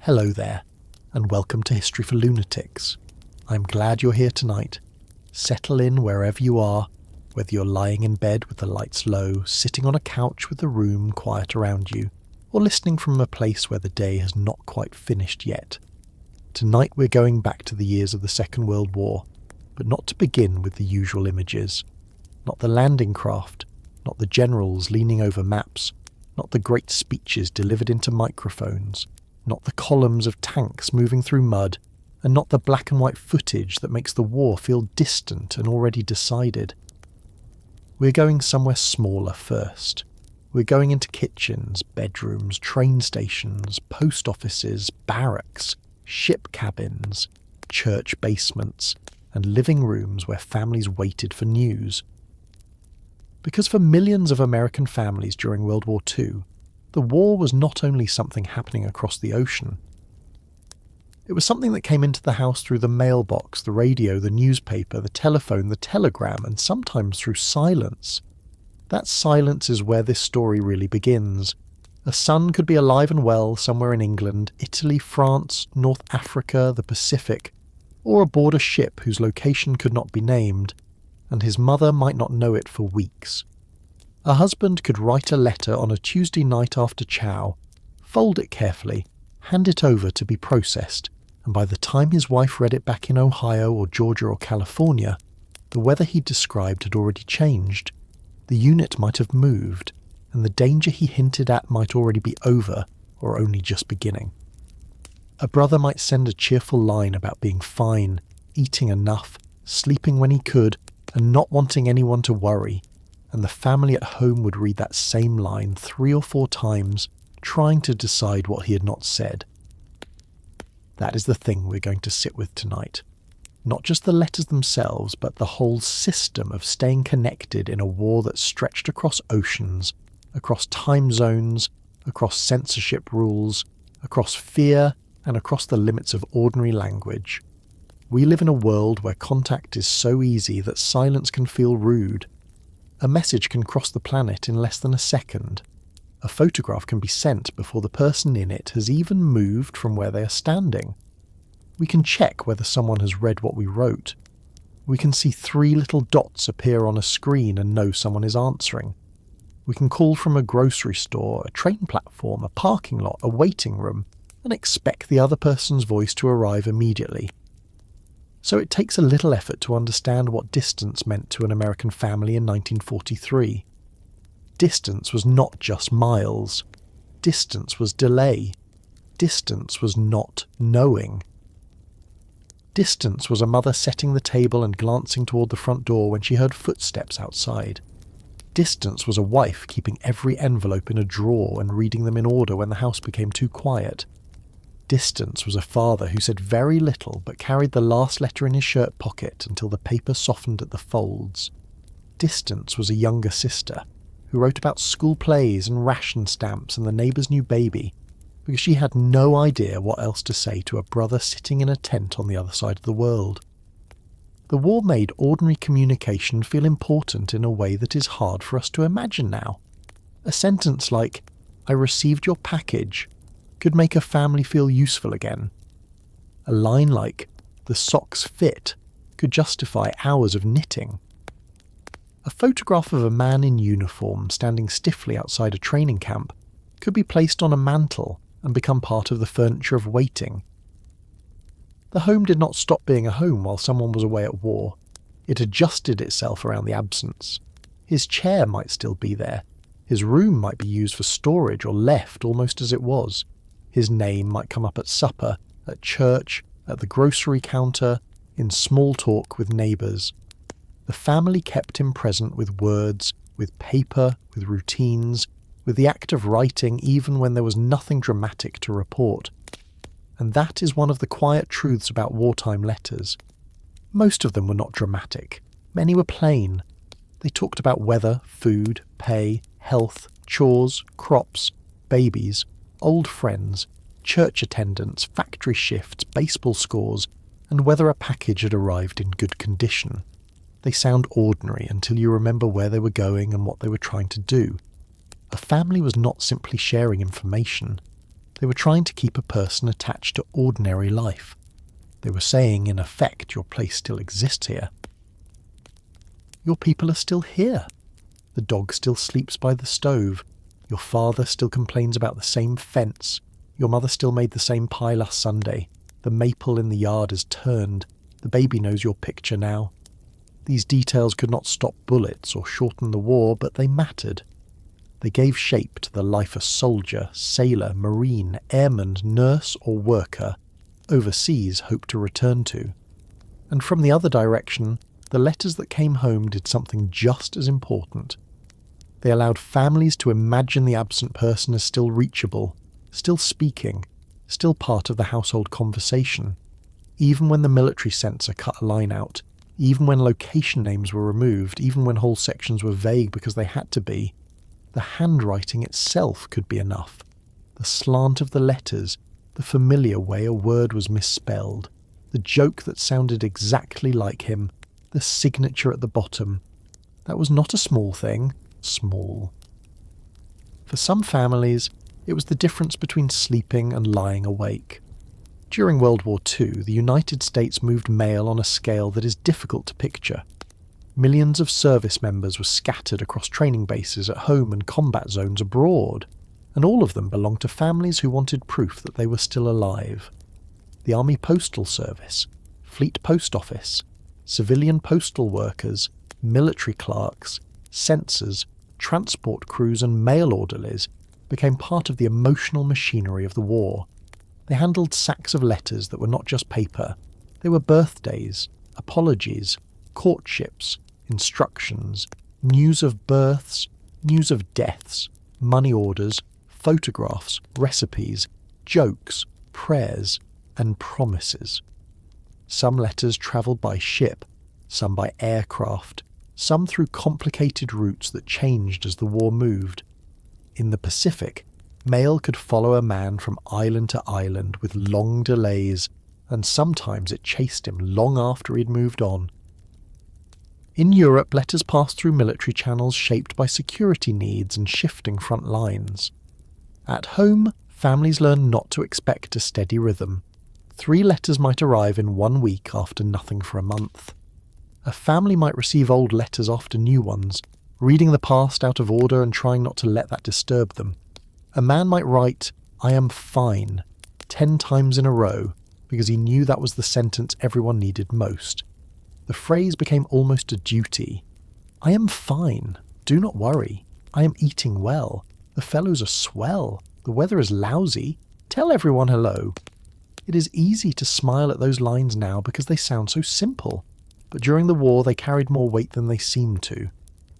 Hello there, and welcome to History for Lunatics. I'm glad you're here tonight. Settle in wherever you are, whether you're lying in bed with the lights low, sitting on a couch with the room quiet around you, or listening from a place where the day has not quite finished yet. Tonight we're going back to the years of the Second World War, but not to begin with the usual images. Not the landing craft, not the generals leaning over maps, not the great speeches delivered into microphones, not the columns of tanks moving through mud, and not the black and white footage that makes the war feel distant and already decided. We're going somewhere smaller first. We're going into kitchens, bedrooms, train stations, post offices, barracks, ship cabins, church basements, and living rooms where families waited for news. Because for millions of American families during World War II, the war was not only something happening across the ocean. It was something that came into the house through the mailbox, the radio, the newspaper, the telephone, the telegram, and sometimes through silence. That silence is where this story really begins. A son could be alive and well somewhere in England, Italy, France, North Africa, the Pacific, or aboard a ship whose location could not be named, and his mother might not know it for weeks. A husband could write a letter on a Tuesday night after chow, fold it carefully, hand it over to be processed, and by the time his wife read it back in Ohio or Georgia or California, the weather he described had already changed, the unit might have moved, and the danger he hinted at might already be over or only just beginning. A brother might send a cheerful line about being fine, eating enough, sleeping when he could, and not wanting anyone to worry, and the family at home would read that same line 3 or 4 times, trying to decide what he had not said. That is the thing we're going to sit with tonight. Not just the letters themselves, but the whole system of staying connected in a war that stretched across oceans, across time zones, across censorship rules, across fear, and across the limits of ordinary language. We live in a world where contact is so easy that silence can feel rude. A message can cross the planet in less than a second. A photograph can be sent before the person in it has even moved from where they are standing. We can check whether someone has read what we wrote. We can see 3 little dots appear on a screen and know someone is answering. We can call from a grocery store, a train platform, a parking lot, a waiting room, and expect the other person's voice to arrive immediately. So it takes a little effort to understand what distance meant to an American family in 1943. Distance was not just miles. Distance was delay. Distance was not knowing. Distance was a mother setting the table and glancing toward the front door when she heard footsteps outside. Distance was a wife keeping every envelope in a drawer and reading them in order when the house became too quiet. Distance was a father who said very little but carried the last letter in his shirt pocket until the paper softened at the folds. Distance was a younger sister who wrote about school plays and ration stamps and the neighbour's new baby because she had no idea what else to say to a brother sitting in a tent on the other side of the world. The war made ordinary communication feel important in a way that is hard for us to imagine now. A sentence like, "I received your package," could make a family feel useful again. A line like, "The socks fit," could justify hours of knitting. A photograph of a man in uniform standing stiffly outside a training camp could be placed on a mantel and become part of the furniture of waiting. The home did not stop being a home while someone was away at war. It adjusted itself around the absence. His chair might still be there. His room might be used for storage or left almost as it was. His name might come up at supper, at church, at the grocery counter, in small talk with neighbours. The family kept him present with words, with paper, with routines, with the act of writing even when there was nothing dramatic to report. And that is one of the quiet truths about wartime letters. Most of them were not dramatic. Many were plain. They talked about weather, food, pay, health, chores, crops, babies, old friends, church attendance, factory shifts, baseball scores, and whether a package had arrived in good condition. They sound ordinary until you remember where they were going and what they were trying to do. A family was not simply sharing information. They were trying to keep a person attached to ordinary life. They were saying, in effect, your place still exists here. Your people are still here. The dog still sleeps by the stove. Your father still complains about the same fence. Your mother still made the same pie last Sunday. The maple in the yard is turned. The baby knows your picture now. These details could not stop bullets or shorten the war, but they mattered. They gave shape to the life a soldier, sailor, marine, airman, nurse or worker overseas hoped to return to. And from the other direction, the letters that came home did something just as important. They allowed families to imagine the absent person as still reachable, still speaking, still part of the household conversation. Even when the military censor cut a line out, even when location names were removed, even when whole sections were vague because they had to be, the handwriting itself could be enough. The slant of the letters, the familiar way a word was misspelled, the joke that sounded exactly like him, the signature at the bottom. That was not a small thing. Small. For some families, it was the difference between sleeping and lying awake. During World War II, the United States moved mail on a scale that is difficult to picture. Millions of service members were scattered across training bases at home and combat zones abroad, and all of them belonged to families who wanted proof that they were still alive. The Army Postal Service, Fleet Post Office, civilian postal workers, military clerks, censors, transport crews and mail orderlies became part of the emotional machinery of the war. They handled sacks of letters that were not just paper. They were birthdays, apologies, courtships, instructions, news of births, news of deaths, money orders, photographs, recipes, jokes, prayers, and promises. Some letters travelled by ship, some by aircraft, some through complicated routes that changed as the war moved. In the Pacific, mail could follow a man from island to island with long delays, and sometimes it chased him long after he'd moved on. In Europe, letters passed through military channels shaped by security needs and shifting front lines. At home, families learned not to expect a steady rhythm. 3 letters might arrive in 1 week after nothing for a month. A family might receive old letters after new ones, reading the past out of order and trying not to let that disturb them. A man might write, "I am fine," 10 times in a row, because he knew that was the sentence everyone needed most. The phrase became almost a duty. "I am fine. Do not worry. I am eating well. The fellows are swell. The weather is lousy. Tell everyone hello." It is easy to smile at those lines now because they sound so simple, but during the war they carried more weight than they seemed to.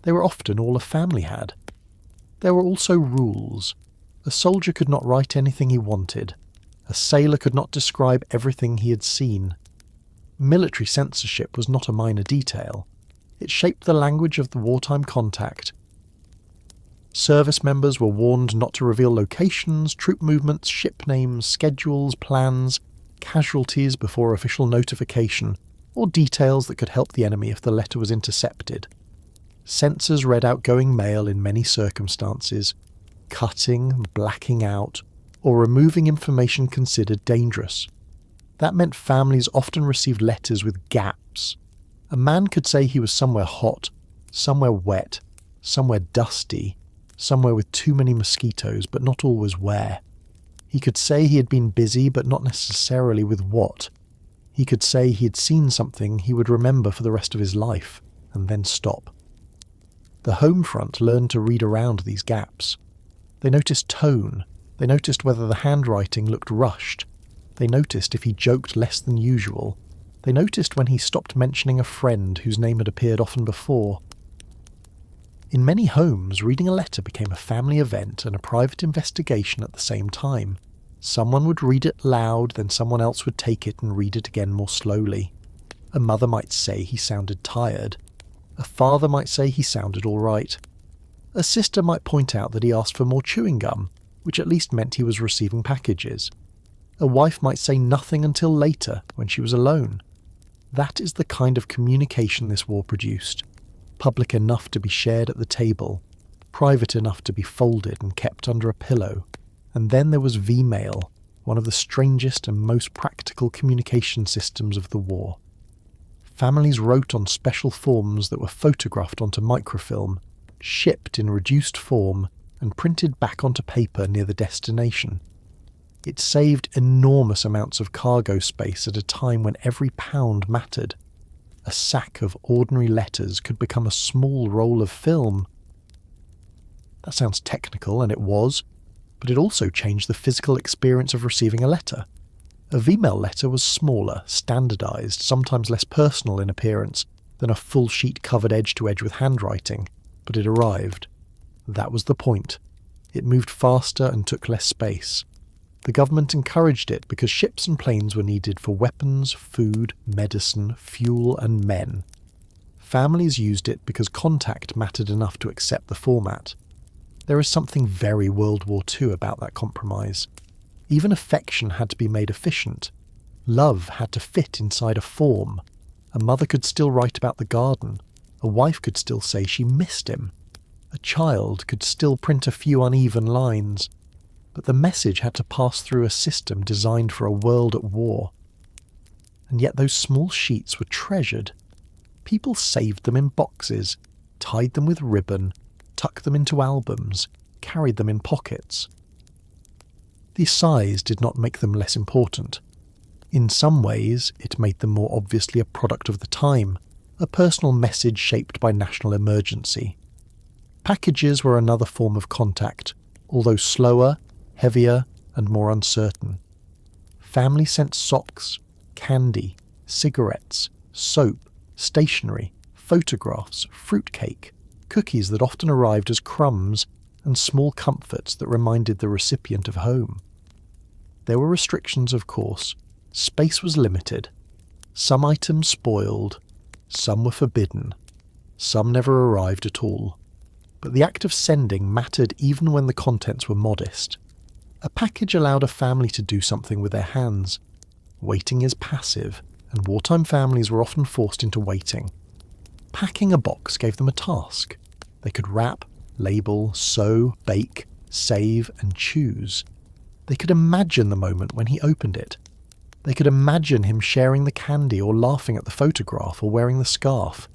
They were often all a family had. There were also rules. A soldier could not write anything he wanted. A sailor could not describe everything he had seen. Military censorship was not a minor detail. It shaped the language of the wartime contact. Service members were warned not to reveal locations, troop movements, ship names, schedules, plans, casualties before official notification, or details that could help the enemy if the letter was intercepted. Censors read outgoing mail in many circumstances, cutting, blacking out, or removing information considered dangerous. That meant families often received letters with gaps. A man could say he was somewhere hot, somewhere wet, somewhere dusty, somewhere with too many mosquitoes, but not always where. He could say he had been busy, but not necessarily with what. He could say he had seen something he would remember for the rest of his life, and then stop. The home front learned to read around these gaps. They noticed tone. They noticed whether the handwriting looked rushed. They noticed if he joked less than usual. They noticed when he stopped mentioning a friend whose name had appeared often before. In many homes, reading a letter became a family event and a private investigation at the same time. Someone would read it loud, then someone else would take it and read it again more slowly. A mother might say he sounded tired. A father might say he sounded all right. A sister might point out that he asked for more chewing gum, which at least meant he was receiving packages. A wife might say nothing until later, when she was alone. That is the kind of communication this war produced. Public enough to be shared at the table, private enough to be folded and kept under a pillow, And then there was V-mail, one of the strangest and most practical communication systems of the war. Families wrote on special forms that were photographed onto microfilm, shipped in reduced form, and printed back onto paper near the destination. It saved enormous amounts of cargo space at a time when every pound mattered. A sack of ordinary letters could become a small roll of film. That sounds technical, and it was, but it also changed the physical experience of receiving a letter. A V-mail letter was smaller, standardised, sometimes less personal in appearance than a full sheet covered edge to edge with handwriting, but it arrived. That was the point. It moved faster and took less space. The government encouraged it because ships and planes were needed for weapons, food, medicine, fuel, and men. Families used it because contact mattered enough to accept the format. There is something very World War II about that compromise. Even affection had to be made efficient. Love had to fit inside a form. A mother could still write about the garden. A wife could still say she missed him. A child could still print a few uneven lines. But the message had to pass through a system designed for a world at war. And yet those small sheets were treasured. People saved them in boxes, tied them with ribbon, tucked them into albums, carried them in pockets. The size did not make them less important. In some ways, it made them more obviously a product of the time, a personal message shaped by national emergency. Packages were another form of contact, although slower, heavier, and more uncertain. Family sent socks, candy, cigarettes, soap, stationery, photographs, fruitcake, cookies that often arrived as crumbs, and small comforts that reminded the recipient of home. There were restrictions, of course. Space was limited. Some items spoiled, some were forbidden, some never arrived at all. But the act of sending mattered even when the contents were modest. A package allowed a family to do something with their hands. Waiting is passive, and wartime families were often forced into waiting. Packing a box gave them a task. They could wrap, label, sew, bake, save, and choose. They could imagine the moment when he opened it. They could imagine him sharing the candy or laughing at the photograph or wearing the scarf.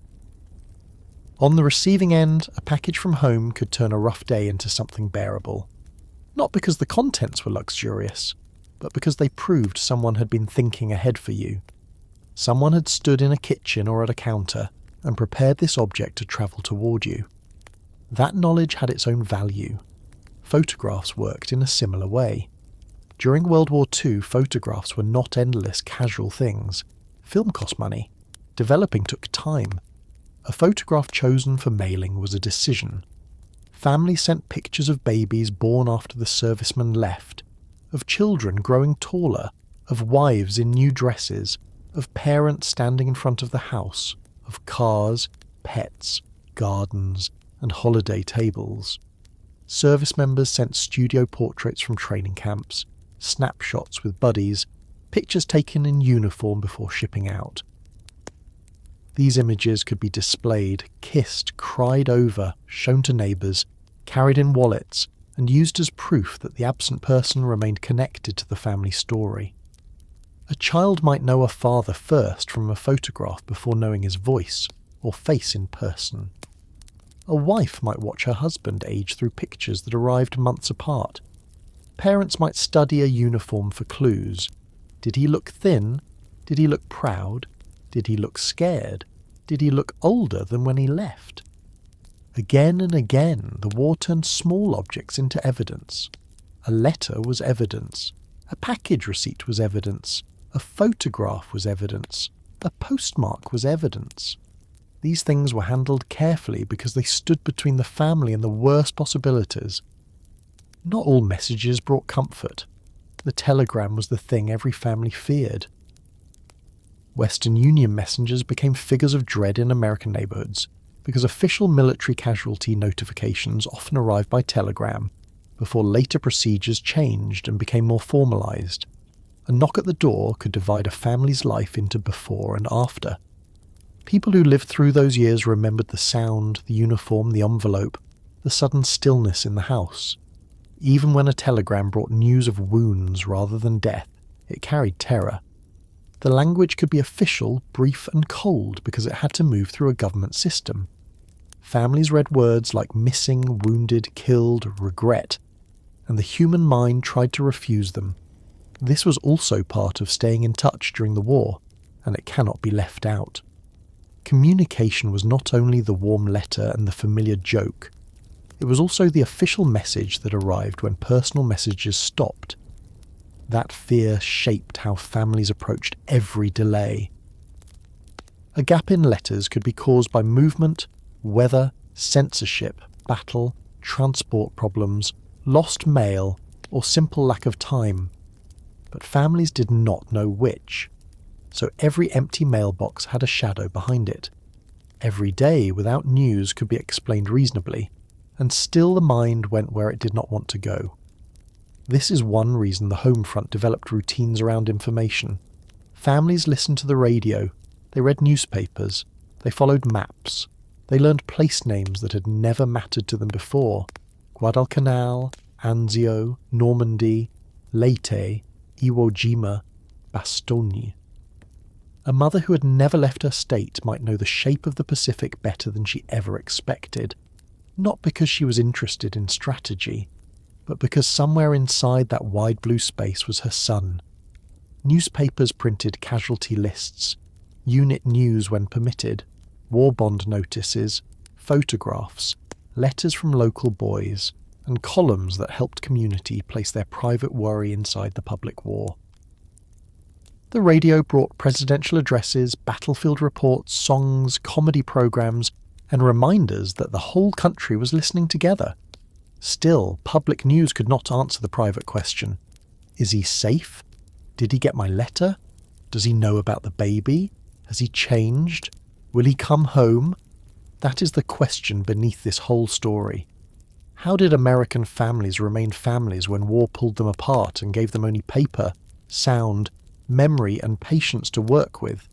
On the receiving end, a package from home could turn a rough day into something bearable. Not because the contents were luxurious, but because they proved someone had been thinking ahead for you. Someone had stood in a kitchen or at a counter and prepared this object to travel toward you. That knowledge had its own value. Photographs worked in a similar way. During World War II, photographs were not endless casual things. Film cost money. Developing took time. A photograph chosen for mailing was a decision. Families sent pictures of babies born after the servicemen left, of children growing taller, of wives in new dresses, of parents standing in front of the house, of cars, pets, gardens, and holiday tables. Service members sent studio portraits from training camps, snapshots with buddies, pictures taken in uniform before shipping out. These images could be displayed, kissed, cried over, shown to neighbours, carried in wallets, and used as proof that the absent person remained connected to the family story. A child might know a father first from a photograph before knowing his voice or face in person. A wife might watch her husband age through pictures that arrived months apart. Parents might study a uniform for clues. Did he look thin? Did he look proud? Did he look scared? Did he look older than when he left? Again and again, the war turned small objects into evidence. A letter was evidence. A package receipt was evidence. A photograph was evidence. A postmark was evidence. These things were handled carefully because they stood between the family and the worst possibilities. Not all messages brought comfort. The telegram was the thing every family feared. Western Union messengers became figures of dread in American neighborhoods because official military casualty notifications often arrived by telegram before later procedures changed and became more formalized. A knock at the door could divide a family's life into before and after. People who lived through those years remembered the sound, the uniform, the envelope, the sudden stillness in the house. Even when a telegram brought news of wounds rather than death, it carried terror. The language could be official, brief and cold because it had to move through a government system. Families read words like missing, wounded, killed, regret, and the human mind tried to refuse them. This was also part of staying in touch during the war, and it cannot be left out. Communication was not only the warm letter and the familiar joke, it was also the official message that arrived when personal messages stopped. That fear shaped how families approached every delay. A gap in letters could be caused by movement, weather, censorship, battle, transport problems, lost mail, or simple lack of time. But families did not know which. So every empty mailbox had a shadow behind it. Every day without news could be explained reasonably, and still the mind went where it did not want to go. This is one reason the home front developed routines around information. Families listened to the radio, they read newspapers, they followed maps, they learned place names that had never mattered to them before. Guadalcanal, Anzio, Normandy, Leyte, Iwo Jima, Bastogne. A mother who had never left her state might know the shape of the Pacific better than she ever expected, not because she was interested in strategy, but because somewhere inside that wide blue space was her son. Newspapers printed casualty lists, unit news when permitted, war bond notices, photographs, letters from local boys, and columns that helped community place their private worry inside the public war. The radio brought presidential addresses, battlefield reports, songs, comedy programs, and reminders that the whole country was listening together. Still, public news could not answer the private question. Is he safe? Did he get my letter? Does he know about the baby? Has he changed? Will he come home? That is the question beneath this whole story. How did American families remain families when war pulled them apart and gave them only paper, sound, memory and patience to work with?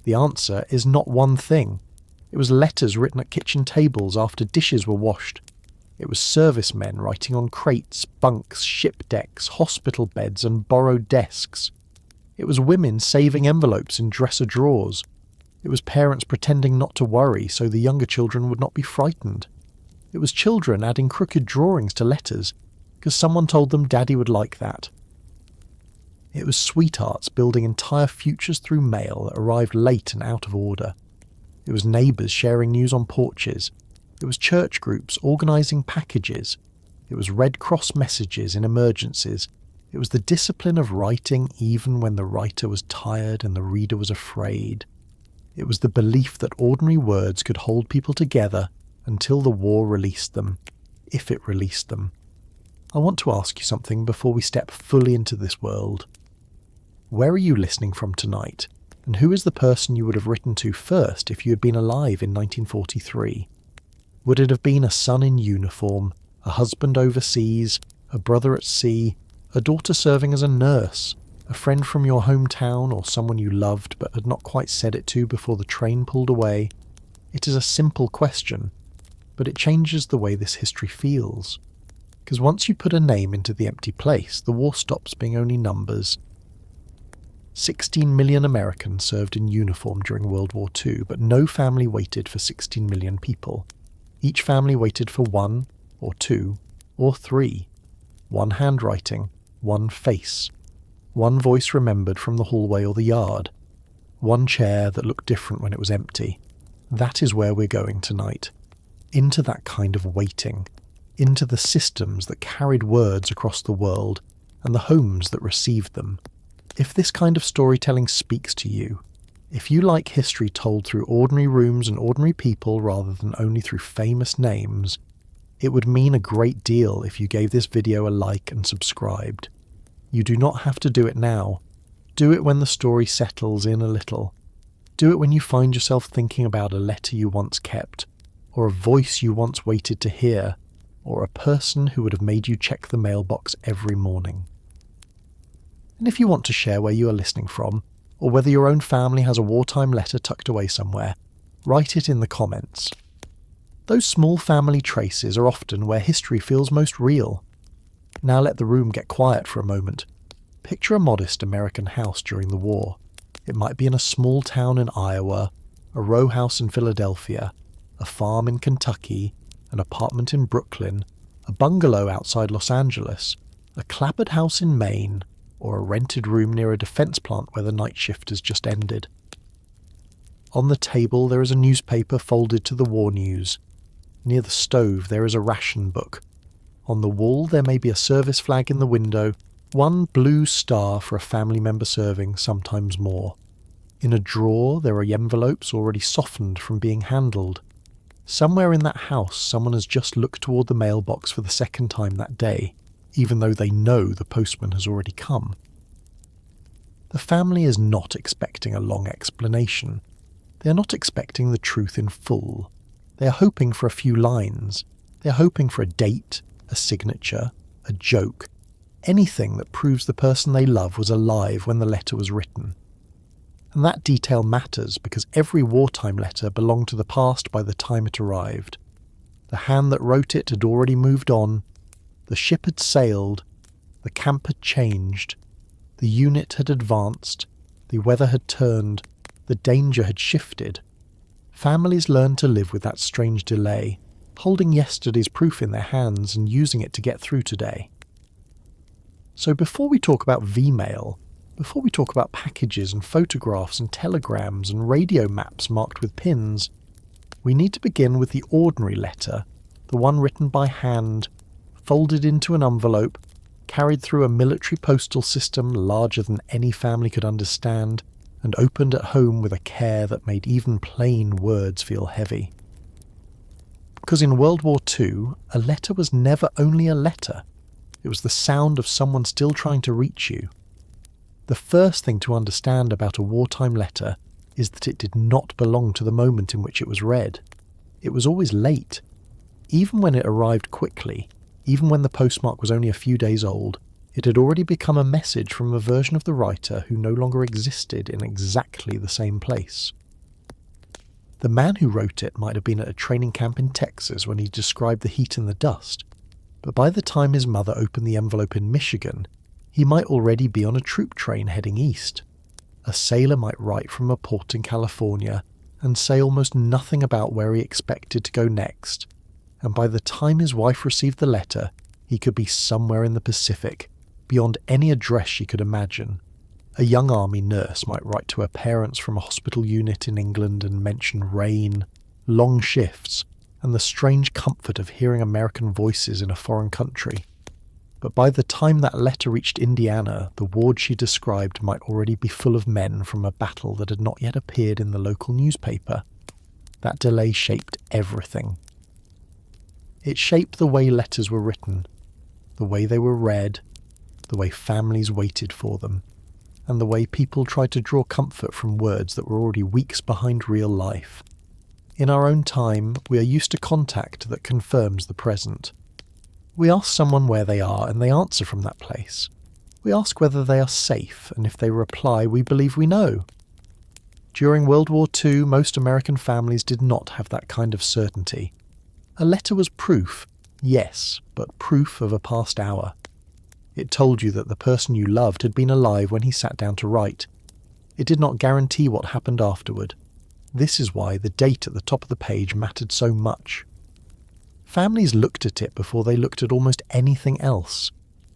The answer is not one thing. It was letters written at kitchen tables after dishes were washed. It was servicemen writing on crates, bunks, ship decks, hospital beds and borrowed desks. It was women saving envelopes in dresser drawers. It was parents pretending not to worry so the younger children would not be frightened. It was children adding crooked drawings to letters because someone told them Daddy would like that. It was sweethearts building entire futures through mail that arrived late and out of order. It was neighbours sharing news on porches. It was church groups organising packages. It was Red Cross messages in emergencies. It was the discipline of writing even when the writer was tired and the reader was afraid. It was the belief that ordinary words could hold people together until the war released them, if it released them. I want to ask you something before we step fully into this world. Where are you listening from tonight? And who is the person you would have written to first if you had been alive in 1943? Would it have been a son in uniform, a husband overseas, a brother at sea, a daughter serving as a nurse, a friend from your hometown or someone you loved but had not quite said it to before the train pulled away? It is a simple question, but it changes the way this history feels. Because once you put a name into the empty place, the war stops being only numbers. 16 million Americans served in uniform during World War II, but no family waited for 16 million people. Each family waited for one, or two, or three. One handwriting, one face. One voice remembered from the hallway or the yard. One chair that looked different when it was empty. That is where we're going tonight. Into that kind of waiting. Into the systems that carried words across the world, and the homes that received them. If this kind of storytelling speaks to you, if you like history told through ordinary rooms and ordinary people rather than only through famous names, it would mean a great deal if you gave this video a like and subscribed. You do not have to do it now. Do it when the story settles in a little. Do it when you find yourself thinking about a letter you once kept, or a voice you once waited to hear, or a person who would have made you check the mailbox every morning. And if you want to share where you are listening from, or whether your own family has a wartime letter tucked away somewhere, write it in the comments. Those small family traces are often where history feels most real. Now let the room get quiet for a moment. Picture a modest American house during the war. It might be in a small town in Iowa, a row house in Philadelphia, a farm in Kentucky, an apartment in Brooklyn, a bungalow outside Los Angeles, a clapboard house in Maine, or a rented room near a defense plant where the night shift has just ended. On the table there is a newspaper folded to the war news. Near the stove there is a ration book. On the wall there may be a service flag in the window, one blue star for a family member serving, sometimes more. In a drawer there are envelopes already softened from being handled. Somewhere in that house someone has just looked toward the mailbox for the second time that day, even though they know the postman has already come. The family is not expecting a long explanation. They are not expecting the truth in full. They are hoping for a few lines. They are hoping for a date, a signature, a joke, anything that proves the person they love was alive when the letter was written. And that detail matters because every wartime letter belonged to the past by the time it arrived. The hand that wrote it had already moved on, the ship had sailed, the camp had changed, the unit had advanced, the weather had turned, the danger had shifted. Families learned to live with that strange delay, holding yesterday's proof in their hands and using it to get through today. So before we talk about V-mail, before we talk about packages and photographs and telegrams and radio maps marked with pins, we need to begin with the ordinary letter, the one written by hand, folded into an envelope, carried through a military postal system larger than any family could understand, and opened at home with a care that made even plain words feel heavy. Because in World War II, a letter was never only a letter. It was the sound of someone still trying to reach you. The first thing to understand about a wartime letter is that it did not belong to the moment in which it was read. It was always late. Even when it arrived quickly, even when the postmark was only a few days old, it had already become a message from a version of the writer who no longer existed in exactly the same place. The man who wrote it might have been at a training camp in Texas when he described the heat and the dust, but by the time his mother opened the envelope in Michigan, he might already be on a troop train heading east. A sailor might write from a port in California and say almost nothing about where he expected to go next, and by the time his wife received the letter, he could be somewhere in the Pacific, beyond any address she could imagine. A young army nurse might write to her parents from a hospital unit in England and mention rain, long shifts, and the strange comfort of hearing American voices in a foreign country. But by the time that letter reached Indiana, the ward she described might already be full of men from a battle that had not yet appeared in the local newspaper. That delay shaped everything. It shaped the way letters were written, the way they were read, the way families waited for them, and the way people tried to draw comfort from words that were already weeks behind real life. In our own time, we are used to contact that confirms the present. We ask someone where they are and they answer from that place. We ask whether they are safe, and if they reply, we believe we know. During World War II, most American families did not have that kind of certainty. A letter was proof, yes, but proof of a past hour. It told you that the person you loved had been alive when he sat down to write. It did not guarantee what happened afterward. This is why the date at the top of the page mattered so much. Families looked at it before they looked at almost anything else.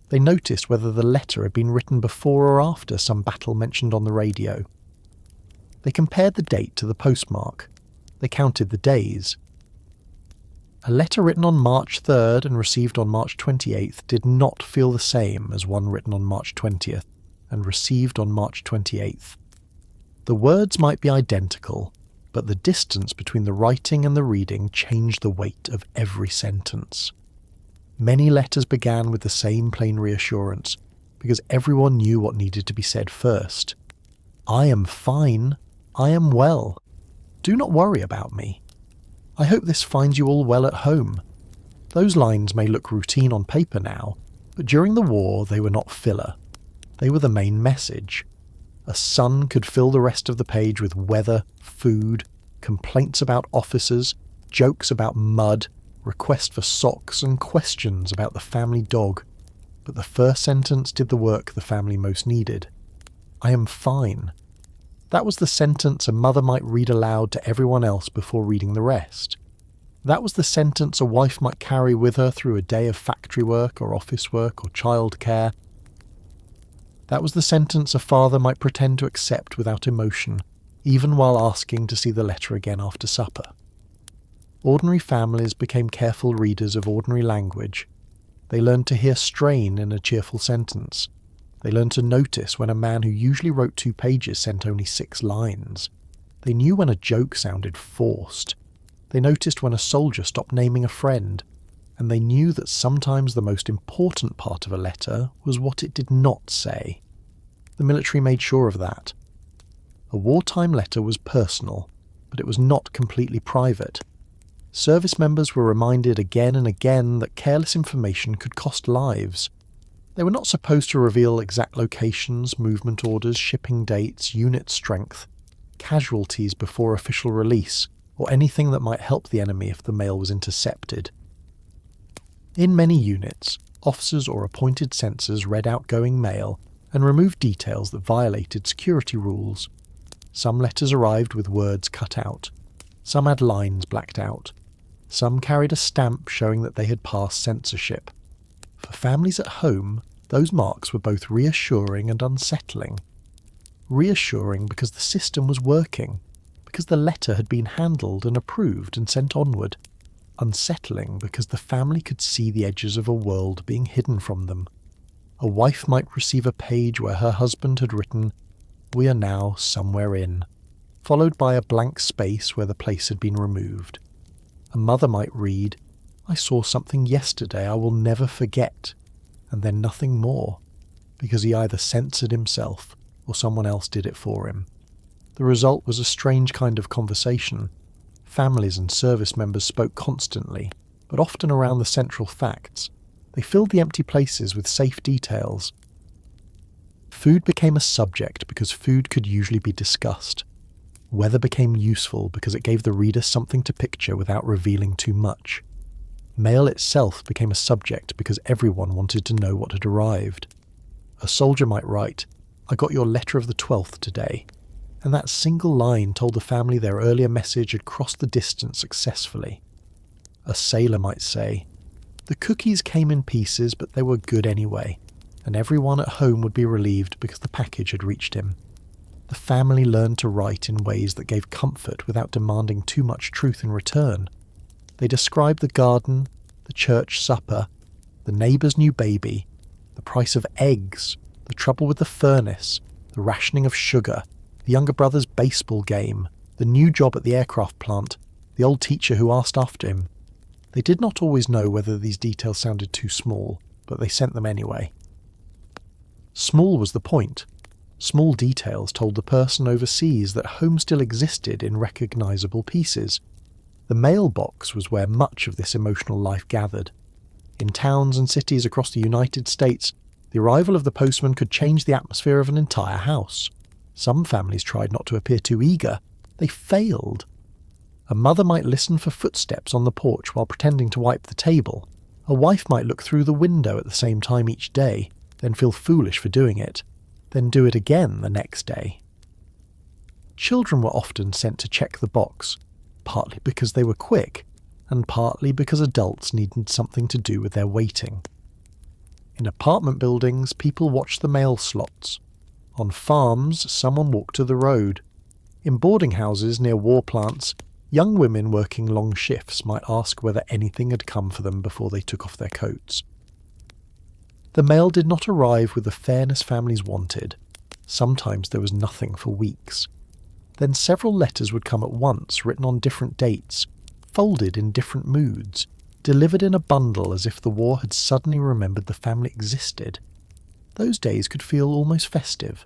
They noticed whether the letter had been written before or after some battle mentioned on the radio. They compared the date to the postmark. They counted the days. A letter written on March 3rd and received on March 28th did not feel the same as one written on March 20th and received on March 28th. The words might be identical, but the distance between the writing and the reading changed the weight of every sentence. Many letters began with the same plain reassurance, because everyone knew what needed to be said first. I am fine. I am well. Do not worry about me. I hope this finds you all well at home. Those lines may look routine on paper now, but during the war they were not filler. They were the main message. A son could fill the rest of the page with weather, food, complaints about officers, jokes about mud, requests for socks, and questions about the family dog. but the first sentence did the work the family most needed. I am fine. That was the sentence a mother might read aloud to everyone else before reading the rest. That was the sentence a wife might carry with her through a day of factory work or office work or childcare. That was the sentence a father might pretend to accept without emotion, even while asking to see the letter again after supper. Ordinary families became careful readers of ordinary language. They learned to hear strain in a cheerful sentence. They learned to notice when a man who usually wrote 2 pages sent only 6 lines. They knew when a joke sounded forced. They noticed when a soldier stopped naming a friend. And they knew that sometimes the most important part of a letter was what it did not say. The military made sure of that. A wartime letter was personal, but it was not completely private. Service members were reminded again and again that careless information could cost lives. They were not supposed to reveal exact locations, movement orders, shipping dates, unit strength, casualties before official release, or anything that might help the enemy if the mail was intercepted. In many units, officers or appointed censors read outgoing mail and removed details that violated security rules. Some letters arrived with words cut out. Some had lines blacked out. Some carried a stamp showing that they had passed censorship. For families at home, those marks were both reassuring and unsettling. Reassuring because the system was working, because the letter had been handled and approved and sent onward. Unsettling because the family could see the edges of a world being hidden from them. A wife might receive a page where her husband had written, "We are now somewhere in," followed by a blank space where the place had been removed. A mother might read, "I saw something yesterday I will never forget," and then nothing more, because he either censored himself or someone else did it for him. The result was a strange kind of conversation. Families and service members spoke constantly, but often around the central facts. They filled the empty places with safe details. Food became a subject because food could usually be discussed. Weather became useful because it gave the reader something to picture without revealing too much. Mail itself became a subject because everyone wanted to know what had arrived. A soldier might write, "I got your letter of the 12th today," and that single line told the family their earlier message had crossed the distance successfully. A sailor might say, "The cookies came in pieces, but they were good anyway," and everyone at home would be relieved because the package had reached him. The family learned to write in ways that gave comfort without demanding too much truth in return. They described the garden, the church supper, the neighbour's new baby, the price of eggs, the trouble with the furnace, the rationing of sugar, the younger brother's baseball game, the new job at the aircraft plant, the old teacher who asked after him. They did not always know whether these details sounded too small, but they sent them anyway. Small was the point. Small details told the person overseas that home still existed in recognisable pieces. The mailbox was where much of this emotional life gathered. In towns and cities across the United States, the arrival of the postman could change the atmosphere of an entire house. Some families tried not to appear too eager. They failed. A mother might listen for footsteps on the porch while pretending to wipe the table. A wife might look through the window at the same time each day, then feel foolish for doing it, then do it again the next day. Children were often sent to check the box, partly because they were quick, and partly because adults needed something to do with their waiting. In apartment buildings, people watched the mail slots. On farms, someone walked to the road. In boarding houses near war plants, young women working long shifts might ask whether anything had come for them before they took off their coats. The mail did not arrive with the fairness families wanted. Sometimes there was nothing for weeks. Then several letters would come at once, written on different dates, folded in different moods, delivered in a bundle as if the war had suddenly remembered the family existed. Those days could feel almost festive.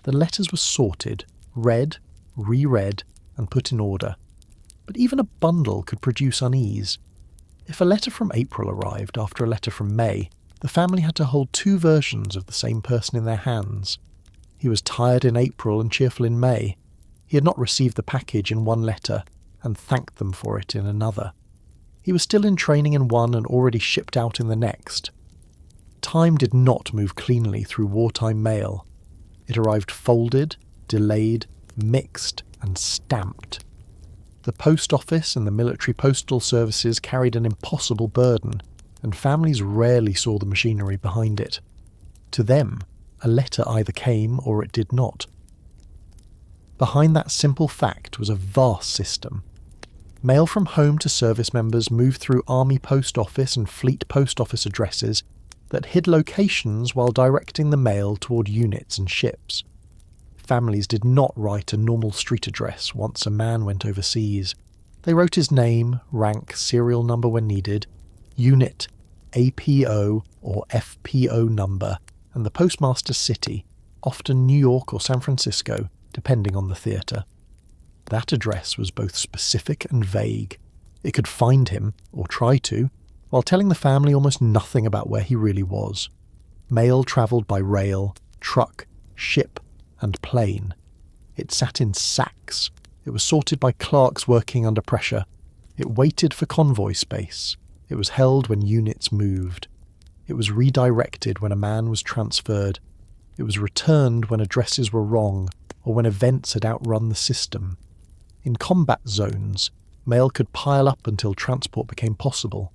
The letters were sorted, read, reread, and put in order. But even a bundle could produce unease. If a letter from April arrived after a letter from May, the family had to hold 2 versions of the same person in their hands. He was tired in April and cheerful in May. He had not received the package in one letter and thanked them for it in another. He was still in training in one and already shipped out in the next. Time did not move cleanly through wartime mail. It arrived folded, delayed, mixed, and stamped. The post office and the military postal services carried an impossible burden, and families rarely saw the machinery behind it. To them, a letter either came or it did not. Behind that simple fact was a vast system. Mail from home to service members moved through Army Post Office and Fleet Post Office addresses that hid locations while directing the mail toward units and ships. Families did not write a normal street address once a man went overseas. They wrote his name, rank, serial number when needed, unit, APO or FPO number, and the postmaster's city, often New York or San Francisco, depending on the theatre. That address was both specific and vague. It could find him, or try to, while telling the family almost nothing about where he really was. Mail travelled by rail, truck, ship, and plane. It sat in sacks. It was sorted by clerks working under pressure. It waited for convoy space. It was held when units moved. It was redirected when a man was transferred. It was returned when addresses were wrong or when events had outrun the system. In combat zones, mail could pile up until transport became possible.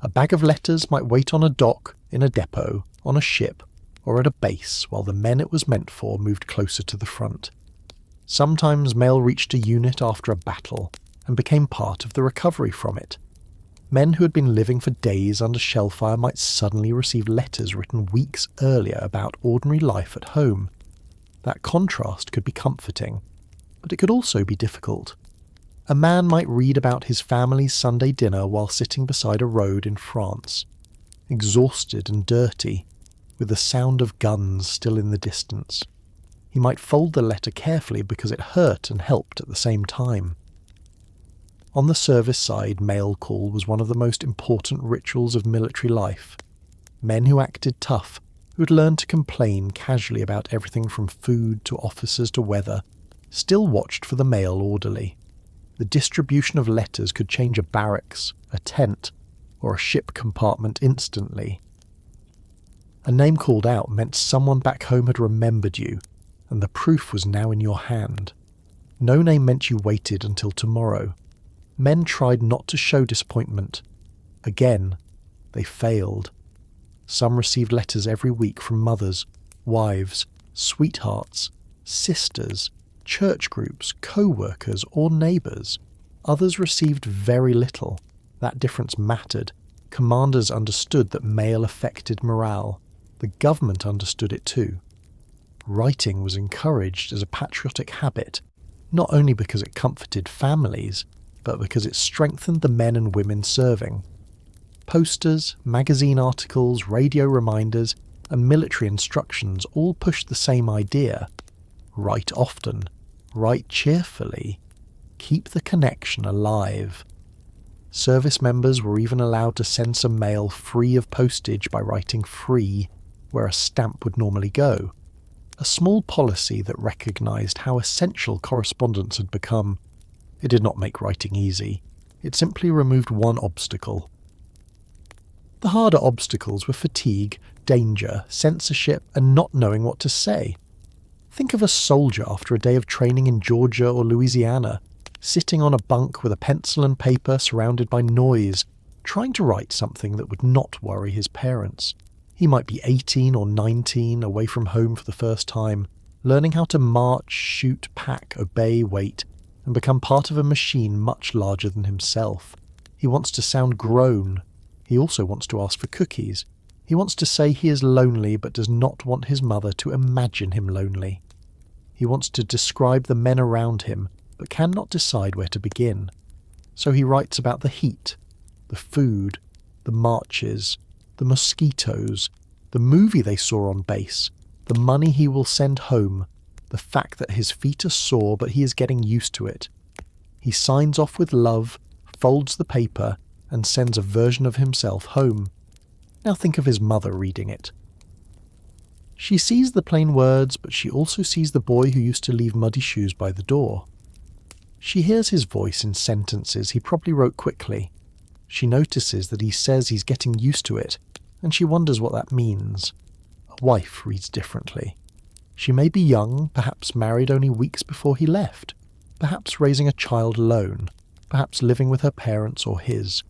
A bag of letters might wait on a dock, in a depot, on a ship, or at a base while the men it was meant for moved closer to the front. Sometimes mail reached a unit after a battle and became part of the recovery from it. Men who had been living for days under shellfire might suddenly receive letters written weeks earlier about ordinary life at home. That contrast could be comforting, but it could also be difficult. A man might read about his family's Sunday dinner while sitting beside a road in France, exhausted and dirty, with the sound of guns still in the distance. He might fold the letter carefully because it hurt and helped at the same time. On the service side, mail call was one of the most important rituals of military life. Men who acted tough, who had learned to complain casually about everything from food to officers to weather, still watched for the mail orderly. The distribution of letters could change a barracks, a tent, or a ship compartment instantly. A name called out meant someone back home had remembered you, and the proof was now in your hand. No name meant you waited until tomorrow. Men tried not to show disappointment. Again, they failed. Some received letters every week from mothers, wives, sweethearts, sisters, church groups, co-workers, or neighbours. Others received very little. That difference mattered. Commanders understood that mail affected morale. The government understood it too. Writing was encouraged as a patriotic habit, not only because it comforted families, but because it strengthened the men and women serving. Posters, magazine articles, radio reminders, and military instructions all pushed the same idea. Write often, write cheerfully, keep the connection alive. Service members were even allowed to send some mail free of postage by writing free where a stamp would normally go. A small policy that recognised how essential correspondence had become. It did not make writing easy. It simply removed one obstacle. The harder obstacles were fatigue, danger, censorship, and not knowing what to say. Think of a soldier after a day of training in Georgia or Louisiana, sitting on a bunk with a pencil and paper surrounded by noise, trying to write something that would not worry his parents. He might be 18 or 19, away from home for the first time, learning how to march, shoot, pack, obey, wait, and become part of a machine much larger than himself. He wants to sound grown. He also wants to ask for cookies. He wants to say he is lonely but does not want his mother to imagine him lonely. He wants to describe the men around him but cannot decide where to begin. So he writes about the heat, the food, the marches, the mosquitoes, the movie they saw on base, the money he will send home, the fact that his feet are sore but he is getting used to it. He signs off with love, folds the paper, and sends a version of himself home. Now think of his mother reading it. She sees the plain words, but she also sees the boy who used to leave muddy shoes by the door. She hears his voice in sentences he probably wrote quickly. She notices that he says he's getting used to it, and she wonders what that means. A wife reads differently. She may be young, perhaps married only weeks before he left, perhaps raising a child alone, perhaps living with her parents or his.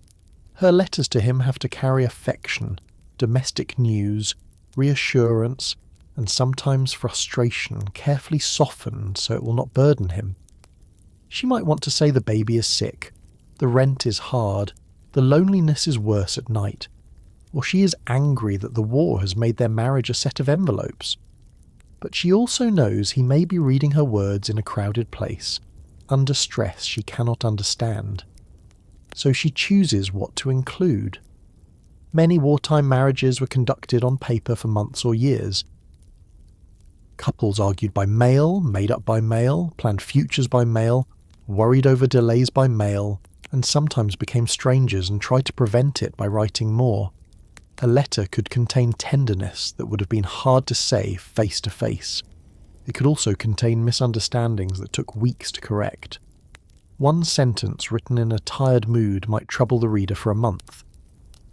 Her letters to him have to carry affection, domestic news, reassurance, and sometimes frustration, carefully softened so it will not burden him. She might want to say the baby is sick, the rent is hard, the loneliness is worse at night, or she is angry that the war has made their marriage a set of envelopes. But she also knows he may be reading her words in a crowded place, under stress she cannot understand. So she chooses what to include. Many wartime marriages were conducted on paper for months or years. Couples argued by mail, made up by mail, planned futures by mail, worried over delays by mail, and sometimes became strangers and tried to prevent it by writing more. A letter could contain tenderness that would have been hard to say face to face. It could also contain misunderstandings that took weeks to correct. One sentence written in a tired mood might trouble the reader for a month.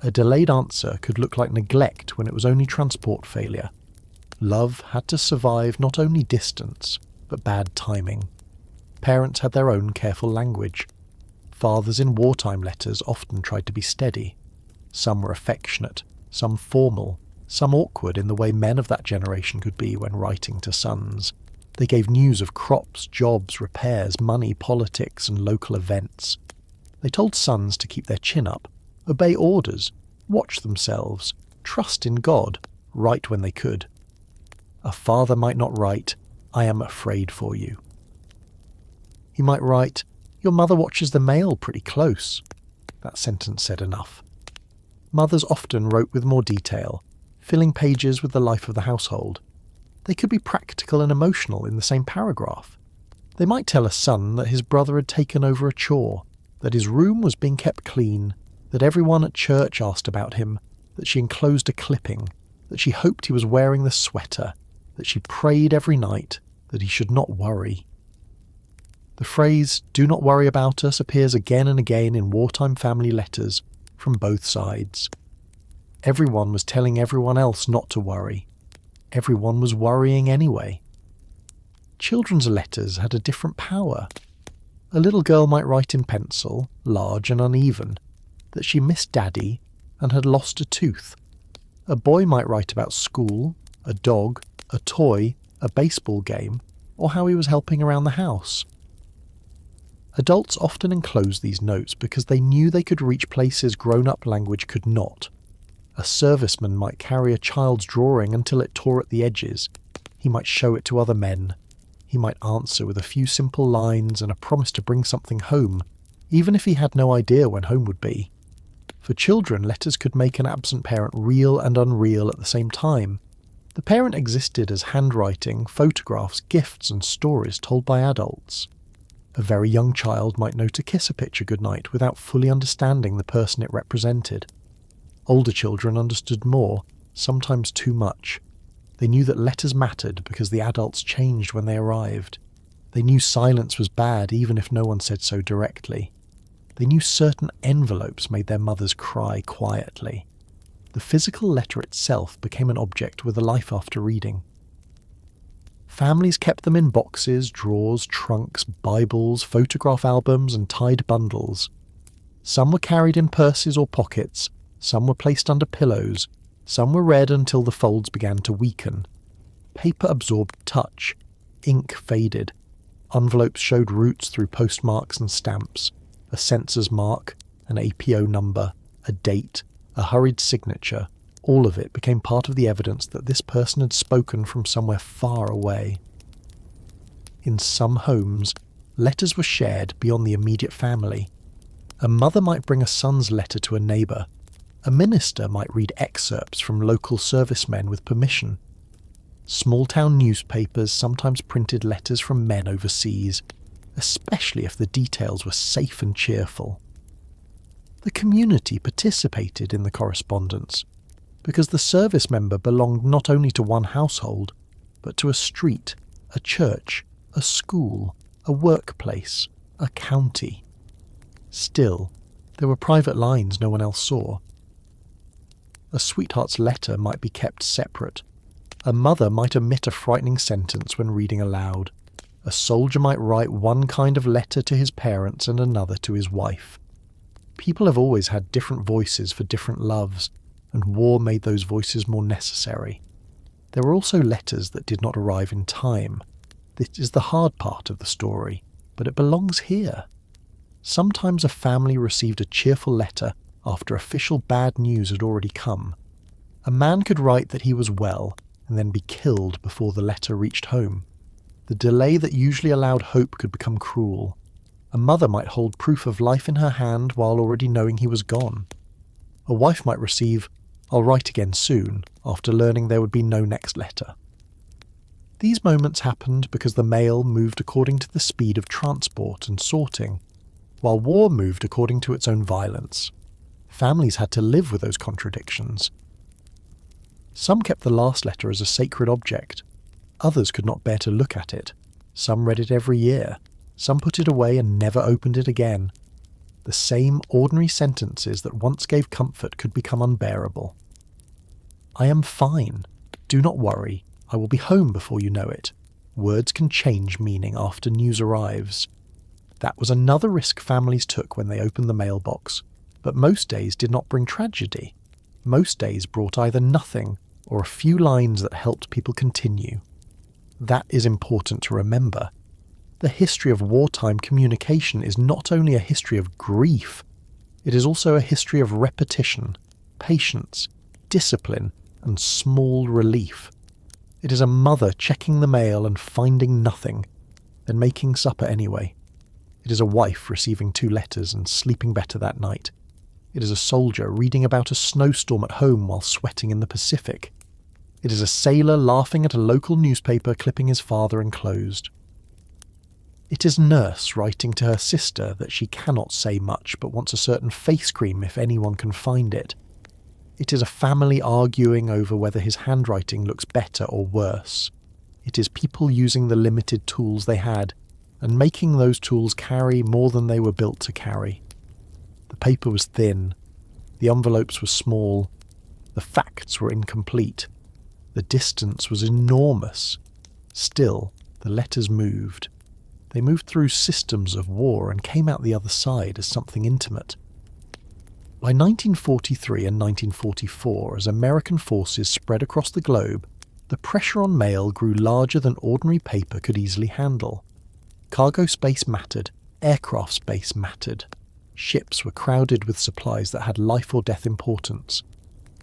A delayed answer could look like neglect when it was only transport failure. Love had to survive not only distance, but bad timing. Parents had their own careful language. Fathers in wartime letters often tried to be steady. Some were affectionate, some formal, some awkward in the way men of that generation could be when writing to sons. They gave news of crops, jobs, repairs, money, politics, and local events. They told sons to keep their chin up, obey orders, watch themselves, trust in God, write when they could. A father might not write, "I am afraid for you." He might write, "Your mother watches the mail pretty close." That sentence said enough. Mothers often wrote with more detail, filling pages with the life of the household. They could be practical and emotional in the same paragraph. They might tell a son that his brother had taken over a chore, that his room was being kept clean, that everyone at church asked about him, that she enclosed a clipping, that she hoped he was wearing the sweater, that she prayed every night, that he should not worry. The phrase, "do not worry about us," appears again and again in wartime family letters from both sides. Everyone was telling everyone else not to worry. Everyone was worrying anyway. Children's letters had a different power. A little girl might write in pencil, large and uneven, that she missed Daddy and had lost a tooth. A boy might write about school, a dog, a toy, a baseball game, or how he was helping around the house. Adults often enclosed these notes because they knew they could reach places grown-up language could not. A serviceman might carry a child's drawing until it tore at the edges. He might show it to other men. He might answer with a few simple lines and a promise to bring something home, even if he had no idea when home would be. For children, letters could make an absent parent real and unreal at the same time. The parent existed as handwriting, photographs, gifts, and stories told by adults. A very young child might know to kiss a picture goodnight without fully understanding the person it represented. Older children understood more, sometimes too much. They knew that letters mattered because the adults changed when they arrived. They knew silence was bad even if no one said so directly. They knew certain envelopes made their mothers cry quietly. The physical letter itself became an object with a life after reading. Families kept them in boxes, drawers, trunks, Bibles, photograph albums, and tied bundles. Some were carried in purses or pockets, some were placed under pillows, some were read until the folds began to weaken. Paper absorbed touch, ink faded, envelopes showed roots through postmarks and stamps, a censor's mark, an APO number, a date, a hurried signature. All of it became part of the evidence that this person had spoken from somewhere far away. In some homes, letters were shared beyond the immediate family. A mother might bring a son's letter to a neighbour. A minister might read excerpts from local servicemen with permission. Small-town newspapers sometimes printed letters from men overseas, especially if the details were safe and cheerful. The community participated in the correspondence, because the service member belonged not only to one household, but to a street, a church, a school, a workplace, a county. Still, there were private lines no one else saw. A sweetheart's letter might be kept separate. A mother might omit a frightening sentence when reading aloud. A soldier might write one kind of letter to his parents and another to his wife. People have always had different voices for different loves, and war made those voices more necessary. There were also letters that did not arrive in time. This is the hard part of the story, but it belongs here. Sometimes a family received a cheerful letter after official bad news had already come. A man could write that he was well and then be killed before the letter reached home. The delay that usually allowed hope could become cruel. A mother might hold proof of life in her hand while already knowing he was gone. A wife might receive, "I'll write again soon," after learning there would be no next letter. These moments happened because the mail moved according to the speed of transport and sorting, while war moved according to its own violence. Families had to live with those contradictions. Some kept the last letter as a sacred object. Others could not bear to look at it. Some read it every year. Some put it away and never opened it again. The same ordinary sentences that once gave comfort could become unbearable. "I am fine. Do not worry. I will be home before you know it." Words can change meaning after news arrives. That was another risk families took when they opened the mailbox. But most days did not bring tragedy. Most days brought either nothing or a few lines that helped people continue. That is important to remember. The history of wartime communication is not only a history of grief, it is also a history of repetition, patience, discipline, and small relief. It is a mother checking the mail and finding nothing, then making supper anyway. It is a wife receiving 2 letters and sleeping better that night. It is a soldier reading about a snowstorm at home while sweating in the Pacific. It is a sailor laughing at a local newspaper clipping his father enclosed. It is nurse writing to her sister that she cannot say much but wants a certain face cream if anyone can find it. It is a family arguing over whether his handwriting looks better or worse. It is people using the limited tools they had and making those tools carry more than they were built to carry. The paper was thin, the envelopes were small, the facts were incomplete, the distance was enormous. Still, the letters moved. They moved through systems of war and came out the other side as something intimate. By 1943 and 1944, as American forces spread across the globe, the pressure on mail grew larger than ordinary paper could easily handle. Cargo space mattered, aircraft space mattered. Ships were crowded with supplies that had life or death importance.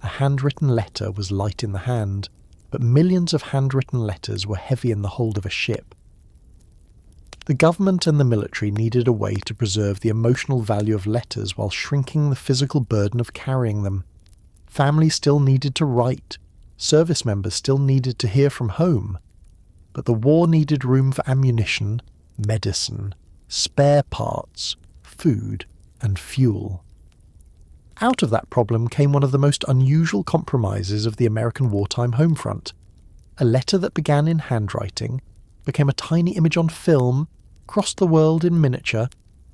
A handwritten letter was light in the hand, but millions of handwritten letters were heavy in the hold of a ship. The government and the military needed a way to preserve the emotional value of letters while shrinking the physical burden of carrying them. Families still needed to write. Service members still needed to hear from home. But the war needed room for ammunition, medicine, spare parts, food, and fuel. Out of that problem came one of the most unusual compromises of the American wartime home front. A letter that began in handwriting, became a tiny image on film, crossed the world in miniature,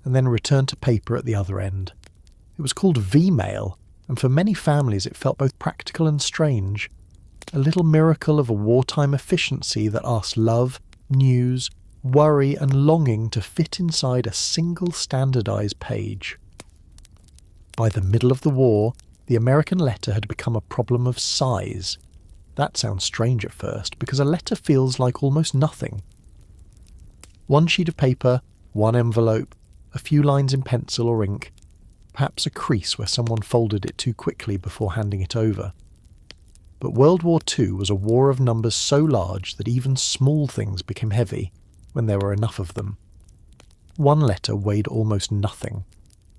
and then returned to paper at the other end. It was called V-mail, and for many families it felt both practical and strange. A little miracle of a wartime efficiency that asked love, news, worry and longing to fit inside a single standardized page. By the middle of the war, the American letter had become a problem of size. That sounds strange at first, because a letter feels like almost nothing. One sheet of paper, one envelope, a few lines in pencil or ink, perhaps a crease where someone folded it too quickly before handing it over. But World War II was a war of numbers so large that even small things became heavy when there were enough of them. One letter weighed almost nothing.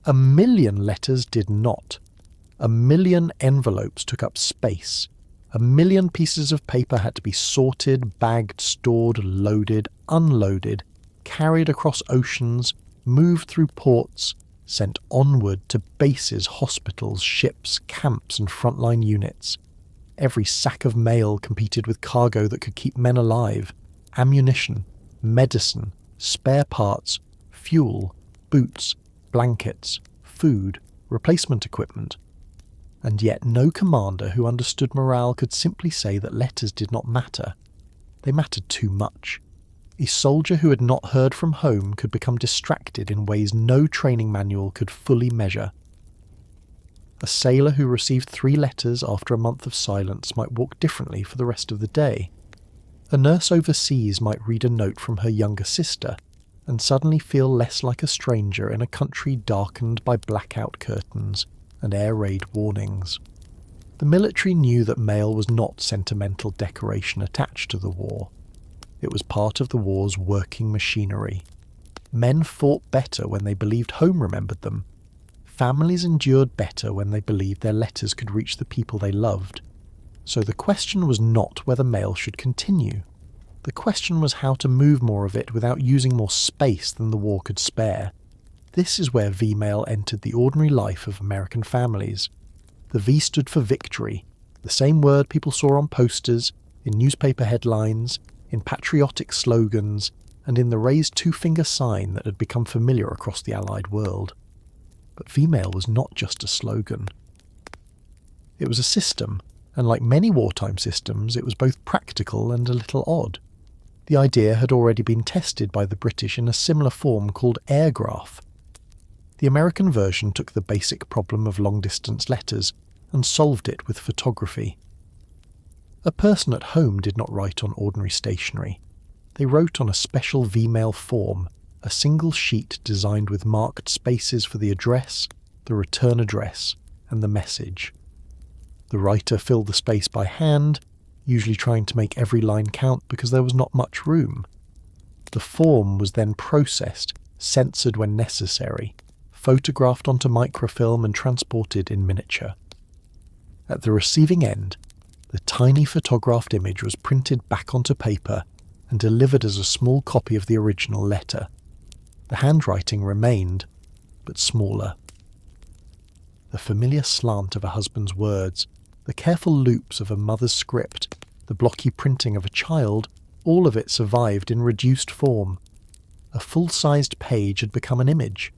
1,000,000 letters did not. 1,000,000 envelopes took up space. 1,000,000 pieces of paper had to be sorted, bagged, stored, loaded, unloaded, carried across oceans, moved through ports, sent onward to bases, hospitals, ships, camps and frontline units. Every sack of mail competed with cargo that could keep men alive, ammunition, medicine, spare parts, fuel, boots, blankets, food, replacement equipment. and yet no commander who understood morale could simply say that letters did not matter. They mattered too much. A soldier who had not heard from home could become distracted in ways no training manual could fully measure. A sailor who received 3 letters after a month of silence might walk differently for the rest of the day. A nurse overseas might read a note from her younger sister and suddenly feel less like a stranger in a country darkened by blackout curtains and air raid warnings. The military knew that mail was not sentimental decoration attached to the war. It was part of the war's working machinery. Men fought better when they believed home remembered them. Families endured better when they believed their letters could reach the people they loved. So the question was not whether mail should continue. The question was how to move more of it without using more space than the war could spare. This is where V-mail entered the ordinary life of American families. The V stood for victory, the same word people saw on posters, in newspaper headlines, in patriotic slogans, and in the raised 2-finger sign that had become familiar across the Allied world. But V-mail was not just a slogan. It was a system, and like many wartime systems, it was both practical and a little odd. The idea had already been tested by the British in a similar form called airgraph. The American version took the basic problem of long-distance letters and solved it with photography. A person at home did not write on ordinary stationery. They wrote on a special V-mail form, a single sheet designed with marked spaces for the address, the return address, and the message. The writer filled the space by hand, usually trying to make every line count because there was not much room. The form was then processed, censored when necessary, photographed onto microfilm and transported in miniature. At the receiving end, the tiny photographed image was printed back onto paper and delivered as a small copy of the original letter. The handwriting remained, but smaller. The familiar slant of a husband's words, the careful loops of a mother's script, the blocky printing of a child, all of it survived in reduced form. A full-sized page had become an image.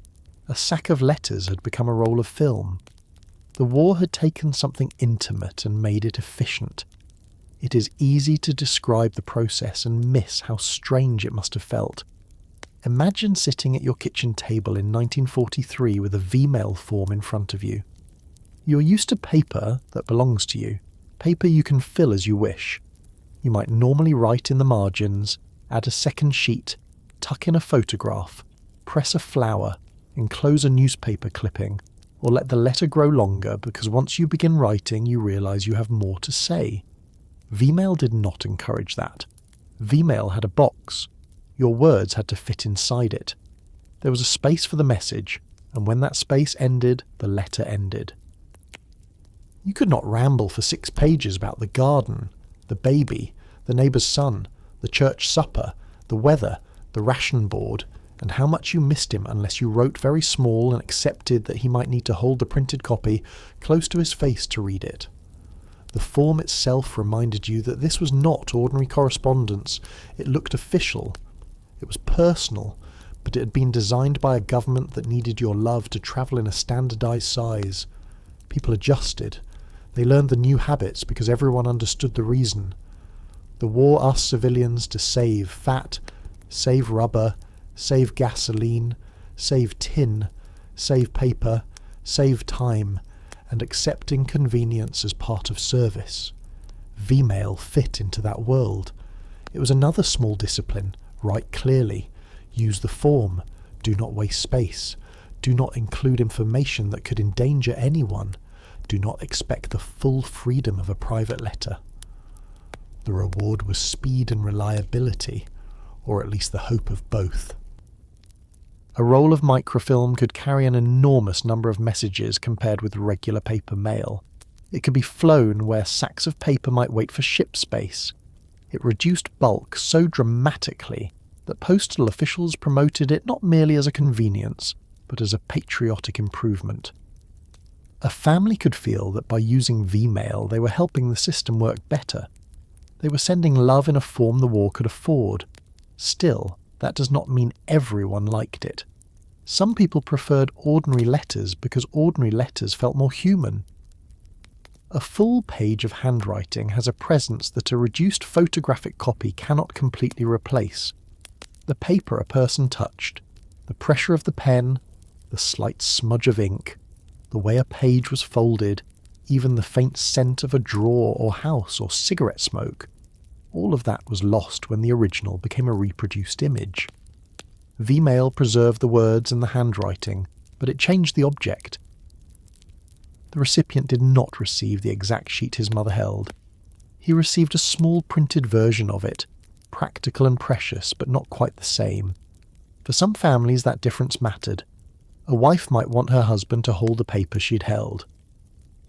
A sack of letters had become a roll of film. The war had taken something intimate and made it efficient. It is easy to describe the process and miss how strange it must have felt. Imagine sitting at your kitchen table in 1943 with a V-mail form in front of you. You're used to paper that belongs to you, paper you can fill as you wish. You might normally write in the margins, add a second sheet, tuck in a photograph, press a flower, enclose a newspaper clipping, or let the letter grow longer because once you begin writing you realise you have more to say. V-mail did not encourage that. V-mail had a box. Your words had to fit inside it. There was a space for the message, and when that space ended, the letter ended. You could not ramble for 6 pages about the garden, the baby, the neighbour's son, the church supper, the weather, the ration board, and how much you missed him unless you wrote very small and accepted that he might need to hold the printed copy close to his face to read it. The form itself reminded you that this was not ordinary correspondence. It looked official. It was personal, but it had been designed by a government that needed your love to travel in a standardised size. People adjusted. They learned the new habits because everyone understood the reason. The war asked civilians to save fat, save rubber, save gasoline, save tin, save paper, save time, and accept inconvenience as part of service. V-mail fit into that world. It was another small discipline. Write clearly. Use the form. Do not waste space. Do not include information that could endanger anyone. Do not expect the full freedom of a private letter. The reward was speed and reliability, or at least the hope of both. A roll of microfilm could carry an enormous number of messages compared with regular paper mail. It could be flown where sacks of paper might wait for ship space. It reduced bulk so dramatically that postal officials promoted it not merely as a convenience, but as a patriotic improvement. A family could feel that by using V-mail they were helping the system work better. They were sending love in a form the war could afford. Still, that does not mean everyone liked it. Some people preferred ordinary letters because ordinary letters felt more human. A full page of handwriting has a presence that a reduced photographic copy cannot completely replace. The paper a person touched, the pressure of the pen, the slight smudge of ink, the way a page was folded, even the faint scent of a drawer or house or cigarette smoke, all of that was lost when the original became a reproduced image. V-mail preserved the words and the handwriting, but it changed the object. The recipient did not receive the exact sheet his mother held. He received a small printed version of it, practical and precious, but not quite the same. For some families that difference mattered. A wife might want her husband to hold the paper she'd held.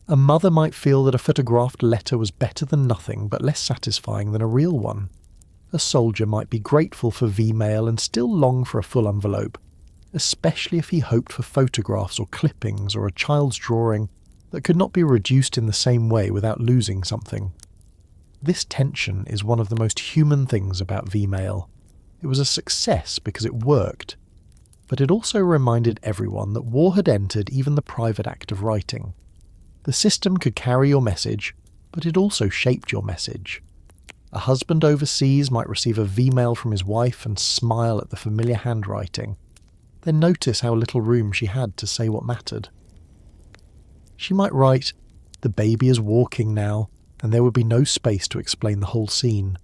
A mother might feel that a photographed letter was better than nothing but less satisfying than a real one. A soldier might be grateful for V-mail and still long for a full envelope, especially if he hoped for photographs or clippings or a child's drawing that could not be reduced in the same way without losing something. This tension is one of the most human things about V-mail. It was a success because it worked, but it also reminded everyone that war had entered even the private act of writing. The system could carry your message, but it also shaped your message. A husband overseas might receive a V-mail from his wife and smile at the familiar handwriting, then notice how little room she had to say what mattered. She might write, "The baby is walking now," and there would be no space to explain the whole scene.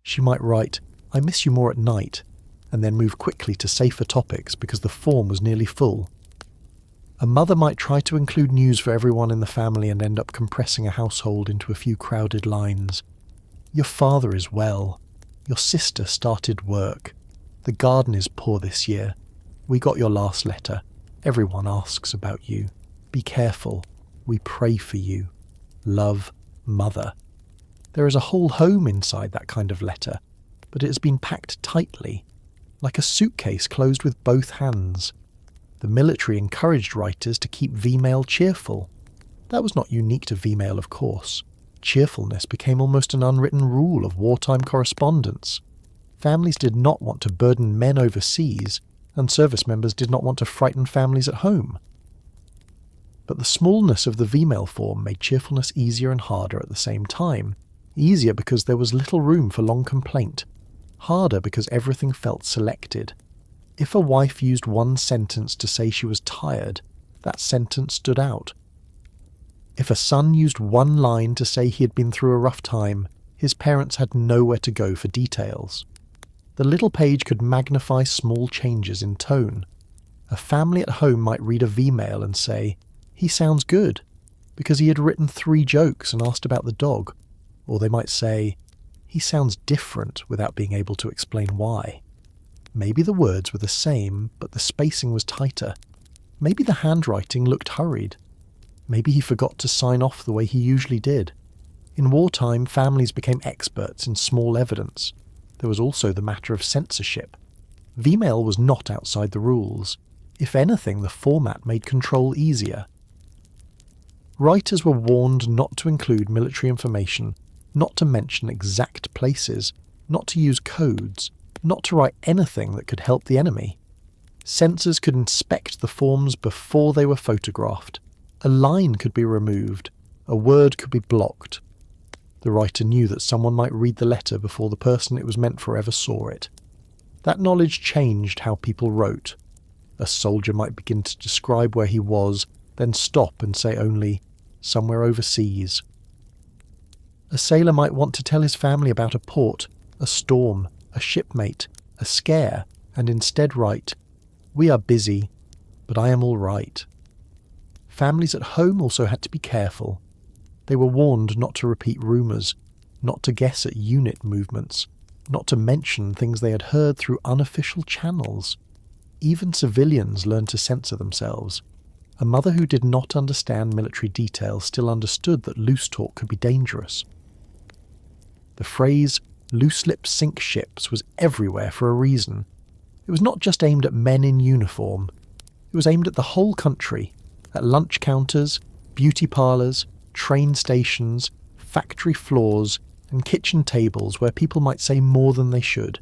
She might write, "I miss you more at night," and then move quickly to safer topics because the form was nearly full. A mother might try to include news for everyone in the family and end up compressing a household into a few crowded lines. "Your father is well. Your sister started work. The garden is poor this year. We got your last letter. Everyone asks about you. Be careful. We pray for you. Love, Mother." There is a whole home inside that kind of letter, but it has been packed tightly, like a suitcase closed with both hands. The military encouraged writers to keep V-mail cheerful. That was not unique to V-mail, of course. Cheerfulness became almost an unwritten rule of wartime correspondence. Families did not want to burden men overseas, and service members did not want to frighten families at home. But the smallness of the V-mail form made cheerfulness easier and harder at the same time. Easier because there was little room for long complaint. Harder because everything felt selected. If a wife used one sentence to say she was tired, that sentence stood out. If a son used one line to say he had been through a rough time, his parents had nowhere to go for details. The little page could magnify small changes in tone. A family at home might read a V-mail and say, "He sounds good," because he had written 3 jokes and asked about the dog. Or they might say, "He sounds different," without being able to explain why. Maybe the words were the same, but the spacing was tighter. Maybe the handwriting looked hurried. Maybe he forgot to sign off the way he usually did. In wartime, families became experts in small evidence. There was also the matter of censorship. V-mail was not outside the rules. If anything, the format made control easier. Writers were warned not to include military information, not to mention exact places, not to use codes, not to write anything that could help the enemy. Censors could inspect the forms before they were photographed. A line could be removed. A word could be blocked. The writer knew that someone might read the letter before the person it was meant for ever saw it. That knowledge changed how people wrote. A soldier might begin to describe where he was, then stop and say only, "Somewhere overseas." A sailor might want to tell his family about a port, a storm, a shipmate, a scare, and instead write, "We are busy, but I am all right." Families at home also had to be careful. They were warned not to repeat rumours, not to guess at unit movements, not to mention things they had heard through unofficial channels. Even civilians learned to censor themselves. A mother who did not understand military details still understood that loose talk could be dangerous. The phrase, "loose lips sink ships," was everywhere for a reason. It was not just aimed at men in uniform. It was aimed at the whole country, at lunch counters, beauty parlours, train stations, factory floors, and kitchen tables where people might say more than they should.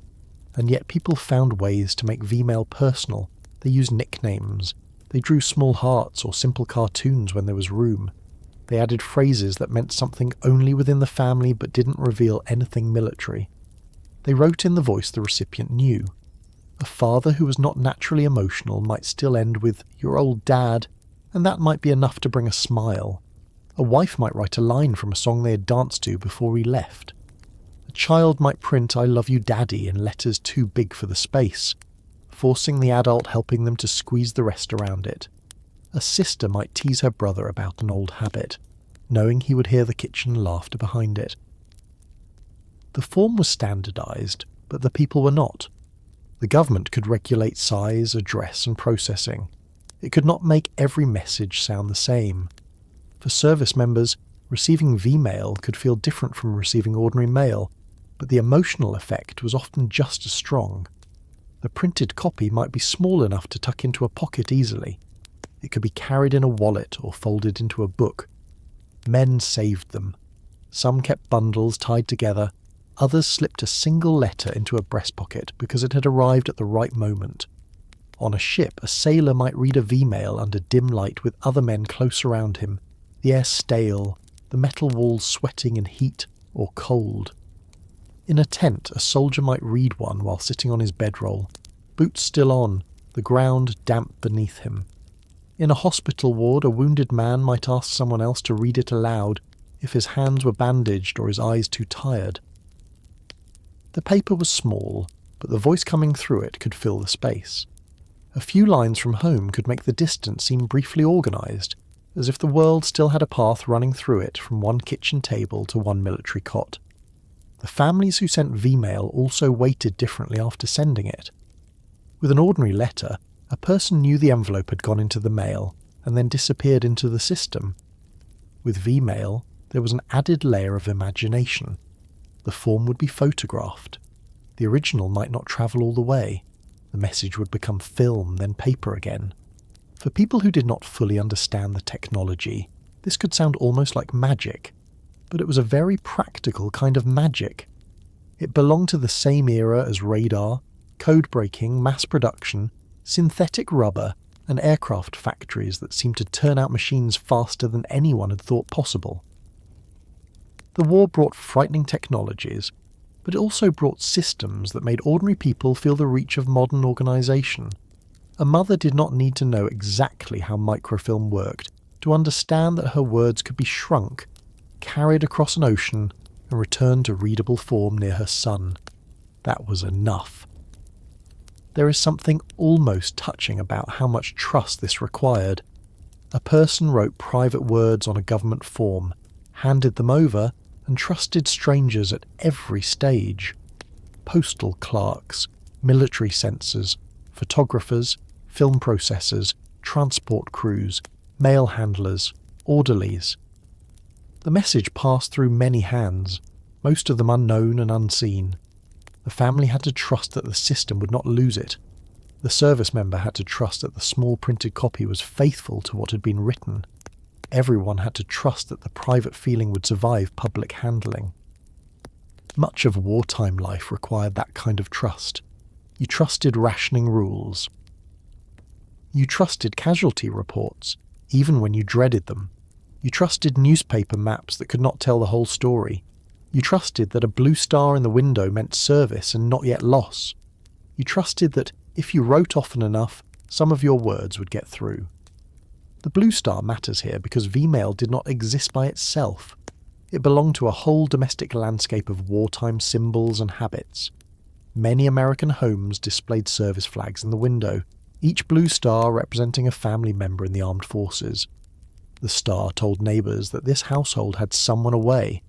And yet people found ways to make V-mail personal. They used nicknames. They drew small hearts or simple cartoons when there was room. They added phrases that meant something only within the family but didn't reveal anything military. They wrote in the voice the recipient knew. A father who was not naturally emotional might still end with, "Your old dad," and that might be enough to bring a smile. A wife might write a line from a song they had danced to before he left. A child might print "I love you, Daddy" in letters too big for the space, forcing the adult helping them to squeeze the rest around it. A sister might tease her brother about an old habit, knowing he would hear the kitchen laughter behind it. The form was standardized, but the people were not. The government could regulate size, address, and processing. It could not make every message sound the same. For service members, receiving V-mail could feel different from receiving ordinary mail, but the emotional effect was often just as strong. The printed copy might be small enough to tuck into a pocket easily. It could be carried in a wallet or folded into a book. Men saved them. Some kept bundles tied together. Others slipped a single letter into a breast pocket because it had arrived at the right moment. On a ship, a sailor might read a V-mail under dim light with other men close around him, the air stale, the metal walls sweating in heat or cold. In a tent, a soldier might read one while sitting on his bedroll, boots still on, the ground damp beneath him. In a hospital ward, a wounded man might ask someone else to read it aloud if his hands were bandaged or his eyes too tired. The paper was small, but the voice coming through it could fill the space. A few lines from home could make the distance seem briefly organised, as if the world still had a path running through it from one kitchen table to one military cot. The families who sent V-mail also waited differently after sending it. With an ordinary letter, a person knew the envelope had gone into the mail and then disappeared into the system. With V-mail, there was an added layer of imagination. The form would be photographed. The original might not travel all the way. The message would become film, then paper again. For people who did not fully understand the technology, this could sound almost like magic, but it was a very practical kind of magic. It belonged to the same era as radar, code breaking, mass production, synthetic rubber, and aircraft factories that seemed to turn out machines faster than anyone had thought possible. The war brought frightening technologies, but it also brought systems that made ordinary people feel the reach of modern organisation. A mother did not need to know exactly how microfilm worked to understand that her words could be shrunk, carried across an ocean, and returned to readable form near her son. That was enough. There is something almost touching about how much trust this required. A person wrote private words on a government form, handed them over, and trusted strangers at every stage. Postal clerks, military censors, photographers, film processors, transport crews, mail handlers, orderlies. The message passed through many hands, most of them unknown and unseen. The family had to trust that the system would not lose it. The service member had to trust that the small printed copy was faithful to what had been written. Everyone had to trust that the private feeling would survive public handling. Much of wartime life required that kind of trust. You trusted rationing rules. You trusted casualty reports, even when you dreaded them. You trusted newspaper maps that could not tell the whole story. You trusted that a blue star in the window meant service and not yet loss. You trusted that if you wrote often enough, some of your words would get through. The blue star matters here because V-mail did not exist by itself. It belonged to a whole domestic landscape of wartime symbols and habits. Many American homes displayed service flags in the window, each blue star representing a family member in the armed forces. The star told neighbours that this household had someone away.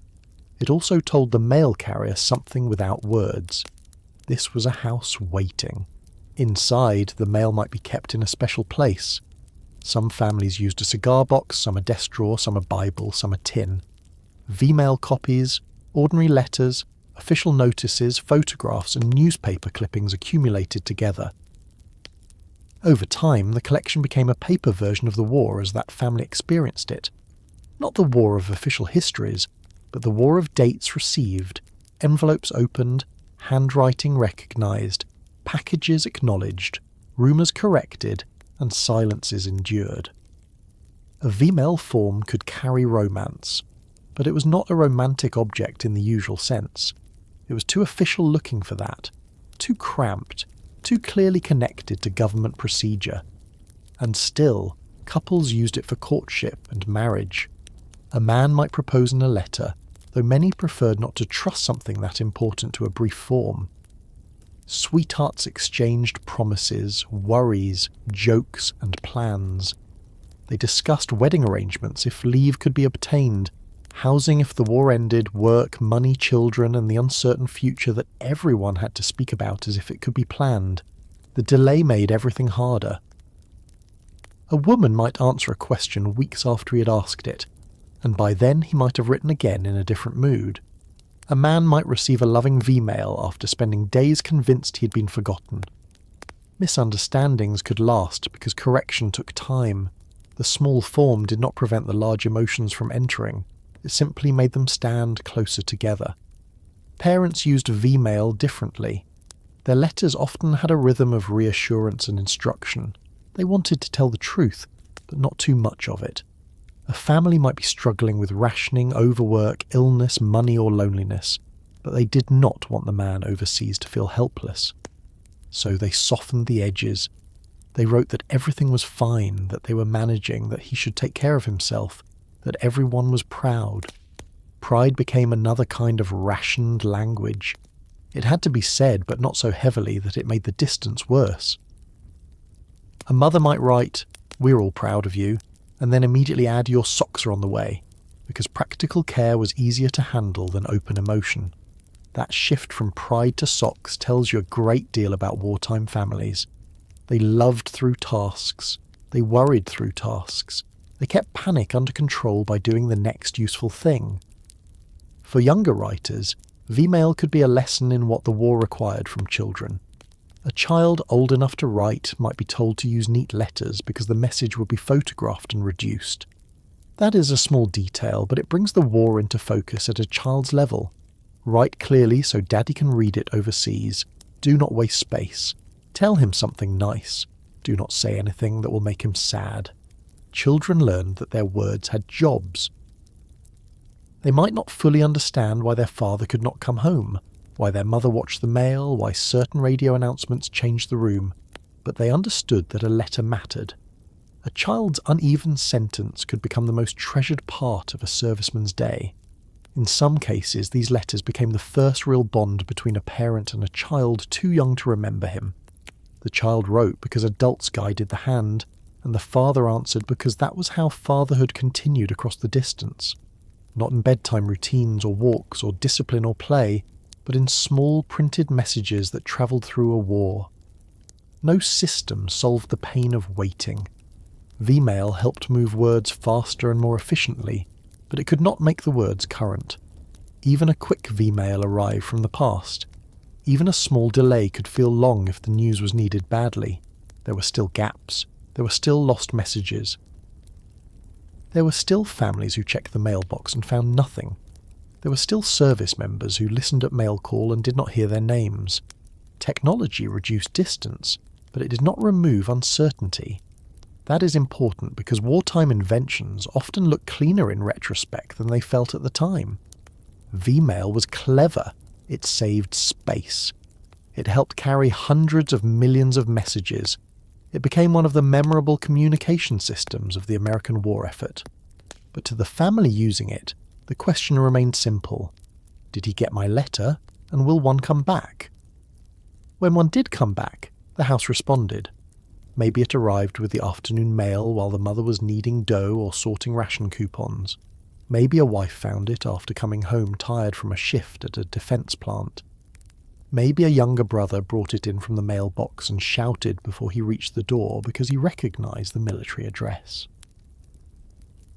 It also told the mail carrier something without words. This was a house waiting. Inside, the mail might be kept in a special place. Some families used a cigar box, some a desk drawer, some a Bible, some a tin. V-mail copies, ordinary letters, official notices, photographs and newspaper clippings accumulated together. Over time, the collection became a paper version of the war as that family experienced it. Not the war of official histories, but the war of dates received, envelopes opened, handwriting recognised, packages acknowledged, rumours corrected, and silences endured. A V-mail form could carry romance, but it was not a romantic object in the usual sense. It was too official looking for that, too cramped, too clearly connected to government procedure. And still, couples used it for courtship and marriage. A man might propose in a letter, though many preferred not to trust something that important to a brief form. Sweethearts exchanged promises, worries, jokes, and plans. They discussed wedding arrangements if leave could be obtained, housing if the war ended, work, money, children, and the uncertain future that everyone had to speak about as if it could be planned. The delay made everything harder. A woman might answer a question weeks after he had asked it, and by then he might have written again in a different mood. A man might receive a loving V-mail after spending days convinced he had been forgotten. Misunderstandings could last because correction took time. The small form did not prevent the large emotions from entering. It simply made them stand closer together. Parents used V-mail differently. Their letters often had a rhythm of reassurance and instruction. They wanted to tell the truth, but not too much of it. A family might be struggling with rationing, overwork, illness, money, or loneliness, but they did not want the man overseas to feel helpless. So they softened the edges. They wrote that everything was fine, that they were managing, that he should take care of himself, that everyone was proud. Pride became another kind of rationed language. It had to be said, but not so heavily that it made the distance worse. A mother might write, "We're all proud of you," and then immediately add, "Your socks are on the way," because practical care was easier to handle than open emotion. That shift from pride to socks tells you a great deal about wartime families. They loved through tasks. They worried through tasks. They kept panic under control by doing the next useful thing. For younger writers, V-mail could be a lesson in what the war required from children. A child old enough to write might be told to use neat letters because the message would be photographed and reduced. That is a small detail, but it brings the war into focus at a child's level. Write clearly so daddy can read it overseas. Do not waste space. Tell him something nice. Do not say anything that will make him sad. Children learned that their words had jobs. They might not fully understand why their father could not come home, why their mother watched the mail, why certain radio announcements changed the room, but they understood that a letter mattered. A child's uneven sentence could become the most treasured part of a serviceman's day. In some cases, these letters became the first real bond between a parent and a child too young to remember him. The child wrote because adults guided the hand, and the father answered because that was how fatherhood continued across the distance. Not in bedtime routines or walks or discipline or play, but in small printed messages that travelled through a war. No system solved the pain of waiting. V-mail helped move words faster and more efficiently, but it could not make the words current. Even a quick V-mail arrived from the past. Even a small delay could feel long if the news was needed badly. There were still gaps. There were still lost messages. There were still families who checked the mailbox and found nothing. There were still service members who listened at mail call and did not hear their names. Technology reduced distance, but it did not remove uncertainty. That is important because wartime inventions often look cleaner in retrospect than they felt at the time. V-mail was clever. It saved space. It helped carry hundreds of millions of messages. It became one of the memorable communication systems of the American war effort. But to the family using it, the question remained simple. Did he get my letter, and will one come back? When one did come back, the house responded. Maybe it arrived with the afternoon mail while the mother was kneading dough or sorting ration coupons. Maybe a wife found it after coming home tired from a shift at a defense plant. Maybe a younger brother brought it in from the mailbox and shouted before he reached the door because he recognized the military address.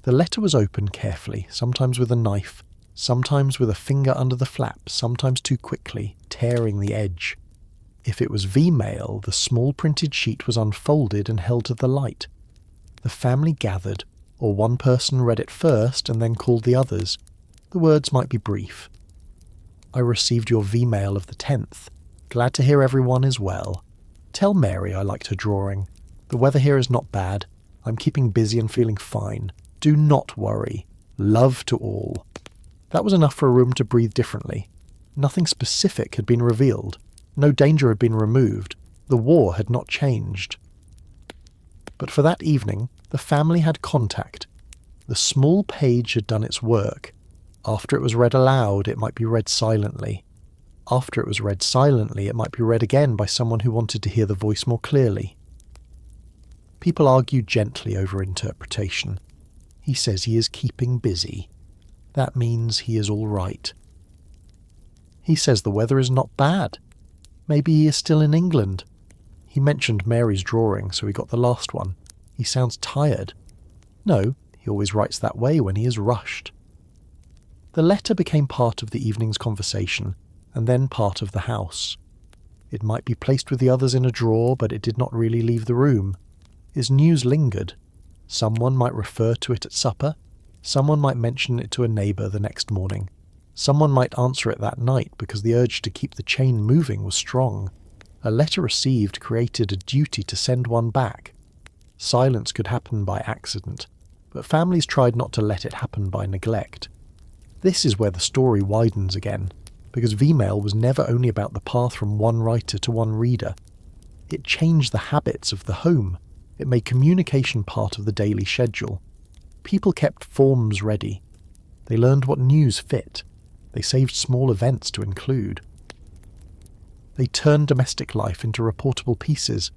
The letter was opened carefully, sometimes with a knife, sometimes with a finger under the flap, sometimes too quickly, tearing the edge. If it was V-mail, the small printed sheet was unfolded and held to the light. The family gathered, or one person read it first and then called the others. The words might be brief. I received your V-mail of the 10th. Glad to hear everyone is well. Tell Mary I liked her drawing. The weather here is not bad. I'm keeping busy and feeling fine. Do not worry. Love to all." That was enough for a room to breathe differently. Nothing specific had been revealed. No danger had been removed. The war had not changed. But for that evening, the family had contact. The small page had done its work. After it was read aloud, it might be read silently. After it was read silently, it might be read again by someone who wanted to hear the voice more clearly. People argue gently over interpretation. He says he is keeping busy. That means he is all right. He says the weather is not bad. Maybe he is still in England. He mentioned Mary's drawing, so he got the last one. He sounds tired. No, he always writes that way when he is rushed. The letter became part of the evening's conversation, and then part of the house. It might be placed with the others in a drawer, but it did not really leave the room. His news lingered. Someone might refer to it at supper. Someone might mention it to a neighbour the next morning. Someone might answer it that night because the urge to keep the chain moving was strong. A letter received created a duty to send one back. Silence could happen by accident, but families tried not to let it happen by neglect. This is where the story widens again, because V-mail was never only about the path from one writer to one reader. It changed the habits of the home. It made communication part of the daily schedule. People kept forms ready. They learned what news fit. They saved small events to include. They turned domestic life into reportable pieces,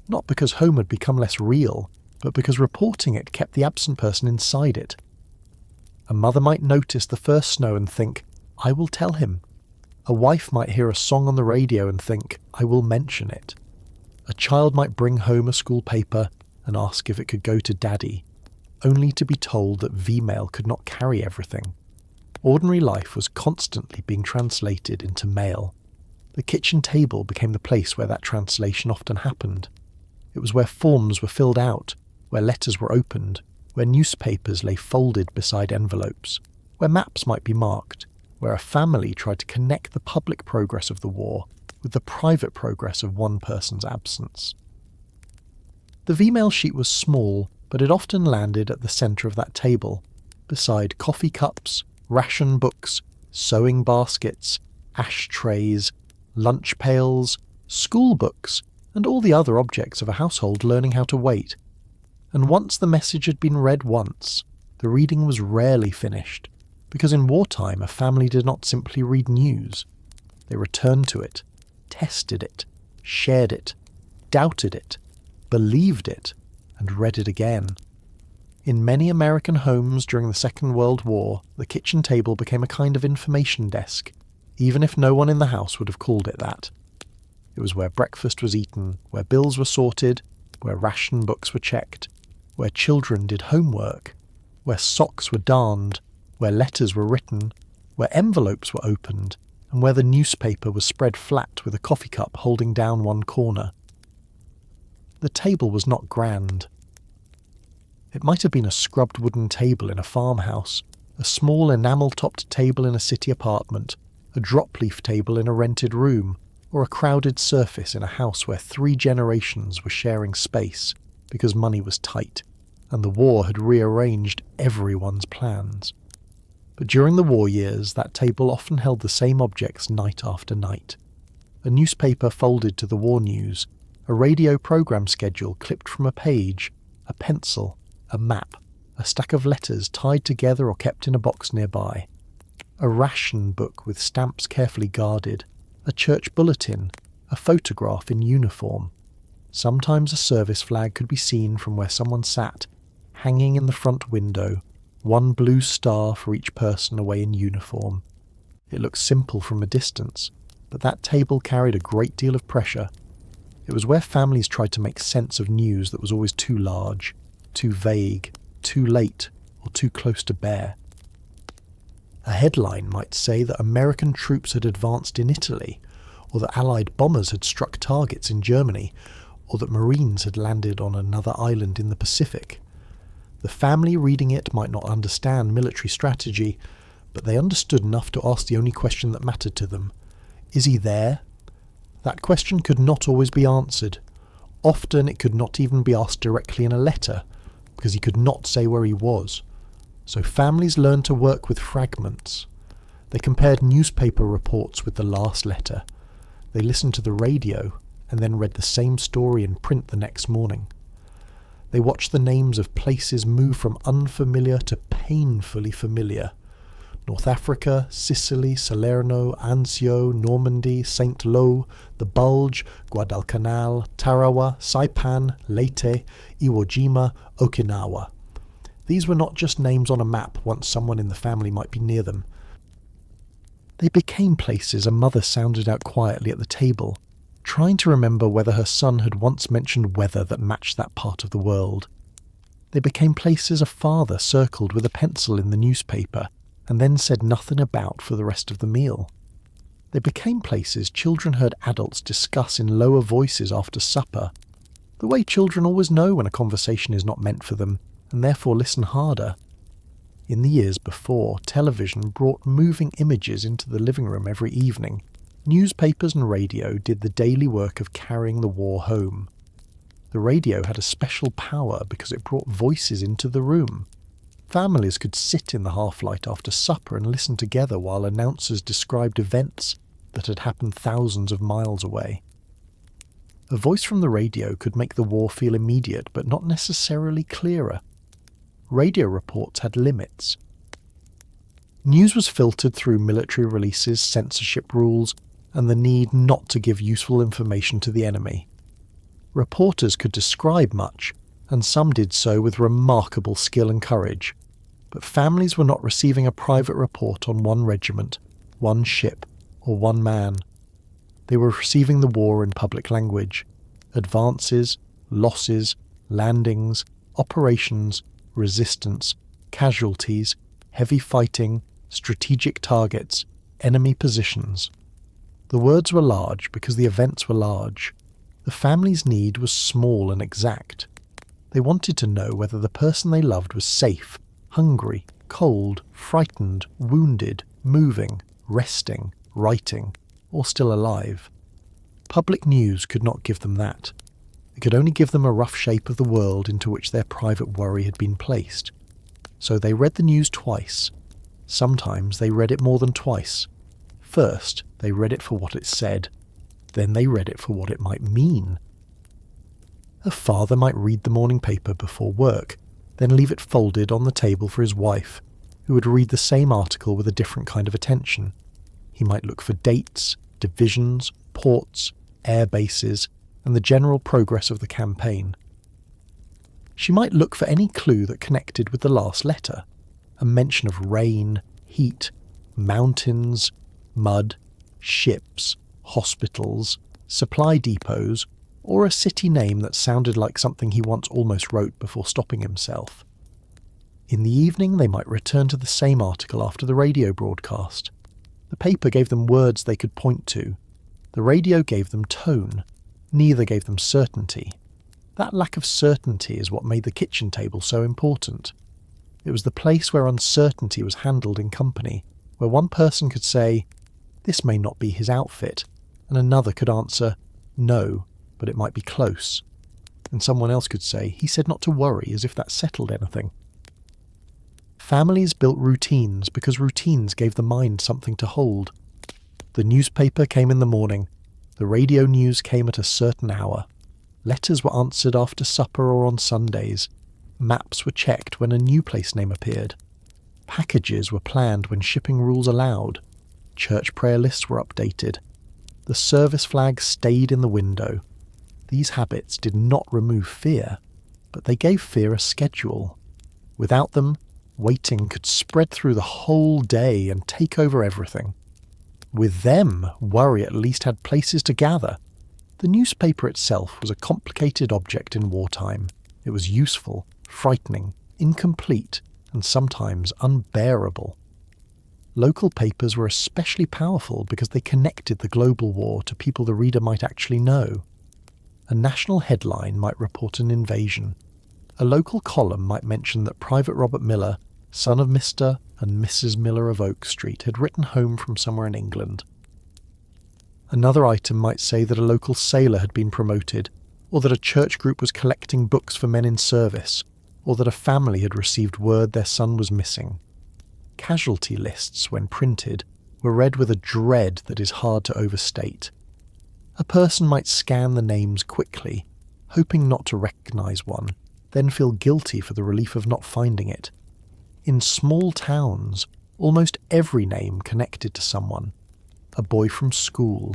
not because home had become less real, but because reporting it kept the absent person inside it. A mother might notice the first snow and think, "I will tell him." A wife might hear a song on the radio and think, "I will mention it." A child might bring home a school paper and ask if it could go to Daddy, only to be told that V-mail could not carry everything. Ordinary life was constantly being translated into mail. The kitchen table became the place where that translation often happened. It was where forms were filled out, where letters were opened, where newspapers lay folded beside envelopes, where maps might be marked, where a family tried to connect the public progress of the war with the private progress of one person's absence. The V-mail sheet was small, but it often landed at the centre of that table, beside coffee cups, ration books, sewing baskets, ashtrays, lunch pails, school books, and all the other objects of a household learning how to wait. And once the message had been read once, the reading was rarely finished, because in wartime a family did not simply read news. They returned to it, tested it, shared it, doubted it, believed it, and read it again. In many American homes during the Second World War, the kitchen table became a kind of information desk, even if no one in the house would have called it that. It was where breakfast was eaten, where bills were sorted, where ration books were checked, where children did homework, where socks were darned, where letters were written, where envelopes were opened, and where the newspaper was spread flat with a coffee cup holding down one corner. The table was not grand. It might have been a scrubbed wooden table in a farmhouse, a small enamel-topped table in a city apartment, a drop-leaf table in a rented room, or a crowded surface in a house where 3 generations were sharing space because money was tight, and the war had rearranged everyone's plans. But during the war years, that table often held the same objects night after night. A newspaper folded to the war news, a radio program schedule clipped from a page, a pencil, a map, a stack of letters tied together or kept in a box nearby, a ration book with stamps carefully guarded, a church bulletin, a photograph in uniform. Sometimes a service flag could be seen from where someone sat, hanging in the front window, one blue star for each person away in uniform. It looked simple from a distance, but that table carried a great deal of pressure. It was where families tried to make sense of news that was always too large, too vague, too late, or too close to bear. A headline might say that American troops had advanced in Italy, or that Allied bombers had struck targets in Germany, or that Marines had landed on another island in the Pacific. The family reading it might not understand military strategy, but they understood enough to ask the only question that mattered to them. Is he there? That question could not always be answered. Often it could not even be asked directly in a letter, because he could not say where he was. So families learned to work with fragments. They compared newspaper reports with the last letter. They listened to the radio and then read the same story in print the next morning. They watched the names of places move from unfamiliar to painfully familiar. North Africa, Sicily, Salerno, Anzio, Normandy, St. Lo, the Bulge, Guadalcanal, Tarawa, Saipan, Leyte, Iwo Jima, Okinawa. These were not just names on a map once someone in the family might be near them. They became places a mother sounded out quietly at the table, trying to remember whether her son had once mentioned weather that matched that part of the world. They became places a father circled with a pencil in the newspaper and then said nothing about for the rest of the meal. They became places children heard adults discuss in lower voices after supper, the way children always know when a conversation is not meant for them, and therefore listen harder. In the years before, television brought moving images into the living room every evening. Newspapers and radio did the daily work of carrying the war home. The radio had a special power because it brought voices into the room. Families could sit in the half-light after supper and listen together while announcers described events that had happened thousands of miles away. A voice from the radio could make the war feel immediate but not necessarily clearer. Radio reports had limits. News was filtered through military releases, censorship rules, and the need not to give useful information to the enemy. Reporters could describe much, and some did so with remarkable skill and courage, but families were not receiving a private report on one regiment, one ship, or one man. They were receiving the war in public language, advances, losses, landings, operations, resistance, casualties, heavy fighting, strategic targets, enemy positions. The words were large because the events were large. The family's need was small and exact. They wanted to know whether the person they loved was safe, hungry, cold, frightened, wounded, moving, resting, writing, or still alive. Public news could not give them that. It could only give them a rough shape of the world into which their private worry had been placed. So they read the news twice. Sometimes they read it more than twice. First, they read it for what it said. Then they read it for what it might mean. A father might read the morning paper before work, then leave it folded on the table for his wife, who would read the same article with a different kind of attention. He might look for dates, divisions, ports, air bases, and the general progress of the campaign. She might look for any clue that connected with the last letter, a mention of rain, heat, mountains, mud, ships, hospitals, supply depots, or a city name that sounded like something he once almost wrote before stopping himself. In the evening they might return to the same article after the radio broadcast. The paper gave them words they could point to. The radio gave them tone. Neither gave them certainty. That lack of certainty is what made the kitchen table so important. It was the place where uncertainty was handled in company, where one person could say, "This may not be his outfit," and another could answer, "No, but it might be close." And someone else could say, "He said not to worry," as if that settled anything. Families built routines because routines gave the mind something to hold. The newspaper came in the morning. The radio news came at a certain hour. Letters were answered after supper or on Sundays. Maps were checked when a new place name appeared. Packages were planned when shipping rules allowed. Church prayer lists were updated. The service flag stayed in the window. These habits did not remove fear, but they gave fear a schedule. Without them, waiting could spread through the whole day and take over everything. With them, worry at least had places to gather. The newspaper itself was a complicated object in wartime. It was useful, frightening, incomplete, and sometimes unbearable. Local papers were especially powerful because they connected the global war to people the reader might actually know. A national headline might report an invasion. A local column might mention that Private Robert Miller, son of Mr. and Mrs. Miller of Oak Street, had written home from somewhere in England. Another item might say that a local sailor had been promoted, or that a church group was collecting books for men in service, or that a family had received word their son was missing. Casualty lists, when printed, were read with a dread that is hard to overstate. A person might scan the names quickly, hoping not to recognise one, then feel guilty for the relief of not finding it. In small towns, almost every name connected to someone. A boy from school,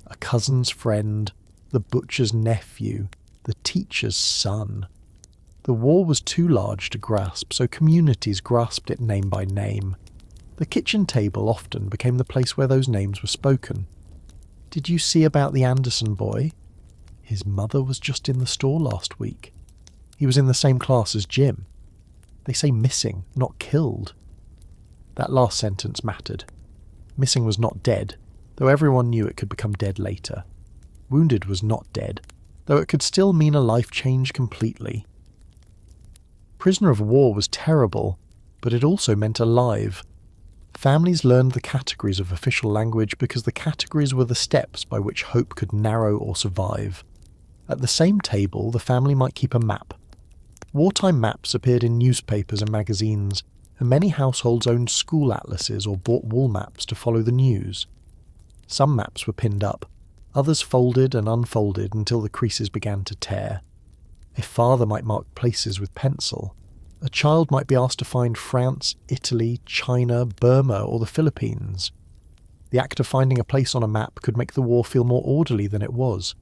a cousin's friend, the butcher's nephew, the teacher's son. The war was too large to grasp, so communities grasped it name by name. The kitchen table often became the place where those names were spoken. Did you see about the Anderson boy? His mother was just in the store last week. He was in the same class as Jim. They say missing, not killed. That last sentence mattered. Missing was not dead, though everyone knew it could become dead later. Wounded was not dead, though it could still mean a life change completely. Prisoner of war was terrible, but it also meant alive. Families learned the categories of official language because the categories were the steps by which hope could narrow or survive. At the same table, the family might keep a map. Wartime maps appeared in newspapers and magazines, and many households owned school atlases or bought wall maps to follow the news. Some maps were pinned up, others folded and unfolded until the creases began to tear. A father might mark places with pencil. A child might be asked to find France, Italy, China, Burma, or the Philippines. The act of finding a place on a map could make the war feel more orderly than it was.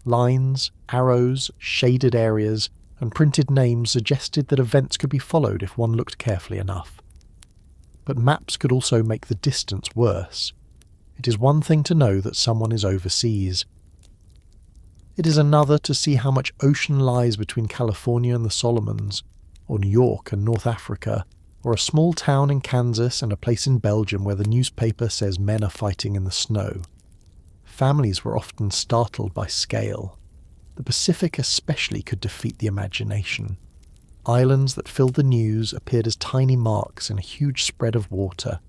Lines, arrows, shaded areas, and printed names suggested that events could be followed if one looked carefully enough. But maps could also make the distance worse. It is one thing to know that someone is overseas. It is another to see how much ocean lies between California and the Solomons, or New York and North Africa, or a small town in Kansas and a place in Belgium where the newspaper says men are fighting in the snow. Families were often startled by scale. The Pacific especially could defeat the imagination. Islands that filled the news appeared as tiny marks in a huge spread of water.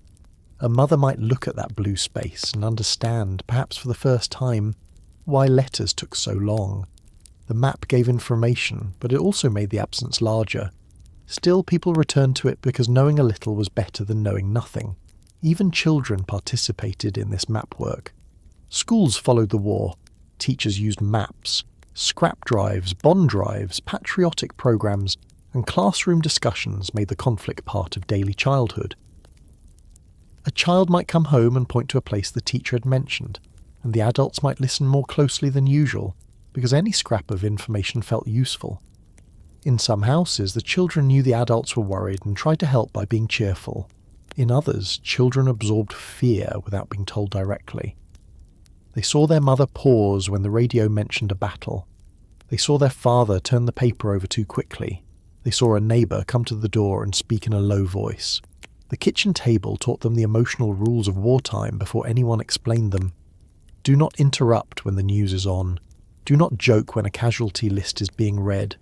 A mother might look at that blue space and understand, perhaps for the first time, why letters took so long. The map gave information, but it also made the absence larger. Still, people returned to it because knowing a little was better than knowing nothing. Even children participated in this map work. Schools followed the war. Teachers used maps. Scrap drives, bond drives, patriotic programs, and classroom discussions made the conflict part of daily childhood. A child might come home and point to a place the teacher had mentioned, and the adults might listen more closely than usual, because any scrap of information felt useful. In some houses, the children knew the adults were worried and tried to help by being cheerful. In others, children absorbed fear without being told directly. They saw their mother pause when the radio mentioned a battle. They saw their father turn the paper over too quickly. They saw a neighbour come to the door and speak in a low voice. The kitchen table taught them the emotional rules of wartime before anyone explained them. Do not interrupt when the news is on. Do not joke when a casualty list is being read.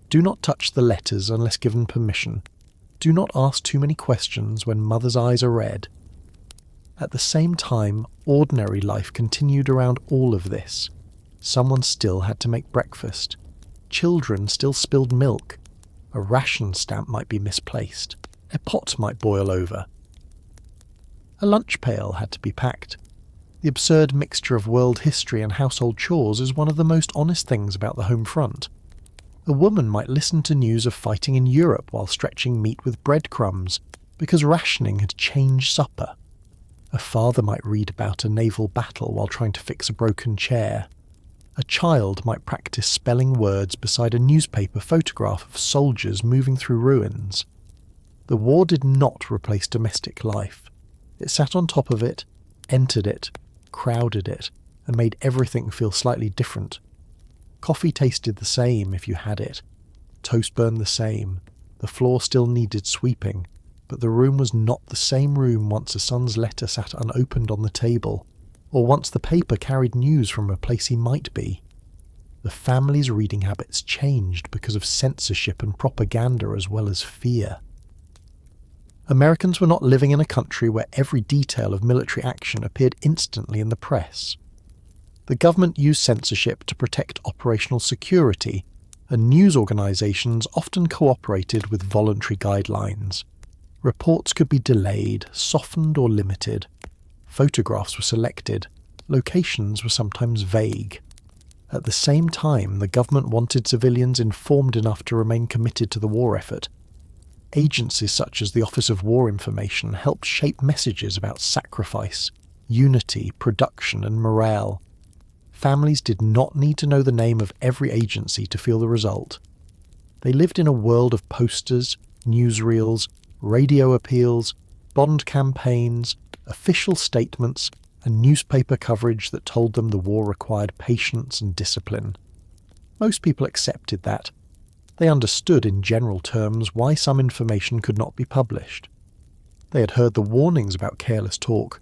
Do not touch the letters unless given permission. Do not ask too many questions when mother's eyes are red. At the same time, ordinary life continued around all of this. Someone still had to make breakfast. Children still spilled milk. A ration stamp might be misplaced. A pot might boil over. A lunch pail had to be packed. The absurd mixture of world history and household chores is one of the most honest things about the home front. A woman might listen to news of fighting in Europe while stretching meat with breadcrumbs, because rationing had changed supper. A father might read about a naval battle while trying to fix a broken chair. A child might practice spelling words beside a newspaper photograph of soldiers moving through ruins. The war did not replace domestic life. It sat on top of it, entered it, crowded it, and made everything feel slightly different. Coffee tasted the same if you had it. Toast burned the same. The floor still needed sweeping, but the room was not the same room once a son's letter sat unopened on the table, or once the paper carried news from a place he might be. The family's reading habits changed because of censorship and propaganda as well as fear. Americans were not living in a country where every detail of military action appeared instantly in the press. The government used censorship to protect operational security, and news organisations often cooperated with voluntary guidelines. Reports could be delayed, softened or limited. Photographs were selected. Locations were sometimes vague. At the same time, the government wanted civilians informed enough to remain committed to the war effort. Agencies such as the Office of War Information helped shape messages about sacrifice, unity, production and morale. Families did not need to know the name of every agency to feel the result. They lived in a world of posters, newsreels, radio appeals, bond campaigns, official statements, and newspaper coverage that told them the war required patience and discipline. Most people accepted that. They understood in general terms why some information could not be published. They had heard the warnings about careless talk.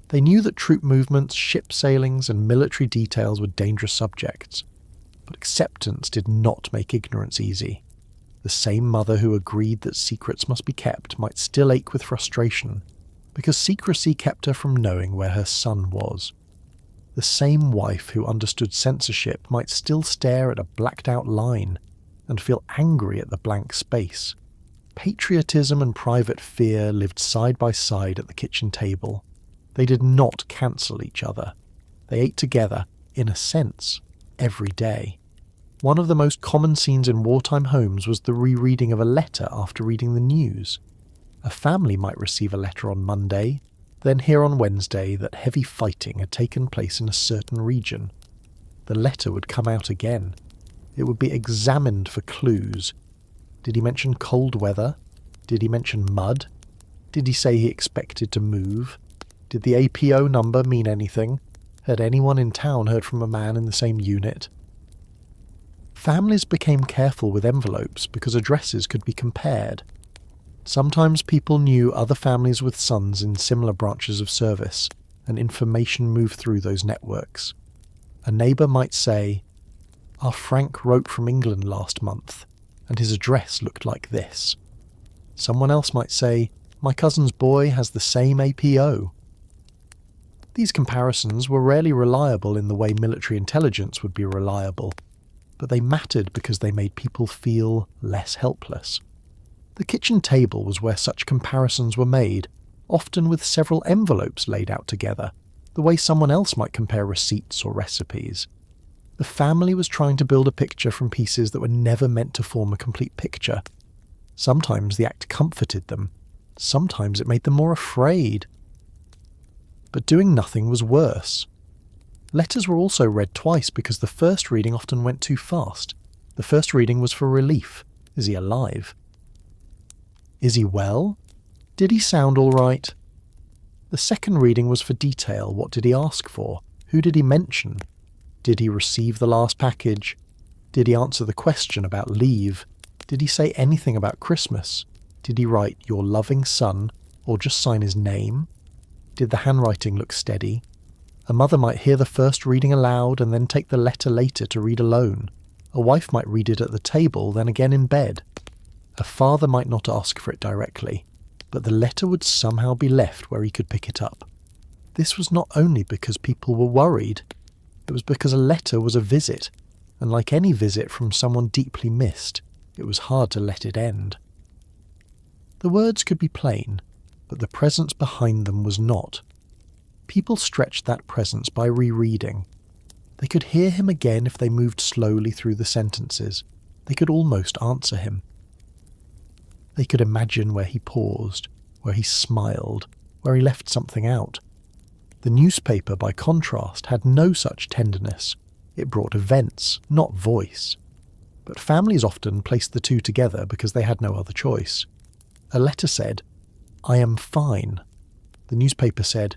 They knew that troop movements, ship sailings, and military details were dangerous subjects. But acceptance did not make ignorance easy. The same mother who agreed that secrets must be kept might still ache with frustration, because secrecy kept her from knowing where her son was. The same wife who understood censorship might still stare at a blacked-out line and feel angry at the blank space. Patriotism and private fear lived side by side at the kitchen table. They did not cancel each other. They ate together, in a sense, every day. One of the most common scenes in wartime homes was the rereading of a letter after reading the news. A family might receive a letter on Monday, then hear on Wednesday that heavy fighting had taken place in a certain region. The letter would come out again. It would be examined for clues. Did he mention cold weather? Did he mention mud? Did he say he expected to move? Did the APO number mean anything? Had anyone in town heard from a man in the same unit? Families became careful with envelopes because addresses could be compared. Sometimes people knew other families with sons in similar branches of service, and information moved through those networks. A neighbour might say, "Our Frank wrote from England last month, and his address looked like this." Someone else might say, "My cousin's boy has the same APO." These comparisons were rarely reliable in the way military intelligence would be reliable, but they mattered because they made people feel less helpless. The kitchen table was where such comparisons were made, often with several envelopes laid out together, the way someone else might compare receipts or recipes. The family was trying to build a picture from pieces that were never meant to form a complete picture. Sometimes the act comforted them, sometimes it made them more afraid. But doing nothing was worse. Letters were also read twice because the first reading often went too fast. The first reading was for relief. Is he alive? Is he well? Did he sound all right? The second reading was for detail. What did he ask for? Who did he mention? Did he receive the last package? Did he answer the question about leave? Did he say anything about Christmas? Did he write "your loving son" or just sign his name? Did the handwriting look steady? A mother might hear the first reading aloud and then take the letter later to read alone. A wife might read it at the table, then again in bed. A father might not ask for it directly, but the letter would somehow be left where he could pick it up. This was not only because people were worried, it was because a letter was a visit, and like any visit from someone deeply missed, it was hard to let it end. The words could be plain, but the presence behind them was not. People stretched that presence by rereading. They could hear him again if they moved slowly through the sentences. They could almost answer him. They could imagine where he paused, where he smiled, where he left something out. The newspaper, by contrast, had no such tenderness. It brought events, not voice. But families often placed the two together because they had no other choice. A letter said, "I am fine." The newspaper said,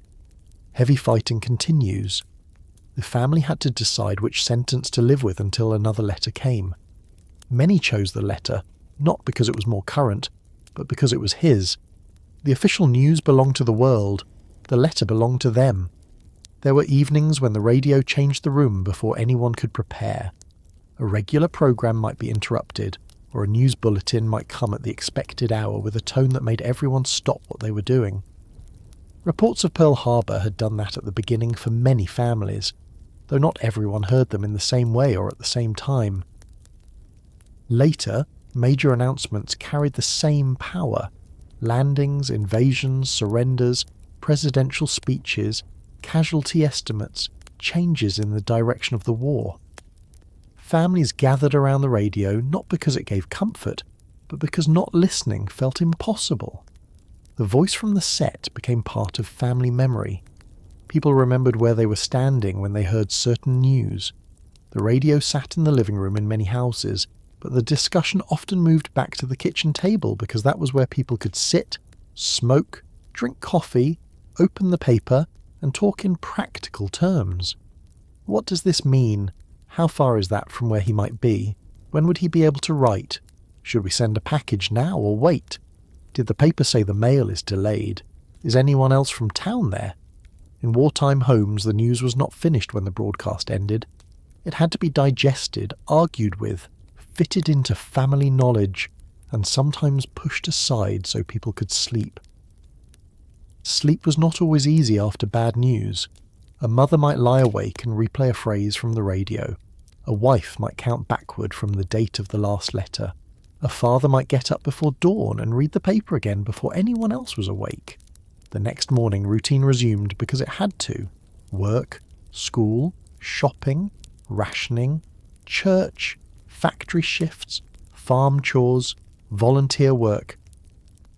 "Heavy fighting continues." The family had to decide which sentence to live with until another letter came. Many chose the letter, not because it was more current, but because it was his. The official news belonged to the world. The letter belonged to them. There were evenings when the radio changed the room before anyone could prepare. A regular program might be interrupted, or a news bulletin might come at the expected hour with a tone that made everyone stop what they were doing. Reports of Pearl Harbor had done that at the beginning for many families, though not everyone heard them in the same way or at the same time. Later, major announcements carried the same power. Landings, invasions, surrenders, presidential speeches, casualty estimates, changes in the direction of the war. Families gathered around the radio not because it gave comfort, but because not listening felt impossible. The voice from the set became part of family memory. People remembered where they were standing when they heard certain news. The radio sat in the living room in many houses, but the discussion often moved back to the kitchen table because that was where people could sit, smoke, drink coffee, open the paper, and talk in practical terms. What does this mean? How far is that from where he might be? When would he be able to write? Should we send a package now or wait? Did the paper say the mail is delayed? Is anyone else from town there? In wartime homes, the news was not finished when the broadcast ended. It had to be digested, argued with, fitted into family knowledge, and sometimes pushed aside so people could sleep. Sleep was not always easy after bad news. A mother might lie awake and replay a phrase from the radio. A wife might count backward from the date of the last letter. A father might get up before dawn and read the paper again before anyone else was awake. The next morning routine resumed because it had to. Work, school, shopping, rationing, church, factory shifts, farm chores, volunteer work.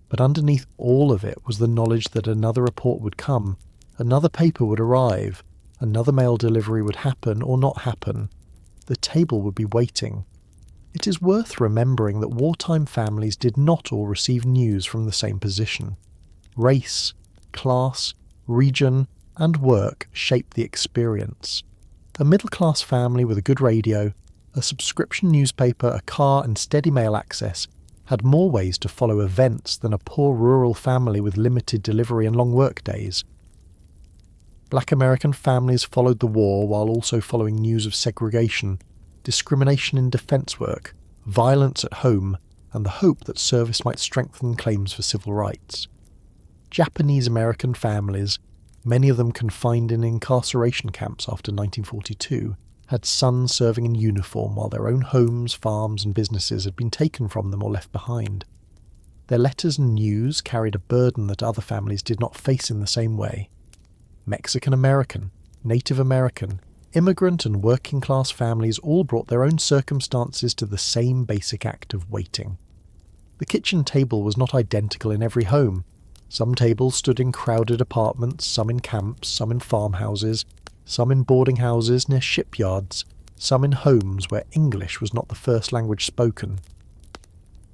But underneath all of it was the knowledge that another report would come, another paper would arrive, another mail delivery would happen or not happen. The table would be waiting. It is worth remembering that wartime families did not all receive news from the same position. Race, class, region, and work shaped the experience. A middle-class family with a good radio, a subscription newspaper, a car, and steady mail access had more ways to follow events than a poor rural family with limited delivery and long work days. Black American families followed the war while also following news of segregation, discrimination in defence work, violence at home, and the hope that service might strengthen claims for civil rights. Japanese American families, many of them confined in incarceration camps after 1942, had sons serving in uniform while their own homes, farms and businesses had been taken from them or left behind. Their letters and news carried a burden that other families did not face in the same way. Mexican American, Native American, immigrant and working class families all brought their own circumstances to the same basic act of waiting. The kitchen table was not identical in every home. Some tables stood in crowded apartments, some in camps, some in farmhouses, some in boarding houses near shipyards, some in homes where English was not the first language spoken.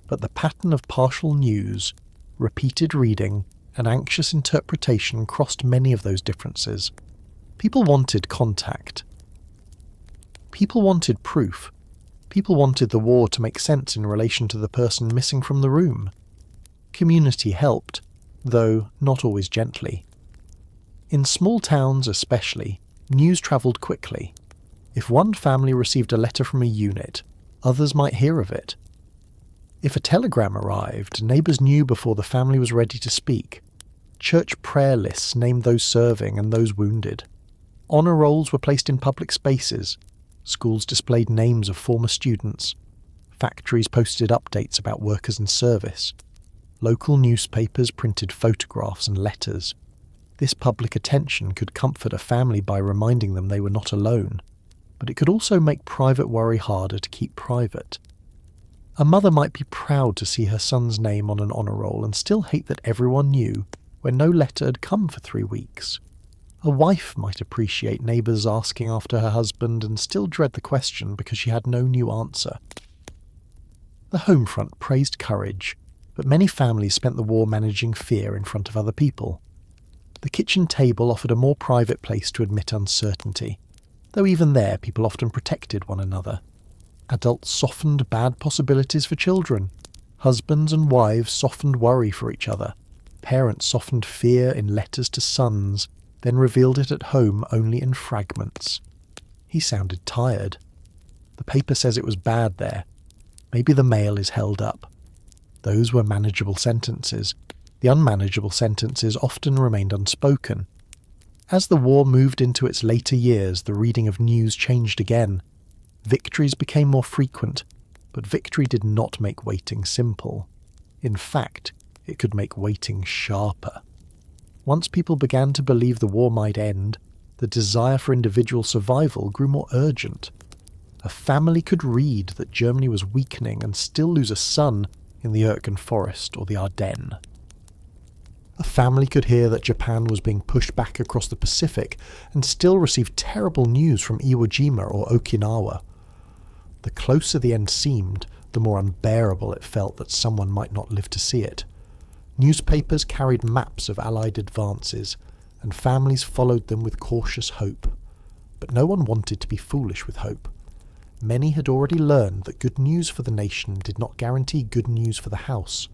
But the pattern of partial news, repeated reading, and anxious interpretation crossed many of those differences. People wanted contact. People wanted proof. People wanted the war to make sense in relation to the person missing from the room. Community helped, though not always gently. In small towns especially, news travelled quickly. If one family received a letter from a unit, others might hear of it. If a telegram arrived, neighbours knew before the family was ready to speak. Church prayer lists named those serving and those wounded. Honour rolls were placed in public spaces. Schools displayed names of former students. Factories posted updates about workers in service. Local newspapers printed photographs and letters. This public attention could comfort a family by reminding them they were not alone, but it could also make private worry harder to keep private. A mother might be proud to see her son's name on an honour roll and still hate that everyone knew when no letter had come for 3 weeks. A wife might appreciate neighbours asking after her husband and still dread the question because she had no new answer. The home front praised courage, but many families spent the war managing fear in front of other people. The kitchen table offered a more private place to admit uncertainty, though even there people often protected one another. Adults softened bad possibilities for children. Husbands and wives softened worry for each other. Parents softened fear in letters to sons, then revealed it at home only in fragments. He sounded tired. The paper says it was bad there. Maybe the mail is held up. Those were manageable sentences. The unmanageable sentences often remained unspoken. As the war moved into its later years, the reading of news changed again. Victories became more frequent. But victory did not make waiting simple. In fact, it could make waiting sharper. Once people began to believe the war might end, the desire for individual survival grew more urgent. A family could read that Germany was weakening and still lose a son in the Irken forest or the Ardennes. A family could hear that Japan was being pushed back across the Pacific and still receive terrible news from Iwo Jima or Okinawa. The closer the end seemed, the more unbearable it felt that someone might not live to see it. Newspapers carried maps of Allied advances, and families followed them with cautious hope. But no one wanted to be foolish with hope. Many had already learned that good news for the nation did not guarantee good news for the house,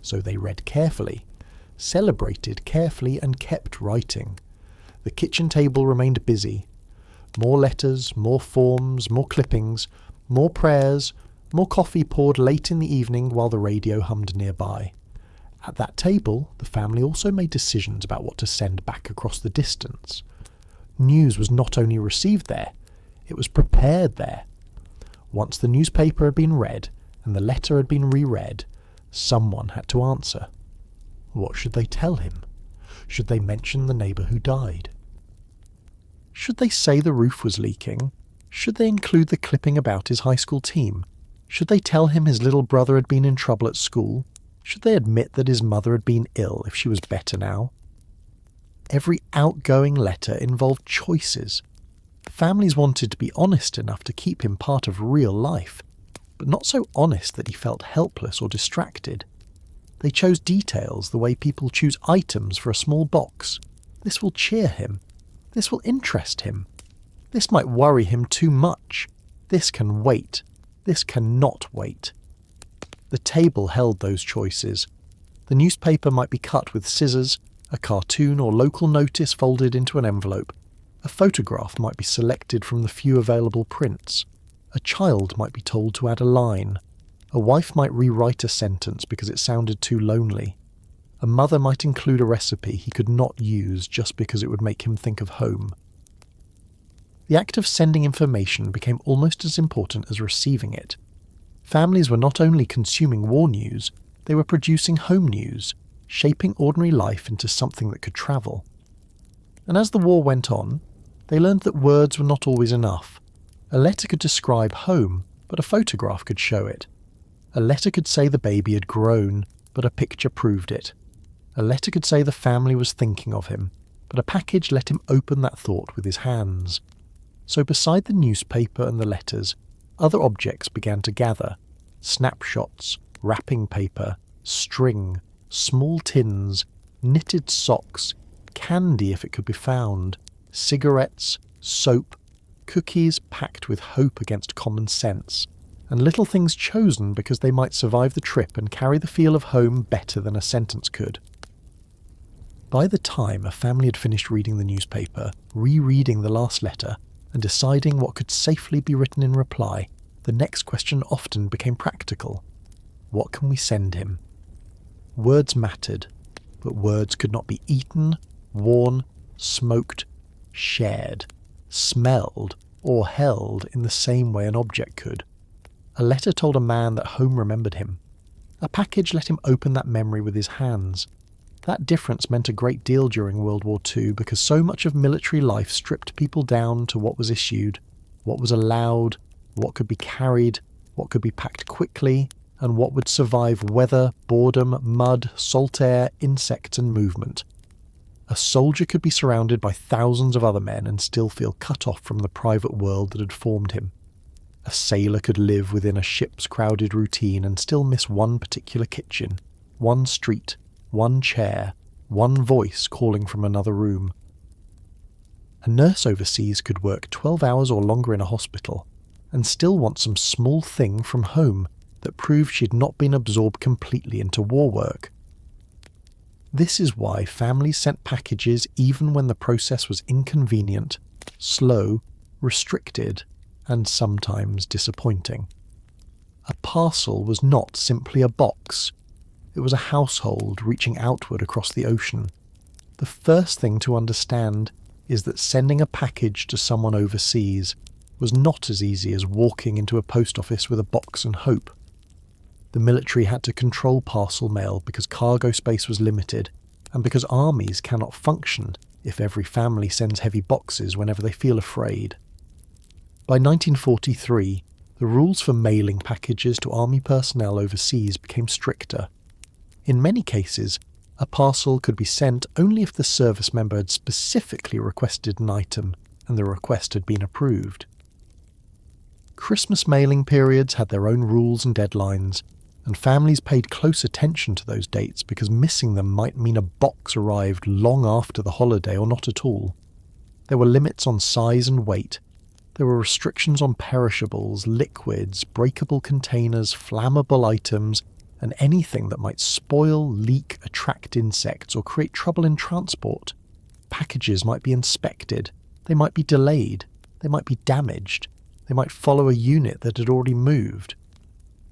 so they read carefully, celebrated carefully, and kept writing. The kitchen table remained busy. More letters, more forms, more clippings, more prayers, more coffee poured late in the evening while the radio hummed nearby. At that table, the family also made decisions about what to send back across the distance. News was not only received there, it was prepared there. Once the newspaper had been read and the letter had been reread, someone had to answer. What should they tell him? Should they mention the neighbour who died? Should they say the roof was leaking? Should they include the clipping about his high school team? Should they tell him his little brother had been in trouble at school? Should they admit that his mother had been ill if she was better now? Every outgoing letter involved choices. Families wanted to be honest enough to keep him part of real life, but not so honest that he felt helpless or distracted. They chose details the way people choose items for a small box. This will cheer him. This will interest him. This might worry him too much. This can wait. This cannot wait. The table held those choices. The newspaper might be cut with scissors, a cartoon or local notice folded into an envelope. A photograph might be selected from the few available prints. A child might be told to add a line. A wife might rewrite a sentence because it sounded too lonely. A mother might include a recipe he could not use just because it would make him think of home. The act of sending information became almost as important as receiving it. Families were not only consuming war news, they were producing home news, shaping ordinary life into something that could travel. And as the war went on, they learned that words were not always enough. A letter could describe home, but a photograph could show it. A letter could say the baby had grown, but a picture proved it. A letter could say the family was thinking of him, but a package let him open that thought with his hands. So beside the newspaper and the letters, other objects began to gather. Snapshots, wrapping paper, string, small tins, knitted socks, candy if it could be found, cigarettes, soap, cookies packed with hope against common sense, and little things chosen because they might survive the trip and carry the feel of home better than a sentence could. By the time a family had finished reading the newspaper, rereading the last letter, and deciding what could safely be written in reply, the next question often became practical. What can we send him? Words mattered, but words could not be eaten, worn, smoked, shared, smelled, or held in the same way an object could. A letter told a man that home remembered him. A package let him open that memory with his hands. That difference meant a great deal during World War II because so much of military life stripped people down to what was issued, what was allowed, what could be carried, what could be packed quickly, and what would survive weather, boredom, mud, salt air, insects and movement. A soldier could be surrounded by thousands of other men and still feel cut off from the private world that had formed him. A sailor could live within a ship's crowded routine and still miss one particular kitchen, one street, one chair, one voice calling from another room. A nurse overseas could work 12 hours or longer in a hospital and still want some small thing from home that proved she'd not been absorbed completely into war work. This is why families sent packages even when the process was inconvenient, slow, restricted, and sometimes disappointing. A parcel was not simply a box. It was a household reaching outward across the ocean. The first thing to understand is that sending a package to someone overseas was not as easy as walking into a post office with a box and hope. The military had to control parcel mail because cargo space was limited, and because armies cannot function if every family sends heavy boxes whenever they feel afraid. By 1943, the rules for mailing packages to army personnel overseas became stricter. In many cases, a parcel could be sent only if the service member had specifically requested an item and the request had been approved. Christmas mailing periods had their own rules and deadlines, and families paid close attention to those dates because missing them might mean a box arrived long after the holiday or not at all. There were limits on size and weight. There were restrictions on perishables, liquids, breakable containers, flammable items, and anything that might spoil, leak, attract insects, or create trouble in transport. Packages might be inspected, they might be delayed, they might be damaged, they might follow a unit that had already moved.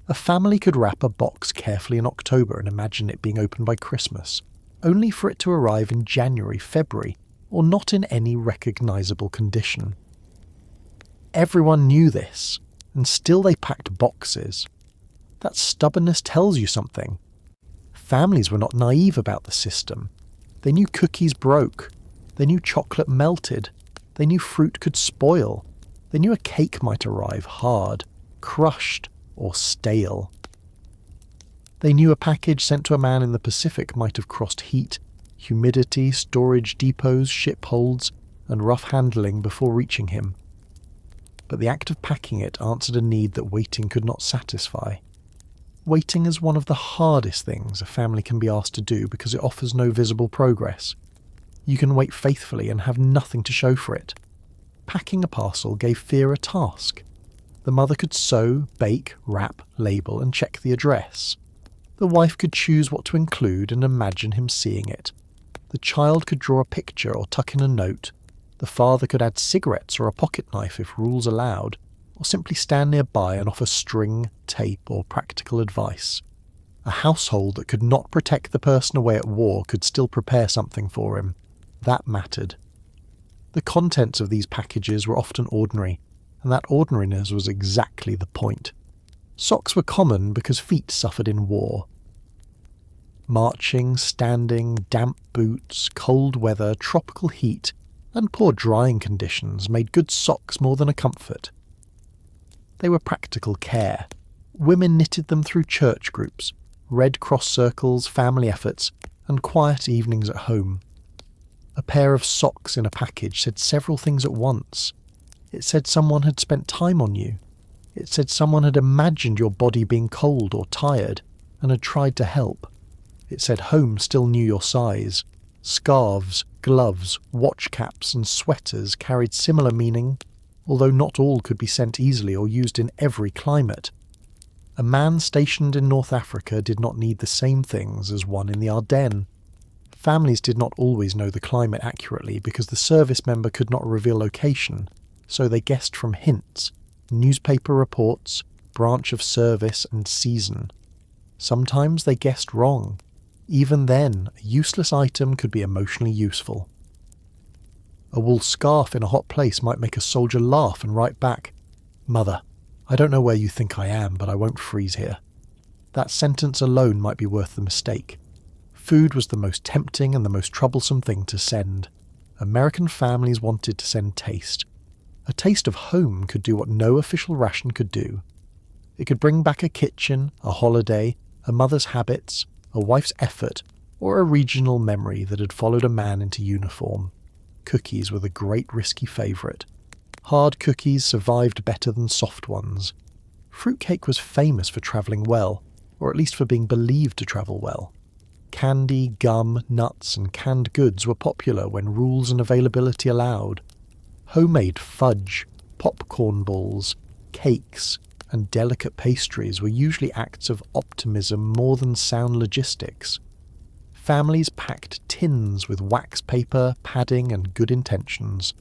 A family could wrap a box carefully in October and imagine it being opened by Christmas, only for it to arrive in January, February, or not in any recognisable condition. Everyone knew this, and still they packed boxes. That stubbornness tells you something. Families were not naive about the system. They knew cookies broke. They knew chocolate melted. They knew fruit could spoil. They knew a cake might arrive hard, crushed, or stale. They knew a package sent to a man in the Pacific might have crossed heat, humidity, storage depots, ship holds, and rough handling before reaching him. But the act of packing it answered a need that waiting could not satisfy. Waiting is one of the hardest things a family can be asked to do because it offers no visible progress. You can wait faithfully and have nothing to show for it. Packing a parcel gave fear a task. The mother could sew, bake, wrap, label, and check the address. The wife could choose what to include and imagine him seeing it. The child could draw a picture or tuck in a note. The father could add cigarettes or a pocket knife if rules allowed, or simply stand nearby and offer string, tape, or practical advice. A household that could not protect the person away at war could still prepare something for him. That mattered. The contents of these packages were often ordinary, and that ordinariness was exactly the point. Socks were common because feet suffered in war. Marching, standing, damp boots, cold weather, tropical heat, and poor drying conditions made good socks more than a comfort. They were practical care. Women knitted them through church groups, Red Cross circles, family efforts, and quiet evenings at home. A pair of socks in a package said several things at once. It said someone had spent time on you. It said someone had imagined your body being cold or tired and had tried to help. It said home still knew your size. Scarves, gloves, watch caps and sweaters carried similar meaning, although not all could be sent easily or used in every climate. A man stationed in North Africa did not need the same things as one in the Ardennes. Families did not always know the climate accurately because the service member could not reveal location, so they guessed from hints, newspaper reports, branch of service and season. Sometimes they guessed wrong. Even then, a useless item could be emotionally useful. A wool scarf in a hot place might make a soldier laugh and write back, "Mother, I don't know where you think I am, but I won't freeze here." That sentence alone might be worth the mistake. Food was the most tempting and the most troublesome thing to send. American families wanted to send taste. A taste of home could do what no official ration could do. It could bring back a kitchen, a holiday, a mother's habits, a wife's effort, or a regional memory that had followed a man into uniform. Cookies were the great risky favourite. Hard cookies survived better than soft ones. Fruitcake was famous for travelling well, or at least for being believed to travel well. Candy, gum, nuts, and canned goods were popular when rules and availability allowed. Homemade fudge, popcorn balls, cakes, and delicate pastries were usually acts of optimism more than sound logistics. Families packed tins with wax paper, padding, and good intentions.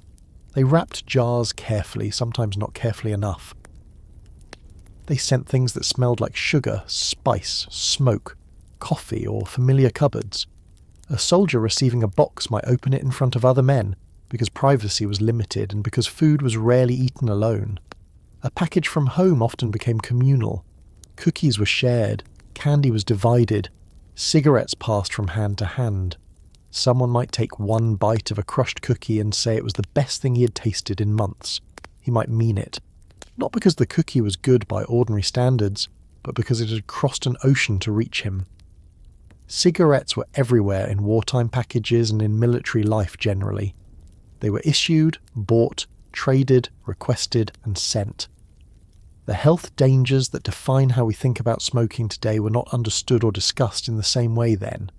They wrapped jars carefully, sometimes not carefully enough. They sent things that smelled like sugar, spice, smoke, coffee, or familiar cupboards. A soldier receiving a box might open it in front of other men, because privacy was limited and because food was rarely eaten alone. A package from home often became communal. Cookies were shared, candy was divided, cigarettes passed from hand to hand. Someone might take one bite of a crushed cookie and say it was the best thing he had tasted in months. He might mean it. Not because the cookie was good by ordinary standards, but because it had crossed an ocean to reach him. Cigarettes were everywhere in wartime packages and in military life generally. They were issued, bought, traded, requested, and sent. The health dangers that define how we think about smoking today were not understood or discussed in the same way then.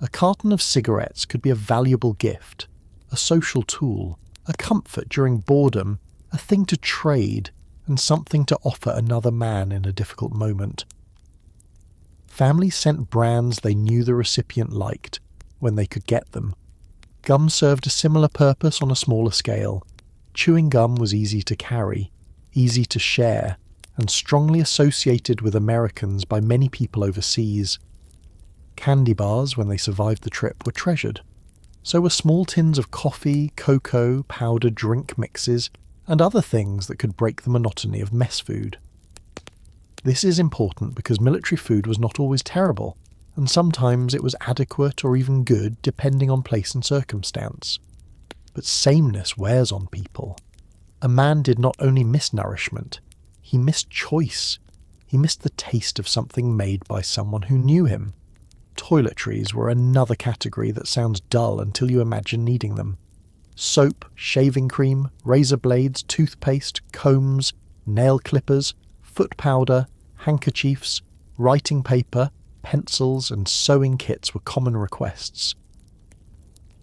A carton of cigarettes could be a valuable gift, a social tool, a comfort during boredom, a thing to trade, and something to offer another man in a difficult moment. Families sent brands they knew the recipient liked, when they could get them. Gum served a similar purpose on a smaller scale. Chewing gum was easy to carry, easy to share, and strongly associated with Americans by many people overseas. Candy bars, when they survived the trip, were treasured. So were small tins of coffee, cocoa, powdered drink mixes, and other things that could break the monotony of mess food. This is important because military food was not always terrible, and sometimes it was adequate or even good depending on place and circumstance. But sameness wears on people. A man did not only miss nourishment, he missed choice. He missed the taste of something made by someone who knew him. Toiletries were another category that sounds dull until you imagine needing them. Soap, shaving cream, razor blades, toothpaste, combs, nail clippers, foot powder, handkerchiefs, writing paper, pencils, and sewing kits were common requests.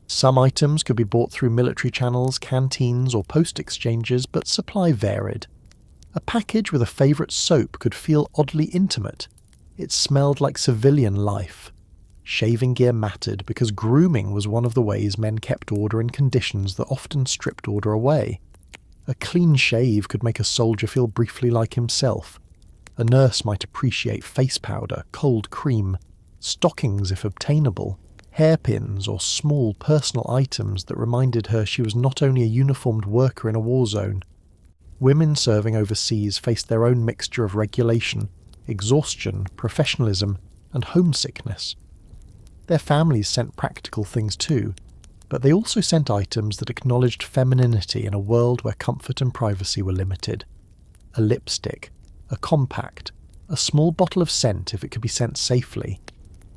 Some items could be bought through military channels, canteens, or post exchanges, but supply varied. A package with a favourite soap could feel oddly intimate. It smelled like civilian life. Shaving gear mattered because grooming was one of the ways men kept order in conditions that often stripped order away. A clean shave could make a soldier feel briefly like himself. A nurse might appreciate face powder, cold cream, stockings if obtainable, hairpins or small personal items that reminded her she was not only a uniformed worker in a war zone. Women serving overseas faced their own mixture of regulation, exhaustion, professionalism, and homesickness. Their families sent practical things too, but they also sent items that acknowledged femininity in a world where comfort and privacy were limited. A lipstick, a compact, a small bottle of scent if it could be sent safely,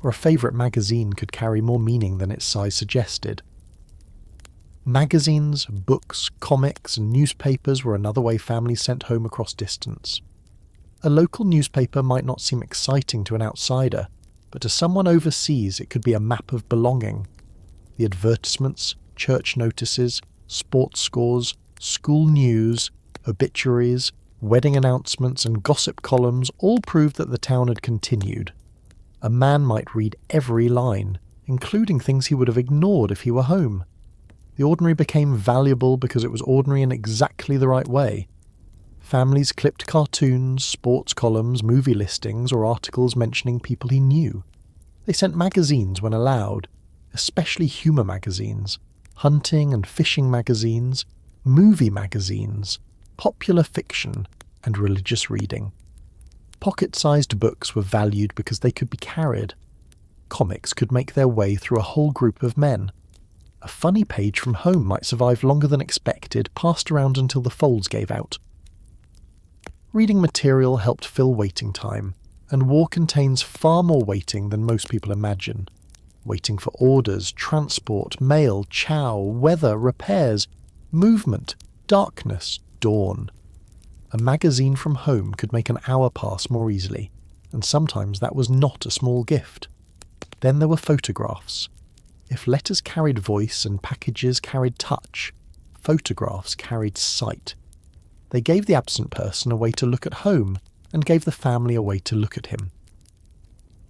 or a favourite magazine could carry more meaning than its size suggested. Magazines, books, comics, and newspapers were another way families sent home across distance. A local newspaper might not seem exciting to an outsider, but to someone overseas it could be a map of belonging. The advertisements, church notices, sports scores, school news, obituaries, wedding announcements and gossip columns all proved that the town had continued. A man might read every line, including things he would have ignored if he were home. The ordinary became valuable because it was ordinary in exactly the right way. Families clipped cartoons, sports columns, movie listings, or articles mentioning people he knew. They sent magazines when allowed, especially humour magazines, hunting and fishing magazines, movie magazines, popular fiction, and religious reading. Pocket-sized books were valued because they could be carried. Comics could make their way through a whole group of men. A funny page from home might survive longer than expected, passed around until the folds gave out. Reading material helped fill waiting time, and war contains far more waiting than most people imagine. Waiting for orders, transport, mail, chow, weather, repairs, movement, darkness, dawn. A magazine from home could make an hour pass more easily, and sometimes that was not a small gift. Then there were photographs. If letters carried voice and packages carried touch, photographs carried sight. They gave the absent person a way to look at home, and gave the family a way to look at him.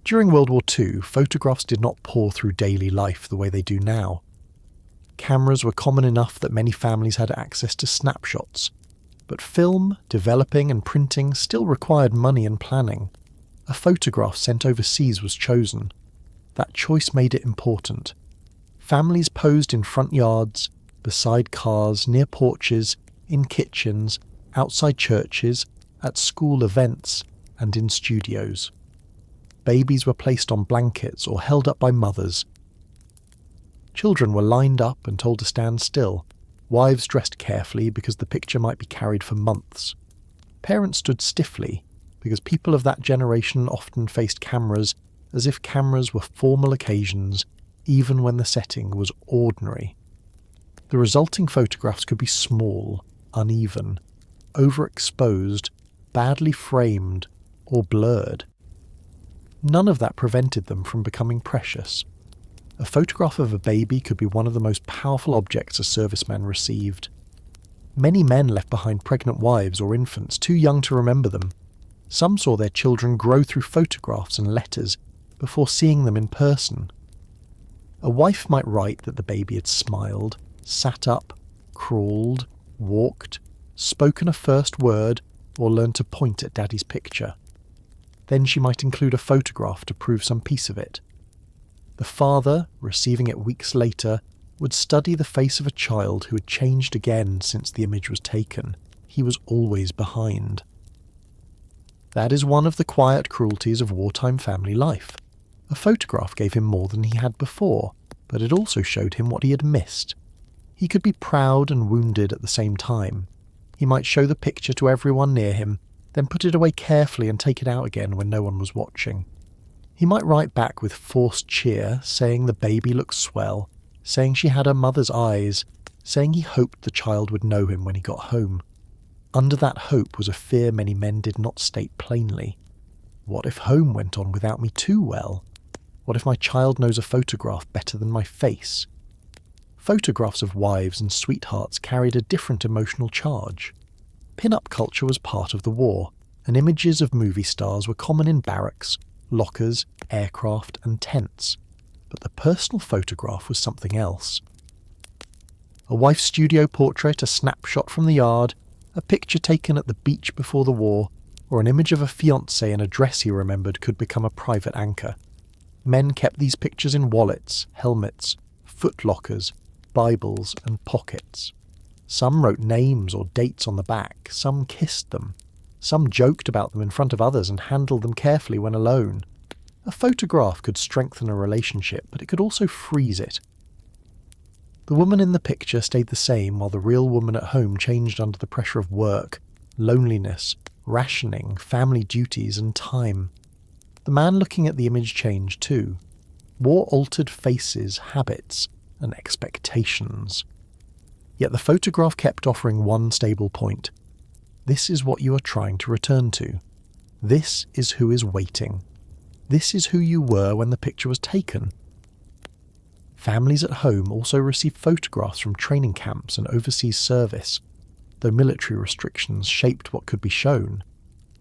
During World War II, photographs did not pour through daily life the way they do now. Cameras were common enough that many families had access to snapshots, but film, developing and printing still required money and planning. A photograph sent overseas was chosen. That choice made it important. Families posed in front yards, beside cars, near porches, in kitchens, outside churches, at school events, and in studios. Babies were placed on blankets or held up by mothers. Children were lined up and told to stand still, wives dressed carefully because the picture might be carried for months. Parents stood stiffly because people of that generation often faced cameras as if cameras were formal occasions, even when the setting was ordinary. The resulting photographs could be small, uneven, overexposed, badly framed, or blurred. None of that prevented them from becoming precious. A photograph of a baby could be one of the most powerful objects a serviceman received. Many men left behind pregnant wives or infants too young to remember them. Some saw their children grow through photographs and letters before seeing them in person. A wife might write that the baby had smiled, sat up, crawled, walked, spoken a first word, or learned to point at Daddy's picture. Then she might include a photograph to prove some piece of it. The father, receiving it weeks later, would study the face of a child who had changed again since the image was taken. He was always behind. That is one of the quiet cruelties of wartime family life. A photograph gave him more than he had before, but it also showed him what he had missed. He could be proud and wounded at the same time. He might show the picture to everyone near him, then put it away carefully and take it out again when no one was watching. He might write back with forced cheer, saying the baby looked swell, saying she had her mother's eyes, saying he hoped the child would know him when he got home. Under that hope was a fear many men did not state plainly. What if home went on without me too well? What if my child knows a photograph better than my face? Photographs of wives and sweethearts carried a different emotional charge. Pin-up culture was part of the war, and images of movie stars were common in barracks, lockers, aircraft, and tents. But the personal photograph was something else. A wife's studio portrait, a snapshot from the yard, a picture taken at the beach before the war, or an image of a fiancé in a dress he remembered could become a private anchor. Men kept these pictures in wallets, helmets, footlockers, Bibles, and pockets. Some wrote names or dates on the back, some kissed them. Some joked about them in front of others and handled them carefully when alone. A photograph could strengthen a relationship, but it could also freeze it. The woman in the picture stayed the same while the real woman at home changed under the pressure of work, loneliness, rationing, family duties, and time. The man looking at the image changed too. War altered faces, habits, and expectations. Yet the photograph kept offering one stable point. This is what you are trying to return to. This is who is waiting. This is who you were when the picture was taken. Families at home also received photographs from training camps and overseas service. Though military restrictions shaped what could be shown,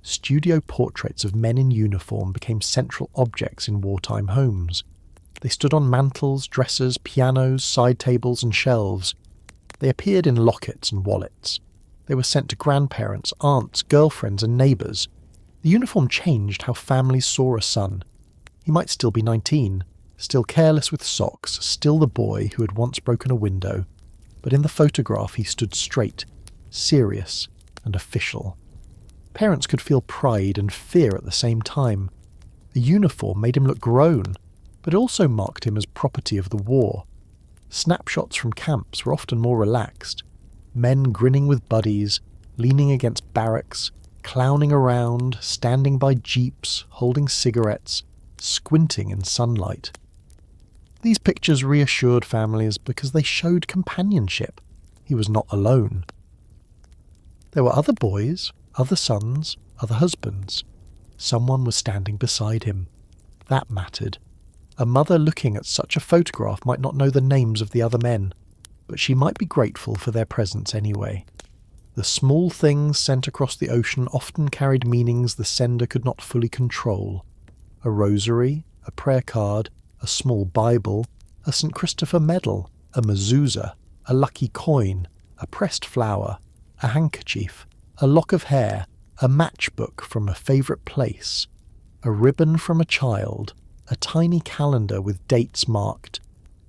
studio portraits of men in uniform became central objects in wartime homes. They stood on mantels, dressers, pianos, side tables, and shelves. They appeared in lockets and wallets. They were sent to grandparents, aunts, girlfriends, and neighbours. The uniform changed how families saw a son. He might still be 19, still careless with socks, still the boy who had once broken a window, but in the photograph he stood straight, serious, and official. Parents could feel pride and fear at the same time. The uniform made him look grown, but also marked him as property of the war. Snapshots from camps were often more relaxed. Men grinning with buddies, leaning against barracks, clowning around, standing by jeeps, holding cigarettes, squinting in sunlight. These pictures reassured families because they showed companionship. He was not alone. There were other boys, other sons, other husbands. Someone was standing beside him. That mattered. A mother looking at such a photograph might not know the names of the other men, but she might be grateful for their presence anyway. The small things sent across the ocean often carried meanings the sender could not fully control. A rosary, a prayer card, a small Bible, a St. Christopher medal, a mezuzah, a lucky coin, a pressed flower, a handkerchief, a lock of hair, a matchbook from a favourite place, a ribbon from a child, a tiny calendar with dates marked,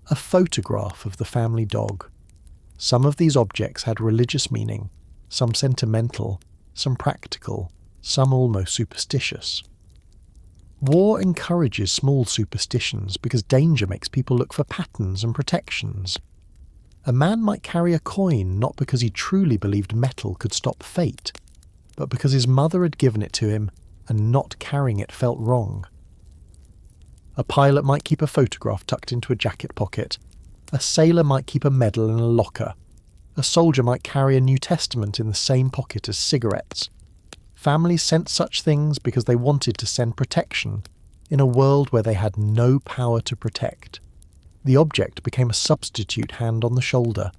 a photograph of the family dog. Some of these objects had religious meaning, some sentimental, some practical, some almost superstitious. War encourages small superstitions because danger makes people look for patterns and protections. A man might carry a coin not because he truly believed metal could stop fate, but because his mother had given it to him and not carrying it felt wrong. A pilot might keep a photograph tucked into a jacket pocket. A sailor might keep a medal in a locker. A soldier might carry a New Testament in the same pocket as cigarettes. Families sent such things because they wanted to send protection in a world where they had no power to protect. The object became a substitute hand on the shoulder.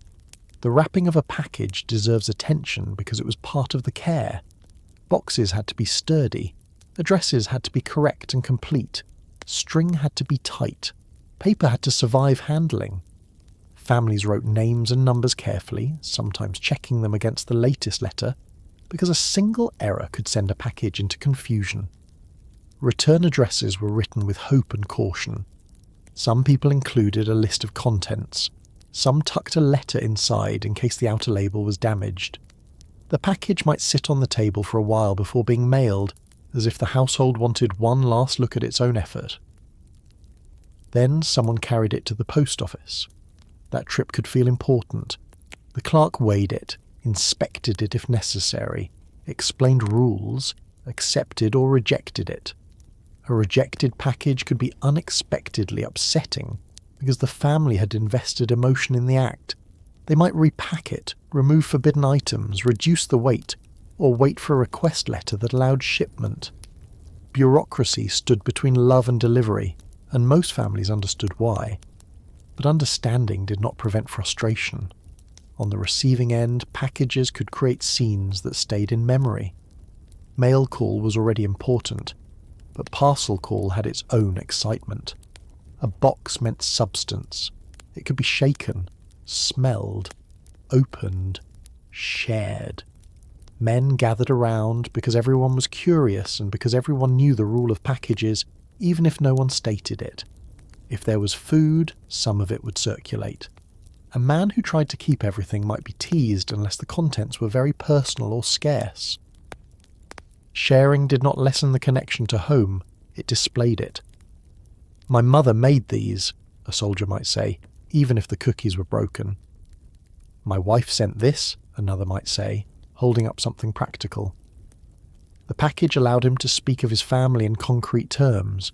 The wrapping of a package deserves attention because it was part of the care. Boxes had to be sturdy. Addresses had to be correct and complete. String had to be tight. Paper had to survive handling. Families wrote names and numbers carefully, sometimes checking them against the latest letter, because a single error could send a package into confusion. Return addresses were written with hope and caution. Some people included a list of contents. Some tucked a letter inside in case the outer label was damaged. The package might sit on the table for a while before being mailed, as if the household wanted one last look at its own effort. Then someone carried it to the post office. That trip could feel important. The clerk weighed it, inspected it if necessary, explained rules, accepted or rejected it. A rejected package could be unexpectedly upsetting because the family had invested emotion in the act. They might repack it, remove forbidden items, reduce the weight, or wait for a request letter that allowed shipment. Bureaucracy stood between love and delivery, and most families understood why. But understanding did not prevent frustration. On the receiving end, packages could create scenes that stayed in memory. Mail call was already important, but parcel call had its own excitement. A box meant substance. It could be shaken, smelled, opened, shared. Men gathered around because everyone was curious and because everyone knew the rule of packages, even if no one stated it. If there was food, some of it would circulate. A man who tried to keep everything might be teased unless the contents were very personal or scarce. Sharing did not lessen the connection to home, it displayed it. "My mother made these," a soldier might say, even if the cookies were broken. "My wife sent this," another might say, holding up something practical. The package allowed him to speak of his family in concrete terms.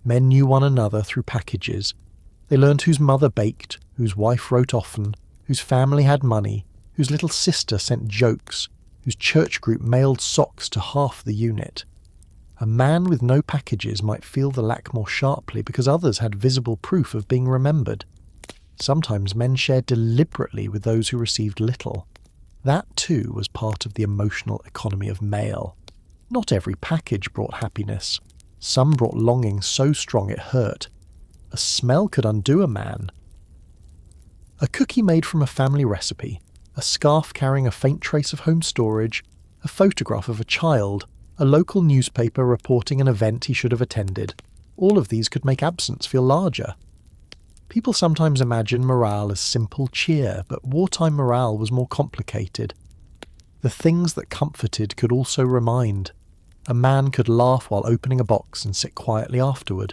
Men knew one another through packages. They learned whose mother baked, whose wife wrote often, whose family had money, whose little sister sent jokes, whose church group mailed socks to half the unit. A man with no packages might feel the lack more sharply because others had visible proof of being remembered. Sometimes men shared deliberately with those who received little. That too was part of the emotional economy of mail. Not every package brought happiness. Some brought longing so strong it hurt. A smell could undo a man. A cookie made from a family recipe, a scarf carrying a faint trace of home storage, a photograph of a child, a local newspaper reporting an event he should have attended. All of these could make absence feel larger. People sometimes imagine morale as simple cheer, but wartime morale was more complicated. The things that comforted could also remind. A man could laugh while opening a box and sit quietly afterward.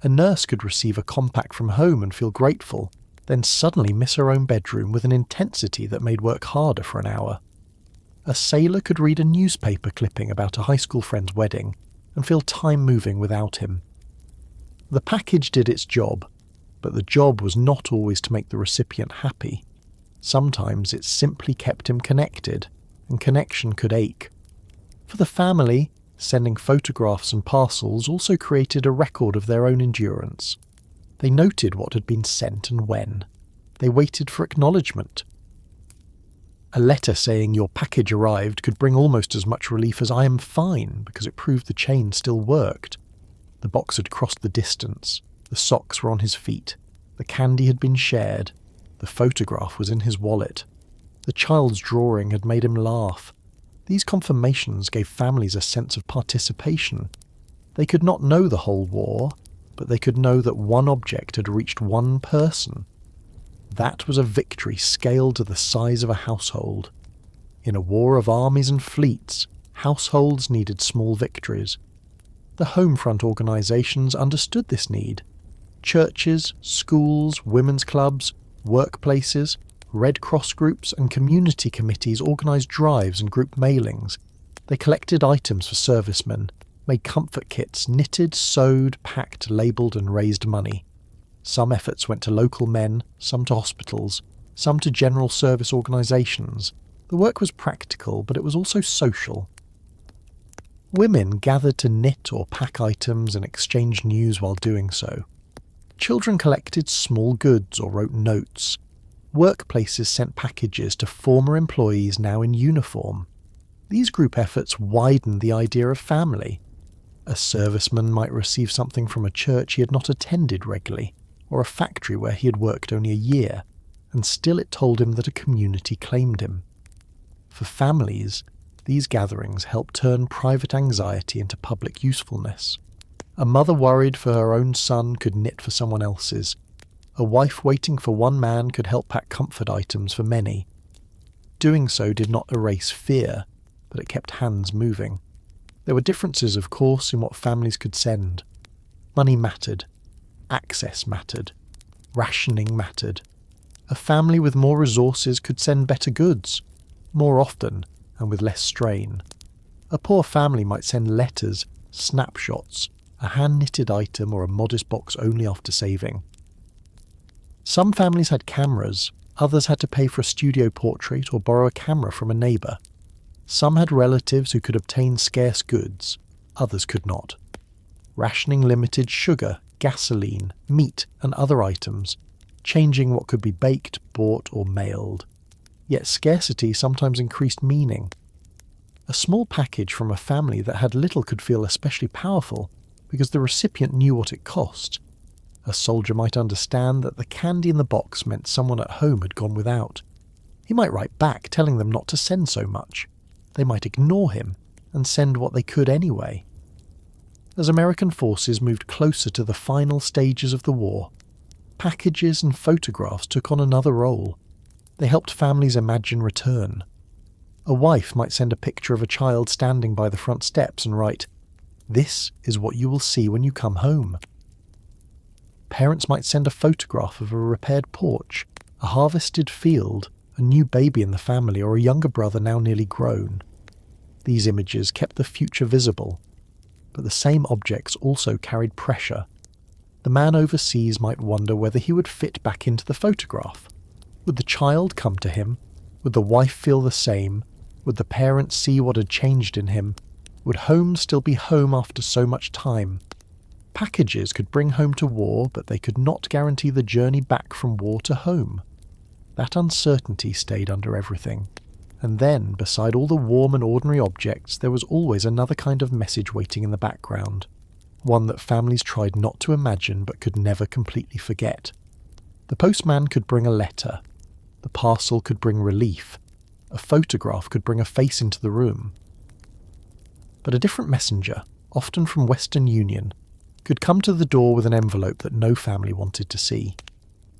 A nurse could receive a compact from home and feel grateful, then suddenly miss her own bedroom with an intensity that made work harder for an hour. A sailor could read a newspaper clipping about a high school friend's wedding and feel time moving without him. The package did its job, but the job was not always to make the recipient happy. Sometimes it simply kept him connected, and connection could ache. For the family, sending photographs and parcels also created a record of their own endurance. They noted what had been sent and when. They waited for acknowledgement. A letter saying your package arrived could bring almost as much relief as "I am fine" because it proved the chain still worked. The box had crossed the distance. The socks were on his feet. The candy had been shared. The photograph was in his wallet. The child's drawing had made him laugh. These confirmations gave families a sense of participation. They could not know the whole war, but they could know that one object had reached one person. That was a victory scaled to the size of a household. In a war of armies and fleets, households needed small victories. The home front organisations understood this need. Churches, schools, women's clubs, workplaces, Red Cross groups and community committees organised drives and group mailings. They collected items for servicemen, made comfort kits, knitted, sewed, packed, labelled and raised money. Some efforts went to local men, some to hospitals, some to general service organisations. The work was practical, but it was also social. Women gathered to knit or pack items and exchange news while doing so. Children collected small goods or wrote notes. Workplaces sent packages to former employees now in uniform. These group efforts widened the idea of family. A serviceman might receive something from a church he had not attended regularly, or a factory where he had worked only a year, and still it told him that a community claimed him. For families, these gatherings helped turn private anxiety into public usefulness. A mother worried for her own son could knit for someone else's. A wife waiting for one man could help pack comfort items for many. Doing so did not erase fear, but it kept hands moving. There were differences, of course, in what families could send. Money mattered. Access mattered. Rationing mattered. A family with more resources could send better goods, more often and with less strain. A poor family might send letters, snapshots, a hand-knitted item or a modest box only after saving. Some families had cameras, others had to pay for a studio portrait or borrow a camera from a neighbour. Some had relatives who could obtain scarce goods, others could not. Rationing limited sugar, gasoline, meat and other items, changing what could be baked, bought or mailed. Yet scarcity sometimes increased meaning. A small package from a family that had little could feel especially powerful because the recipient knew what it cost. A soldier might understand that the candy in the box meant someone at home had gone without. He might write back telling them not to send so much. They might ignore him and send what they could anyway. As American forces moved closer to the final stages of the war, packages and photographs took on another role. They helped families imagine return. A wife might send a picture of a child standing by the front steps and write, "This is what you will see when you come home." Parents might send a photograph of a repaired porch, a harvested field, a new baby in the family, or a younger brother now nearly grown. These images kept the future visible, but the same objects also carried pressure. The man overseas might wonder whether he would fit back into the photograph. Would the child come to him? Would the wife feel the same? Would the parents see what had changed in him? Would home still be home after so much time? Packages could bring home to war, but they could not guarantee the journey back from war to home. That uncertainty stayed under everything. And then, beside all the warm and ordinary objects, there was always another kind of message waiting in the background. One that families tried not to imagine but could never completely forget. The postman could bring a letter. The parcel could bring relief. A photograph could bring a face into the room. But a different messenger, often from Western Union, could come to the door with an envelope that no family wanted to see.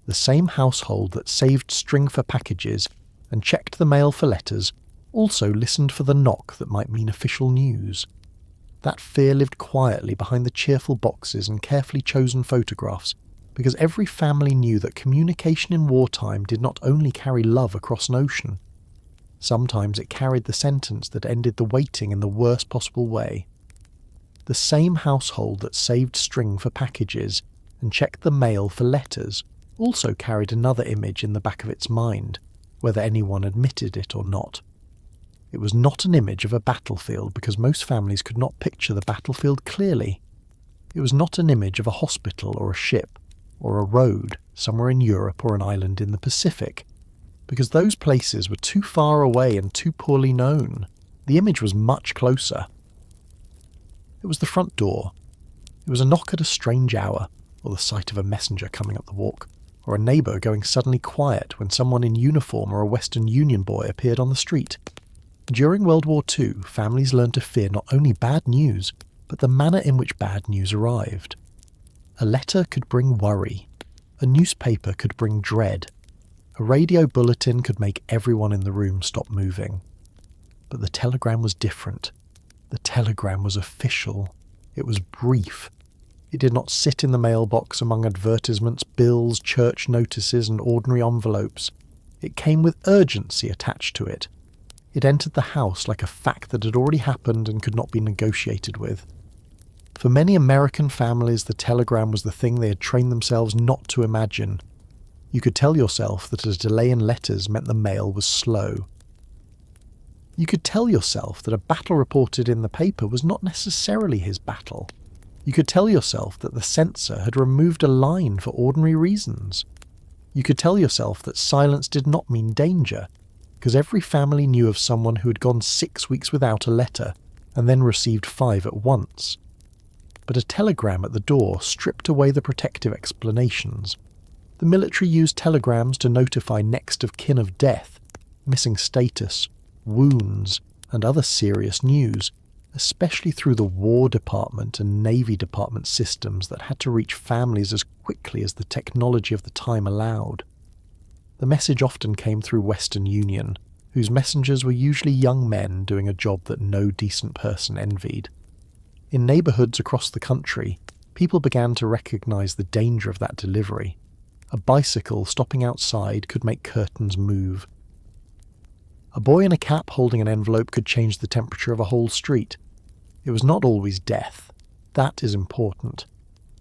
The same household that saved string for packages and checked the mail for letters also listened for the knock that might mean official news. That fear lived quietly behind the cheerful boxes and carefully chosen photographs, because every family knew that communication in wartime did not only carry love across an ocean. Sometimes it carried the sentence that ended the waiting in the worst possible way. The same household that saved string for packages and checked the mail for letters also carried another image in the back of its mind, whether anyone admitted it or not. It was not an image of a battlefield because most families could not picture the battlefield clearly. It was not an image of a hospital or a ship or a road somewhere in Europe or an island in the Pacific, because those places were too far away and too poorly known. The image was much closer. It was the front door. It was a knock at a strange hour, or the sight of a messenger coming up the walk, or a neighbour going suddenly quiet when someone in uniform or a Western Union boy appeared on the street. During World War II, families learned to fear not only bad news, but the manner in which bad news arrived. A letter could bring worry. A newspaper could bring dread. A radio bulletin could make everyone in the room stop moving. But the telegram was different. The telegram was official. It was brief. It did not sit in the mailbox among advertisements, bills, church notices, and ordinary envelopes. It came with urgency attached to it. It entered the house like a fact that had already happened and could not be negotiated with. For many American families, the telegram was the thing they had trained themselves not to imagine. You could tell yourself that a delay in letters meant the mail was slow. You could tell yourself that a battle reported in the paper was not necessarily his battle. You could tell yourself that the censor had removed a line for ordinary reasons. You could tell yourself that silence did not mean danger, because every family knew of someone who had gone 6 weeks without a letter and then received 5 at once. But a telegram at the door stripped away the protective explanations. The military used telegrams to notify next of kin of death, missing status, wounds, and other serious news, especially through the War Department and Navy Department systems that had to reach families as quickly as the technology of the time allowed. The message often came through Western Union, whose messengers were usually young men doing a job that no decent person envied. In neighbourhoods across the country, people began to recognise the danger of that delivery. A bicycle stopping outside could make curtains move. A boy in a cap holding an envelope could change the temperature of a whole street. It was not always death. That is important.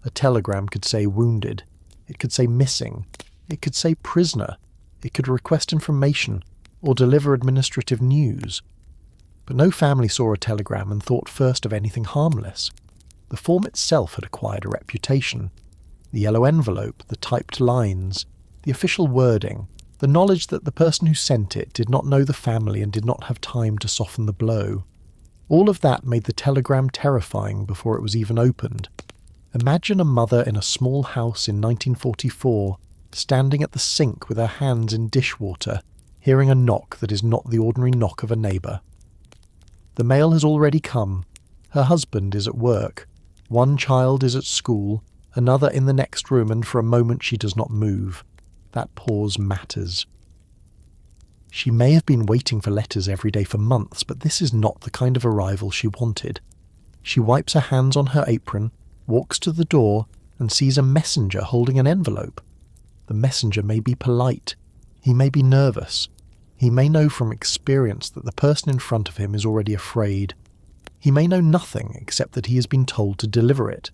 A telegram could say wounded. It could say missing. It could say prisoner. It could request information or deliver administrative news. But no family saw a telegram and thought first of anything harmless. The form itself had acquired a reputation. The yellow envelope, the typed lines, the official wording, the knowledge that the person who sent it did not know the family and did not have time to soften the blow. All of that made the telegram terrifying before it was even opened. Imagine a mother in a small house in 1944, standing at the sink with her hands in dishwater, hearing a knock that is not the ordinary knock of a neighbour. The mail has already come. Her husband is at work. One child is at school, another in the next room, and for a moment she does not move. That pause matters. She may have been waiting for letters every day for months, but this is not the kind of arrival she wanted. She wipes her hands on her apron, walks to the door, and sees a messenger holding an envelope. The messenger may be polite. He may be nervous. He may know from experience that the person in front of him is already afraid. He may know nothing except that he has been told to deliver it.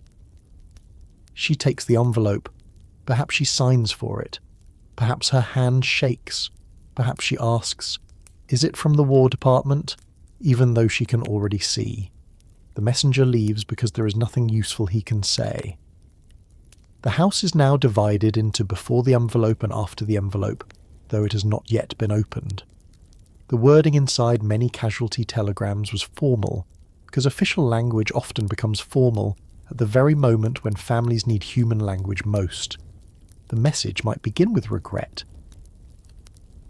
She takes the envelope. Perhaps she signs for it. Perhaps her hand shakes. Perhaps she asks, "Is it from the War Department?" even though she can already see. The messenger leaves because there is nothing useful he can say. The house is now divided into before the envelope and after the envelope, though it has not yet been opened. The wording inside many casualty telegrams was formal, because official language often becomes formal at the very moment when families need human language most. The message might begin with regret.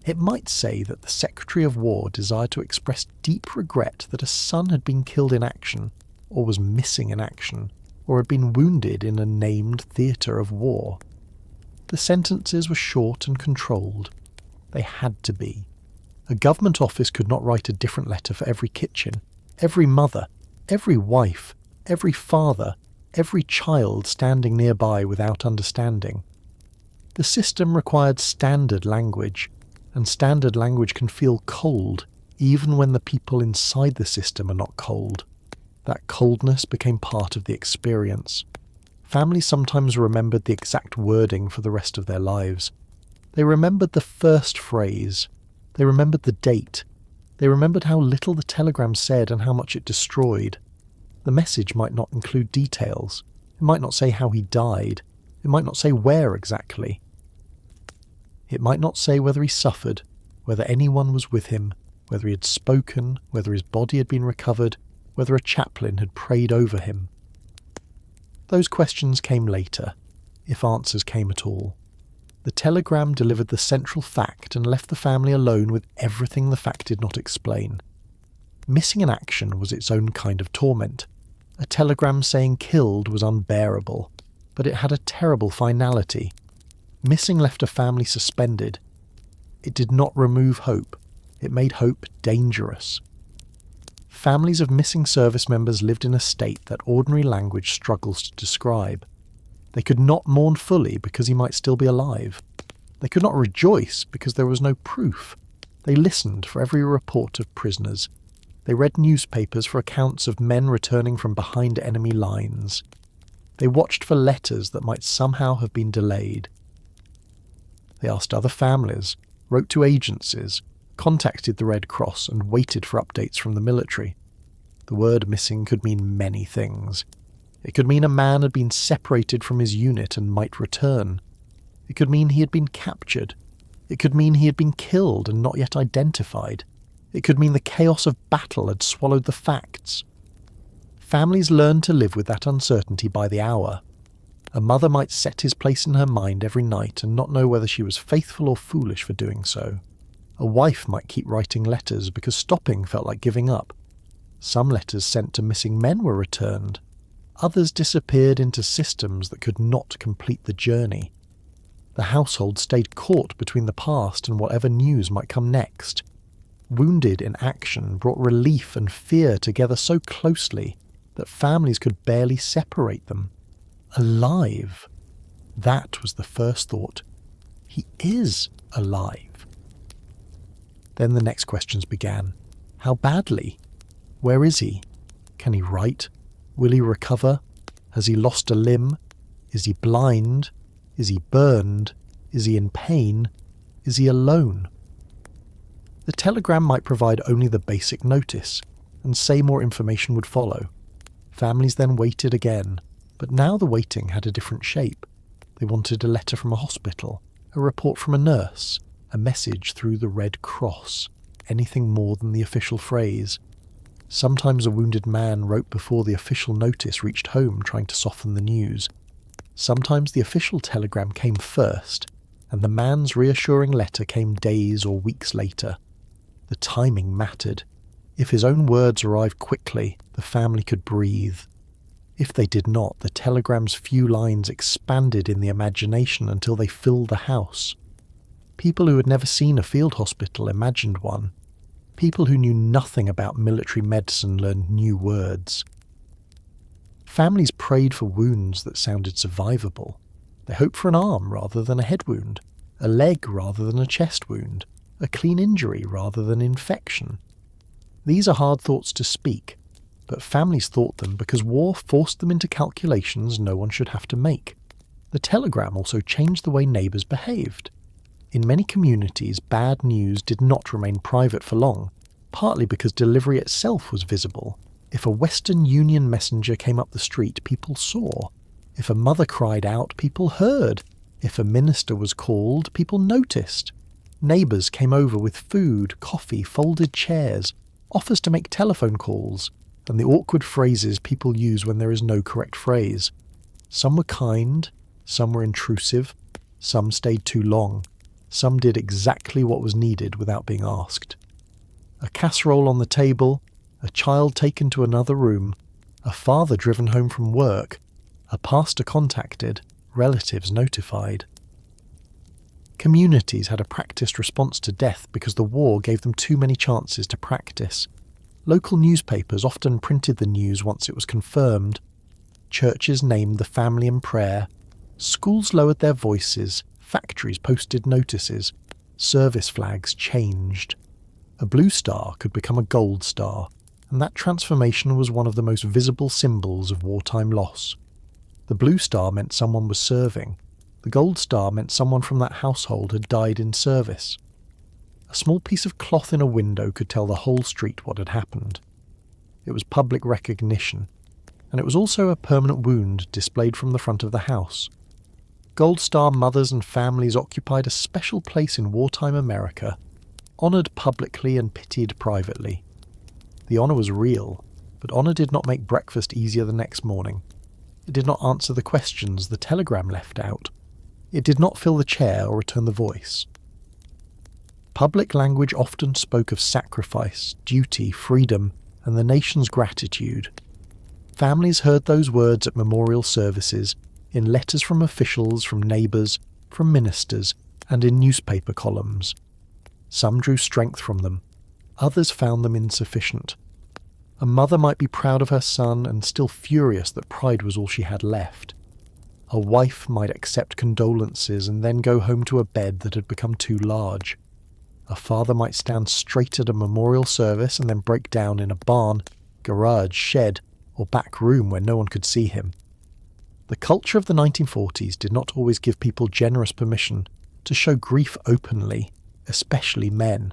It might say that the Secretary of War desired to express deep regret that a son had been killed in action, or was missing in action, or had been wounded in a named theatre of war. The sentences were short and controlled. They had to be. A government office could not write a different letter for every kitchen, every mother, every wife, every father, every child standing nearby without understanding. The system required standard language, and standard language can feel cold, even when the people inside the system are not cold. That coldness became part of the experience. Families sometimes remembered the exact wording for the rest of their lives. They remembered the first phrase. They remembered the date. They remembered how little the telegram said and how much it destroyed. The message might not include details. It might not say how he died. It might not say where exactly. It might not say whether he suffered, whether anyone was with him, whether he had spoken, whether his body had been recovered, whether a chaplain had prayed over him. Those questions came later, if answers came at all. The telegram delivered the central fact and left the family alone with everything the fact did not explain. Missing in action was its own kind of torment. A telegram saying killed was unbearable, but it had a terrible finality. Missing left a family suspended. It did not remove hope. It made hope dangerous. Families of missing service members lived in a state that ordinary language struggles to describe. They could not mourn fully because he might still be alive. They could not rejoice because there was no proof. They listened for every report of prisoners. They read newspapers for accounts of men returning from behind enemy lines. They watched for letters that might somehow have been delayed. They asked other families, wrote to agencies, contacted the Red Cross and waited for updates from the military. The word missing could mean many things. It could mean a man had been separated from his unit and might return. It could mean he had been captured. It could mean he had been killed and not yet identified. It could mean the chaos of battle had swallowed the facts. Families learned to live with that uncertainty by the hour. A mother might set his place in her mind every night and not know whether she was faithful or foolish for doing so. A wife might keep writing letters because stopping felt like giving up. Some letters sent to missing men were returned. Others disappeared into systems that could not complete the journey. The household stayed caught between the past and whatever news might come next. Wounded in action brought relief and fear together so closely that families could barely separate them. Alive. That was the first thought. He is alive. Then the next questions began. How badly? Where is he? Can he write? Will he recover? Has he lost a limb? Is he blind? Is he burned? Is he in pain? Is he alone? The telegram might provide only the basic notice, and say more information would follow. Families then waited again, but now the waiting had a different shape. They wanted a letter from a hospital, a report from a nurse, a message through the Red Cross, anything more than the official phrase. Sometimes a wounded man wrote before the official notice reached home, trying to soften the news. Sometimes the official telegram came first, and the man's reassuring letter came days or weeks later. The timing mattered. If his own words arrived quickly, the family could breathe. If they did not, the telegram's few lines expanded in the imagination until they filled the house. People who had never seen a field hospital imagined one. People who knew nothing about military medicine learned new words. Families prayed for wounds that sounded survivable. They hoped for an arm rather than a head wound, a leg rather than a chest wound, a clean injury rather than infection. These are hard thoughts to speak, but families thought them because war forced them into calculations no one should have to make. The telegram also changed the way neighbours behaved. In many communities, bad news did not remain private for long, partly because delivery itself was visible. If a Western Union messenger came up the street, people saw. If a mother cried out, people heard. If a minister was called, people noticed. Neighbours came over with food, coffee, folded chairs, offers to make telephone calls, and the awkward phrases people use when there is no correct phrase. Some were kind, some were intrusive, some stayed too long, some did exactly what was needed without being asked. A casserole on the table, a child taken to another room, a father driven home from work, a pastor contacted, relatives notified. Communities had a practiced response to death because the war gave them too many chances to practice. Local newspapers often printed the news once it was confirmed. Churches named the family in prayer. Schools lowered their voices. Factories posted notices. Service flags changed. A blue star could become a gold star, and that transformation was one of the most visible symbols of wartime loss. The blue star meant someone was serving. The gold star meant someone from that household had died in service. A small piece of cloth in a window could tell the whole street what had happened. It was public recognition, and it was also a permanent wound displayed from the front of the house. Gold Star mothers and families occupied a special place in wartime America, honoured publicly and pitied privately. The honour was real, but honour did not make breakfast easier the next morning. It did not answer the questions the telegram left out. It did not fill the chair or return the voice. Public language often spoke of sacrifice, duty, freedom, and the nation's gratitude. Families heard those words at memorial services, in letters from officials, from neighbours, from ministers, and in newspaper columns. Some drew strength from them. Others found them insufficient. A mother might be proud of her son and still furious that pride was all she had left. A wife might accept condolences and then go home to a bed that had become too large. A father might stand straight at a memorial service and then break down in a barn, garage, shed, or back room where no one could see him. The culture of the 1940s did not always give people generous permission to show grief openly, especially men.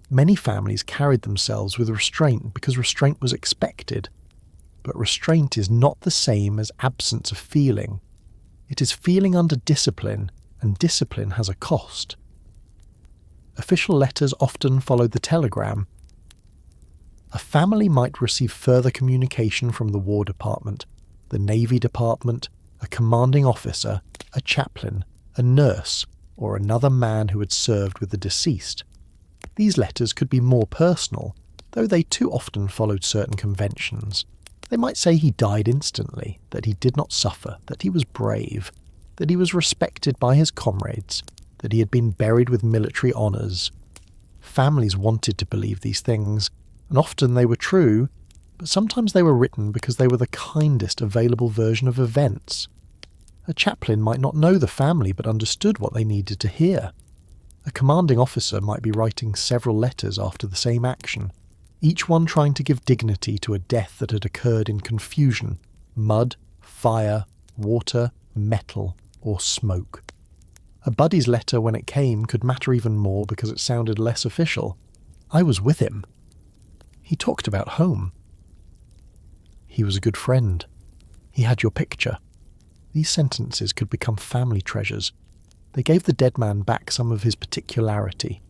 Many families carried themselves with restraint because restraint was expected. But restraint is not the same as absence of feeling. It is feeling under discipline, and discipline has a cost. Official letters often followed the telegram. A family might receive further communication from the War Department, the Navy Department, a commanding officer, a chaplain, a nurse, or another man who had served with the deceased. These letters could be more personal, though they too often followed certain conventions. They might say he died instantly, that he did not suffer, that he was brave, that he was respected by his comrades, that he had been buried with military honours. Families wanted to believe these things, and often they were true, but sometimes they were written because they were the kindest available version of events. A chaplain might not know the family but understood what they needed to hear. A commanding officer might be writing several letters after the same action, each one trying to give dignity to a death that had occurred in confusion, mud, fire, water, metal, or smoke. A buddy's letter when it came could matter even more because it sounded less official. I was with him. He talked about home. He was a good friend. He had your picture. These sentences could become family treasures. They gave the dead man back some of his particularity.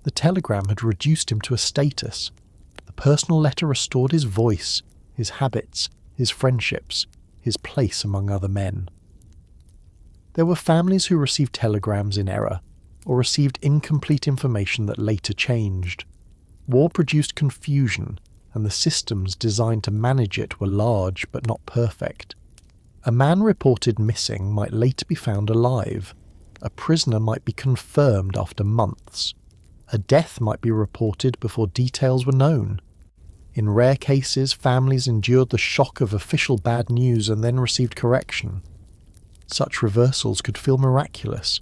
The telegram had reduced him to a status. The personal letter restored his voice, his habits, his friendships, his place among other men. There were families who received telegrams in error, or received incomplete information that later changed. War produced confusion, and the systems designed to manage it were large but not perfect. A man reported missing might later be found alive. A prisoner might be confirmed after months. A death might be reported before details were known. In rare cases, families endured the shock of official bad news and then received correction. Such reversals could feel miraculous,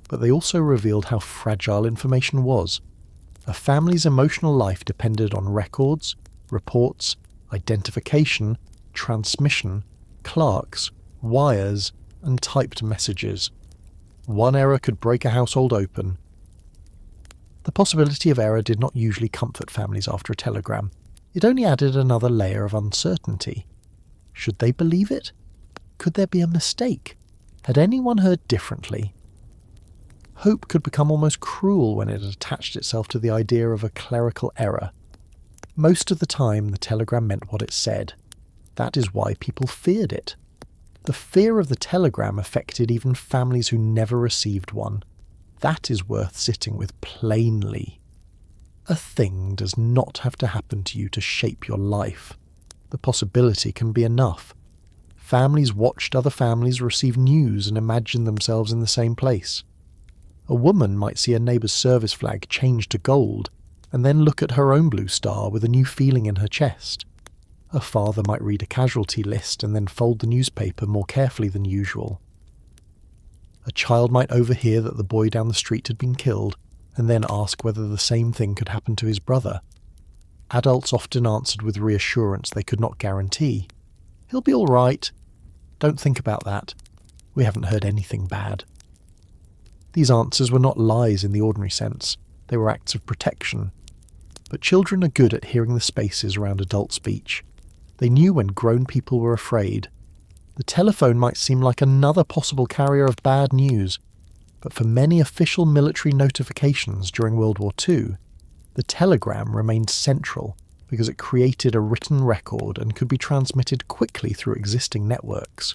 but they also revealed how fragile information was. A family's emotional life depended on records, reports, identification, transmission, clerks, wires, and typed messages. One error could break a household open. The possibility of error did not usually comfort families after a telegram. It only added another layer of uncertainty. Should they believe it? Could there be a mistake? Had anyone heard differently? Hope could become almost cruel when it attached itself to the idea of a clerical error. Most of the time, the telegram meant what it said. That is why people feared it. The fear of the telegram affected even families who never received one. That is worth sitting with plainly. A thing does not have to happen to you to shape your life. The possibility can be enough. Families watched other families receive news and imagined themselves in the same place. A woman might see a neighbour's service flag change to gold, and then look at her own blue star with a new feeling in her chest. A father might read a casualty list and then fold the newspaper more carefully than usual. A child might overhear that the boy down the street had been killed, and then ask whether the same thing could happen to his brother. Adults often answered with reassurance they could not guarantee. "He'll be all right. Don't think about that. We haven't heard anything bad." These answers were not lies in the ordinary sense. They were acts of protection. But children are good at hearing the spaces around adult speech. They knew when grown people were afraid. The telephone might seem like another possible carrier of bad news, but for many official military notifications during World War II, the telegram remained central because it created a written record and could be transmitted quickly through existing networks.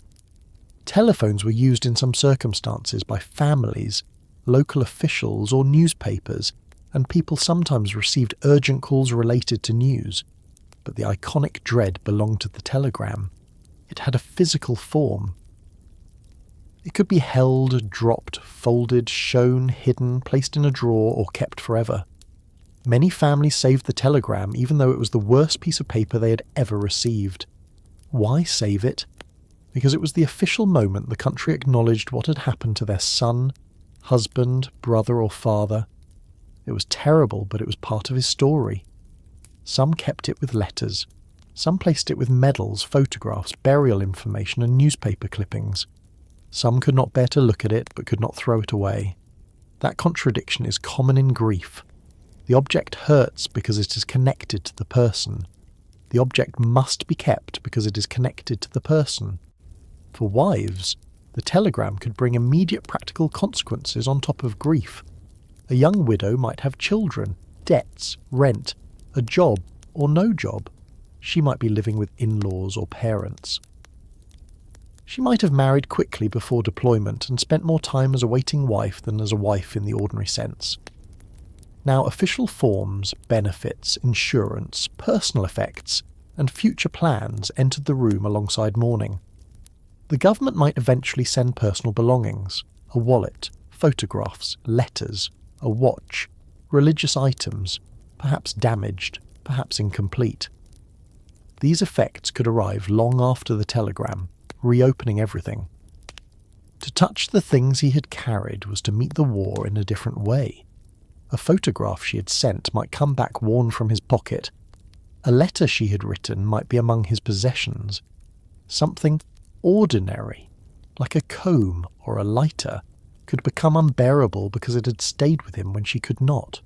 Telephones were used in some circumstances by families, local officials, or newspapers, and people sometimes received urgent calls related to news. But the iconic dread belonged to the telegram. It had a physical form. It could be held, dropped, folded, shown, hidden, placed in a drawer, or kept forever. Many families saved the telegram even though it was the worst piece of paper they had ever received. Why save it? Because it was the official moment the country acknowledged what had happened to their son, husband, brother or father. It was terrible, but it was part of his story. Some kept it with letters. Some placed it with medals, photographs, burial information and newspaper clippings. Some could not bear to look at it, but could not throw it away. That contradiction is common in grief. The object hurts because it is connected to the person. The object must be kept because it is connected to the person. For wives, the telegram could bring immediate practical consequences on top of grief. A young widow might have children, debts, rent, a job or no job. She might be living with in-laws or parents. She might have married quickly before deployment and spent more time as a waiting wife than as a wife in the ordinary sense. Now, official forms, benefits, insurance, personal effects, and future plans entered the room alongside mourning. The government might eventually send personal belongings, a wallet, photographs, letters, a watch, religious items, perhaps damaged, perhaps incomplete. These effects could arrive long after the telegram, reopening everything. To touch the things he had carried was to meet the war in a different way. A photograph she had sent might come back worn from his pocket. A letter she had written might be among his possessions. Something ordinary, like a comb or a lighter, could become unbearable because it had stayed with him when she could not.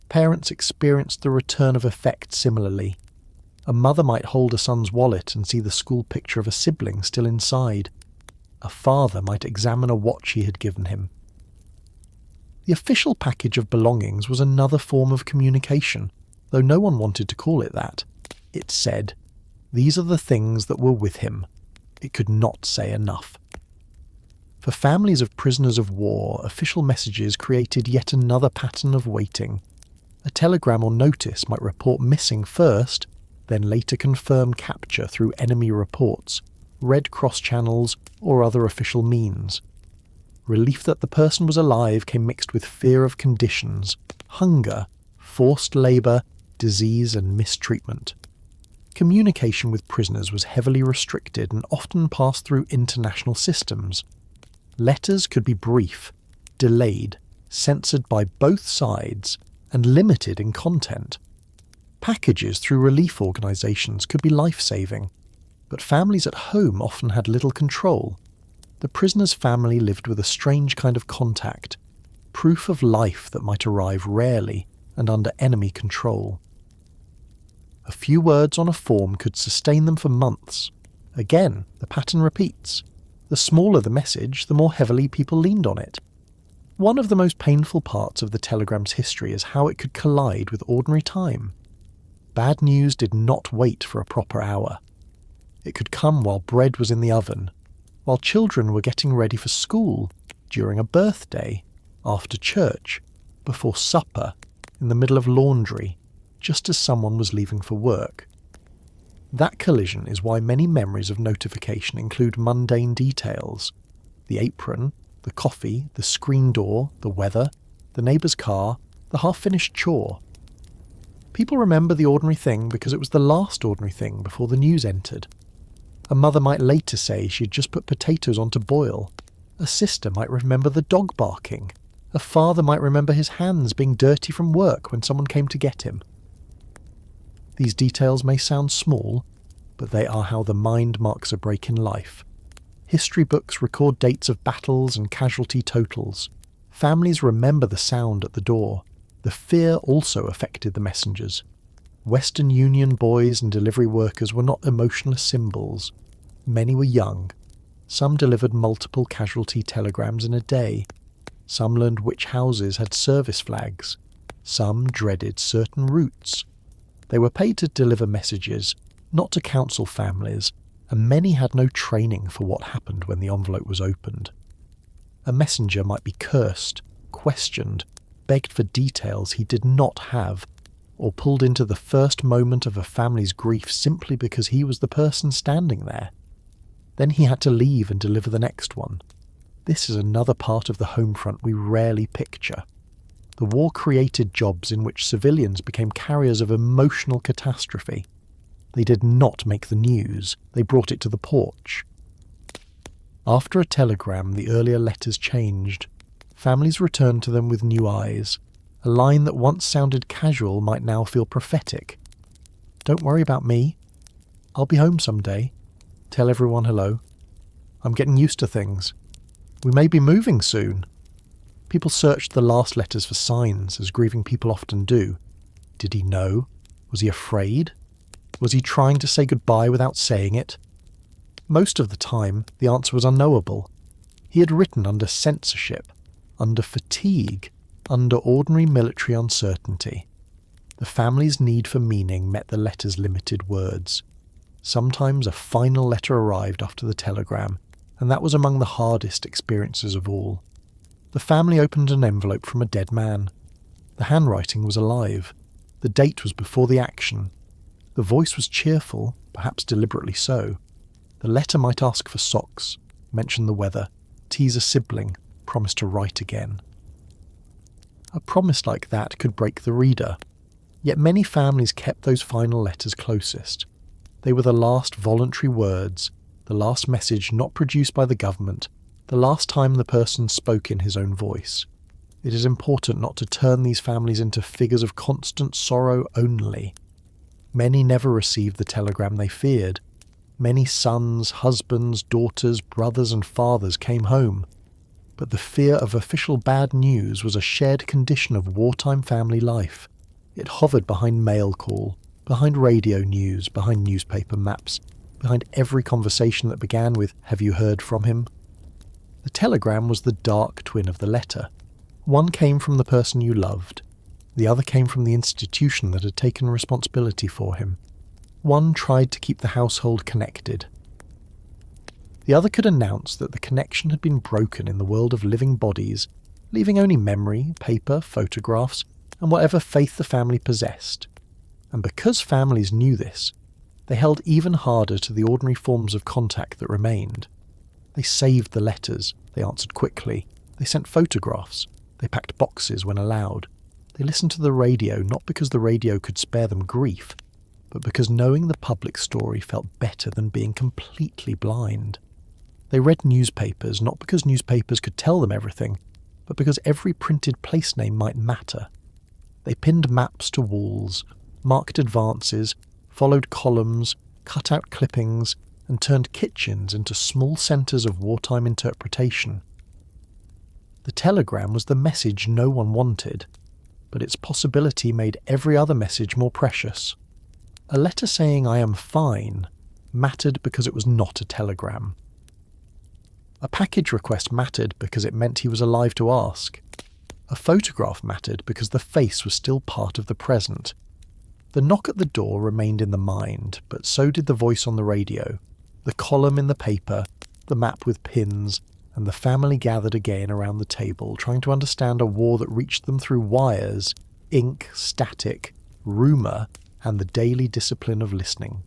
Parents experienced the return of effect similarly. A mother might hold a son's wallet and see the school picture of a sibling still inside. A father might examine a watch he had given him. The official package of belongings was another form of communication, though no one wanted to call it that. It said, "These are the things that were with him." It could not say enough. For families of prisoners of war, official messages created yet another pattern of waiting. A telegram or notice might report missing first, then later confirm capture through enemy reports, Red Cross channels, or other official means. Relief that the person was alive came mixed with fear of conditions, hunger, forced labour, disease and mistreatment. Communication with prisoners was heavily restricted and often passed through international systems. Letters could be brief, delayed, censored by both sides, and limited in content. Packages through relief organisations could be life-saving, but families at home often had little control. The prisoner's family lived with a strange kind of contact, proof of life that might arrive rarely and under enemy control. A few words on a form could sustain them for months. Again, the pattern repeats. The smaller the message, the more heavily people leaned on it. One of the most painful parts of the telegram's history is how it could collide with ordinary time. Bad news did not wait for a proper hour. It could come while bread was in the oven, while children were getting ready for school, during a birthday, after church, before supper, in the middle of laundry, just as someone was leaving for work. That collision is why many memories of notification include mundane details. The apron, the coffee, the screen door, the weather, the neighbour's car, the half-finished chore. People remember the ordinary thing because it was the last ordinary thing before the news entered. A mother might later say she'd just put potatoes on to boil. A sister might remember the dog barking. A father might remember his hands being dirty from work when someone came to get him. These details may sound small, but they are how the mind marks a break in life. History books record dates of battles and casualty totals. Families remember the sound at the door. The fear also affected the messengers. Western Union boys and delivery workers were not emotionless symbols. Many were young. Some delivered multiple casualty telegrams in a day. Some learned which houses had service flags. Some dreaded certain routes. They were paid to deliver messages, not to counsel families, and many had no training for what happened when the envelope was opened. A messenger might be cursed, questioned, begged for details he did not have, or pulled into the first moment of a family's grief simply because he was the person standing there. Then he had to leave and deliver the next one. This is another part of the home front we rarely picture. The war created jobs in which civilians became carriers of emotional catastrophe. They did not make the news, they brought it to the porch. After a telegram, the earlier letters changed. Families returned to them with new eyes. A line that once sounded casual might now feel prophetic. "Don't worry about me. I'll be home someday. Tell everyone hello. I'm getting used to things. We may be moving soon." People searched the last letters for signs, as grieving people often do. Did he know? Was he afraid? Was he trying to say goodbye without saying it? Most of the time, the answer was unknowable. He had written under censorship, under fatigue, under ordinary military uncertainty. The family's need for meaning met the letter's limited words. Sometimes a final letter arrived after the telegram, and that was among the hardest experiences of all. The family opened an envelope from a dead man. The handwriting was alive. The date was before the action. The voice was cheerful, perhaps deliberately so. The letter might ask for socks, mention the weather, tease a sibling, promise to write again. A promise like that could break the reader. Yet many families kept those final letters closest. They were the last voluntary words, the last message not produced by the government, the last time the person spoke in his own voice. It is important not to turn these families into figures of constant sorrow only. Many never received the telegram they feared. Many sons, husbands, daughters, brothers and fathers came home. But the fear of official bad news was a shared condition of wartime family life. It hovered behind mail call, behind radio news, behind newspaper maps, behind every conversation that began with "Have you heard from him?" The telegram was the dark twin of the letter. One came from the person you loved. The other came from the institution that had taken responsibility for him. One tried to keep the household connected. The other could announce that the connection had been broken in the world of living bodies, leaving only memory, paper, photographs, and whatever faith the family possessed. And because families knew this, they held even harder to the ordinary forms of contact that remained. They saved the letters, they answered quickly, they sent photographs, they packed boxes when allowed. They listened to the radio not because the radio could spare them grief, but because knowing the public story felt better than being completely blind. They read newspapers not because newspapers could tell them everything, but because every printed place name might matter. They pinned maps to walls, marked advances, followed columns, cut out clippings, and turned kitchens into small centres of wartime interpretation. The telegram was the message no one wanted, but its possibility made every other message more precious. A letter saying "I am fine" mattered because it was not a telegram. A package request mattered because it meant he was alive to ask. A photograph mattered because the face was still part of the present. The knock at the door remained in the mind, but so did the voice on the radio, the column in the paper, the map with pins, and the family gathered again around the table, trying to understand a war that reached them through wires, ink, static, rumour, and the daily discipline of listening.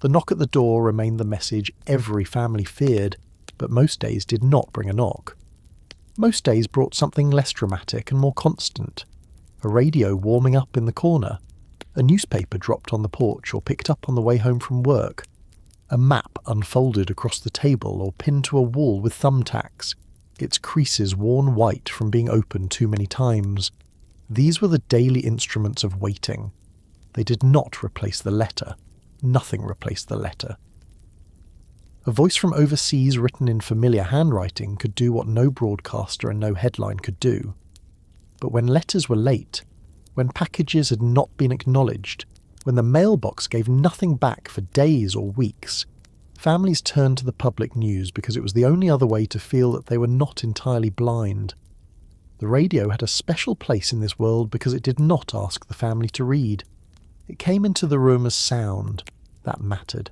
The knock at the door remained the message every family feared, but most days did not bring a knock. Most days brought something less dramatic and more constant. A radio warming up in the corner, a newspaper dropped on the porch or picked up on the way home from work, a map unfolded across the table or pinned to a wall with thumbtacks, its creases worn white from being opened too many times. These were the daily instruments of waiting. They did not replace the letter. Nothing replaced the letter. A voice from overseas written in familiar handwriting could do what no broadcaster and no headline could do. But when letters were late, when packages had not been acknowledged, when the mailbox gave nothing back for days or weeks, families turned to the public news because it was the only other way to feel that they were not entirely blind. The radio had a special place in this world because it did not ask the family to read. It came into the room as sound. That mattered.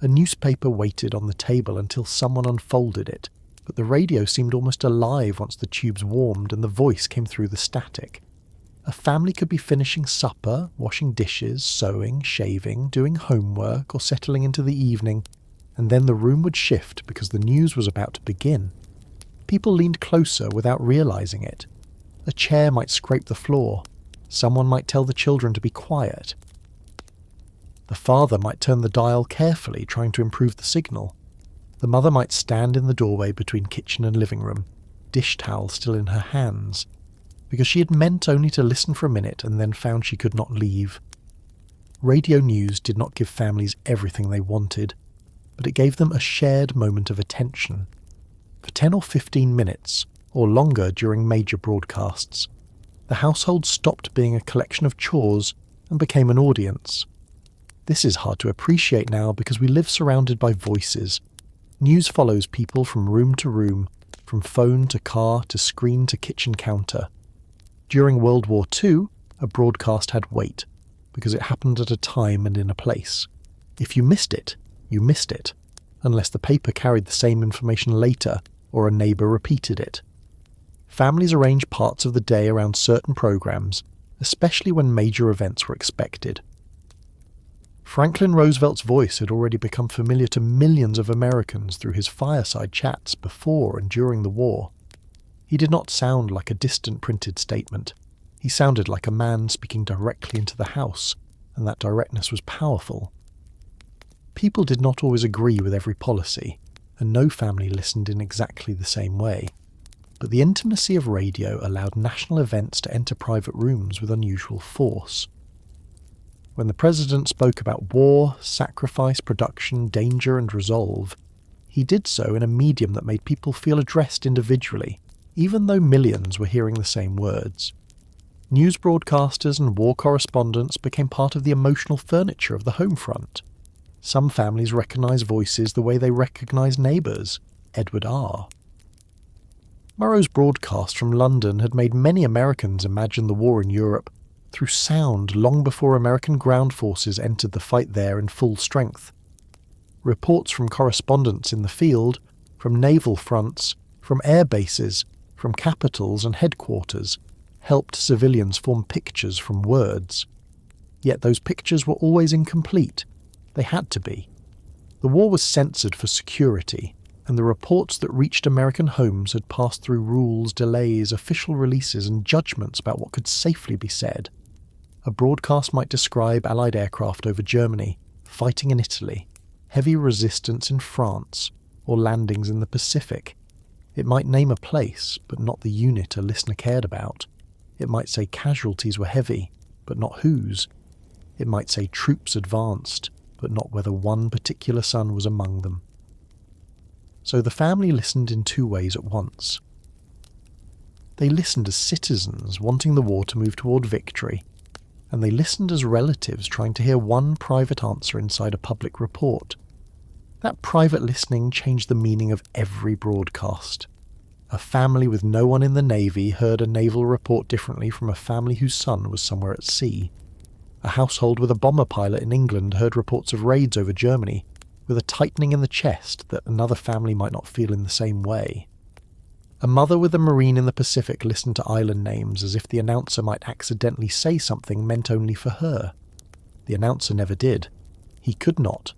A newspaper waited on the table until someone unfolded it, but the radio seemed almost alive once the tubes warmed and the voice came through the static. A family could be finishing supper, washing dishes, sewing, shaving, doing homework, or settling into the evening, and then the room would shift because the news was about to begin. People leaned closer without realizing it. A chair might scrape the floor. Someone might tell the children to be quiet. The father might turn the dial carefully, trying to improve the signal. The mother might stand in the doorway between kitchen and living room, dish towel still in her hands, because she had meant only to listen for a minute and then found she could not leave. Radio news did not give families everything they wanted, but it gave them a shared moment of attention. For 10 or 15 minutes, or longer during major broadcasts, the household stopped being a collection of chores and became an audience. This is hard to appreciate now because we live surrounded by voices. News follows people from room to room, from phone to car to screen to kitchen counter. During World War II, a broadcast had weight, because it happened at a time and in a place. If you missed it, you missed it, unless the paper carried the same information later or a neighbour repeated it. Families arranged parts of the day around certain programs, especially when major events were expected. Franklin Roosevelt's voice had already become familiar to millions of Americans through his fireside chats before and during the war. He did not sound like a distant printed statement. He sounded like a man speaking directly into the house, and that directness was powerful. People did not always agree with every policy, and no family listened in exactly the same way. But the intimacy of radio allowed national events to enter private rooms with unusual force. When the president spoke about war, sacrifice, production, danger, and resolve, he did so in a medium that made people feel addressed individually, even though millions were hearing the same words. News broadcasters and war correspondents became part of the emotional furniture of the home front. Some families recognize voices the way they recognize neighbours. Edward R. Murrow's broadcast from London had made many Americans imagine the war in Europe through sound long before American ground forces entered the fight there in full strength. Reports from correspondents in the field, from naval fronts, from air bases, from capitals and headquarters, helped civilians form pictures from words. Yet those pictures were always incomplete. They had to be. The war was censored for security, and the reports that reached American homes had passed through rules, delays, official releases, and judgments about what could safely be said. A broadcast might describe Allied aircraft over Germany, fighting in Italy, heavy resistance in France, or landings in the Pacific. It might name a place, but not the unit a listener cared about. It might say casualties were heavy, but not whose. It might say troops advanced, but not whether one particular son was among them. So the family listened in two ways at once. They listened as citizens wanting the war to move toward victory, and they listened as relatives trying to hear one private answer inside a public report. That private listening changed the meaning of every broadcast. A family with no one in the Navy heard a naval report differently from a family whose son was somewhere at sea. A household with a bomber pilot in England heard reports of raids over Germany, with a tightening in the chest that another family might not feel in the same way. A mother with a Marine in the Pacific listened to island names as if the announcer might accidentally say something meant only for her. The announcer never did. He could not.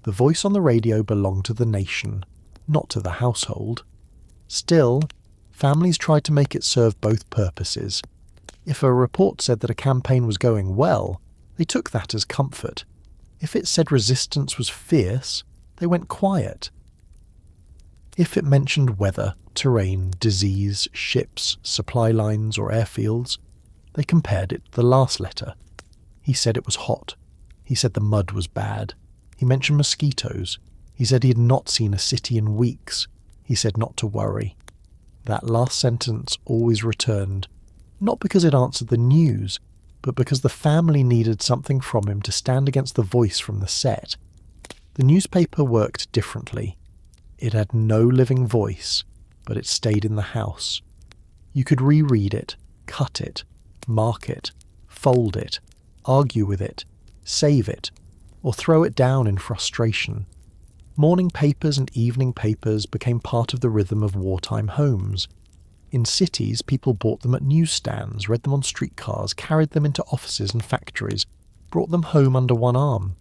The voice on the radio belonged to the nation, not to the household. Still, families tried to make it serve both purposes. If a report said that a campaign was going well, they took that as comfort. If it said resistance was fierce, they went quiet. If it mentioned weather, terrain, disease, ships, supply lines, or airfields, they compared it to the last letter. He said it was hot. He said the mud was bad. He mentioned mosquitoes. He said he had not seen a city in weeks. He said not to worry. That last sentence always returned, not because it answered the news, but because the family needed something from him to stand against the voice from the set. The newspaper worked differently. It had no living voice, but it stayed in the house. You could reread it, cut it, mark it, fold it, argue with it, save it, or throw it down in frustration. Morning papers and evening papers became part of the rhythm of wartime homes. In cities, people bought them at newsstands, read them on streetcars, carried them into offices and factories, brought them home under one arm.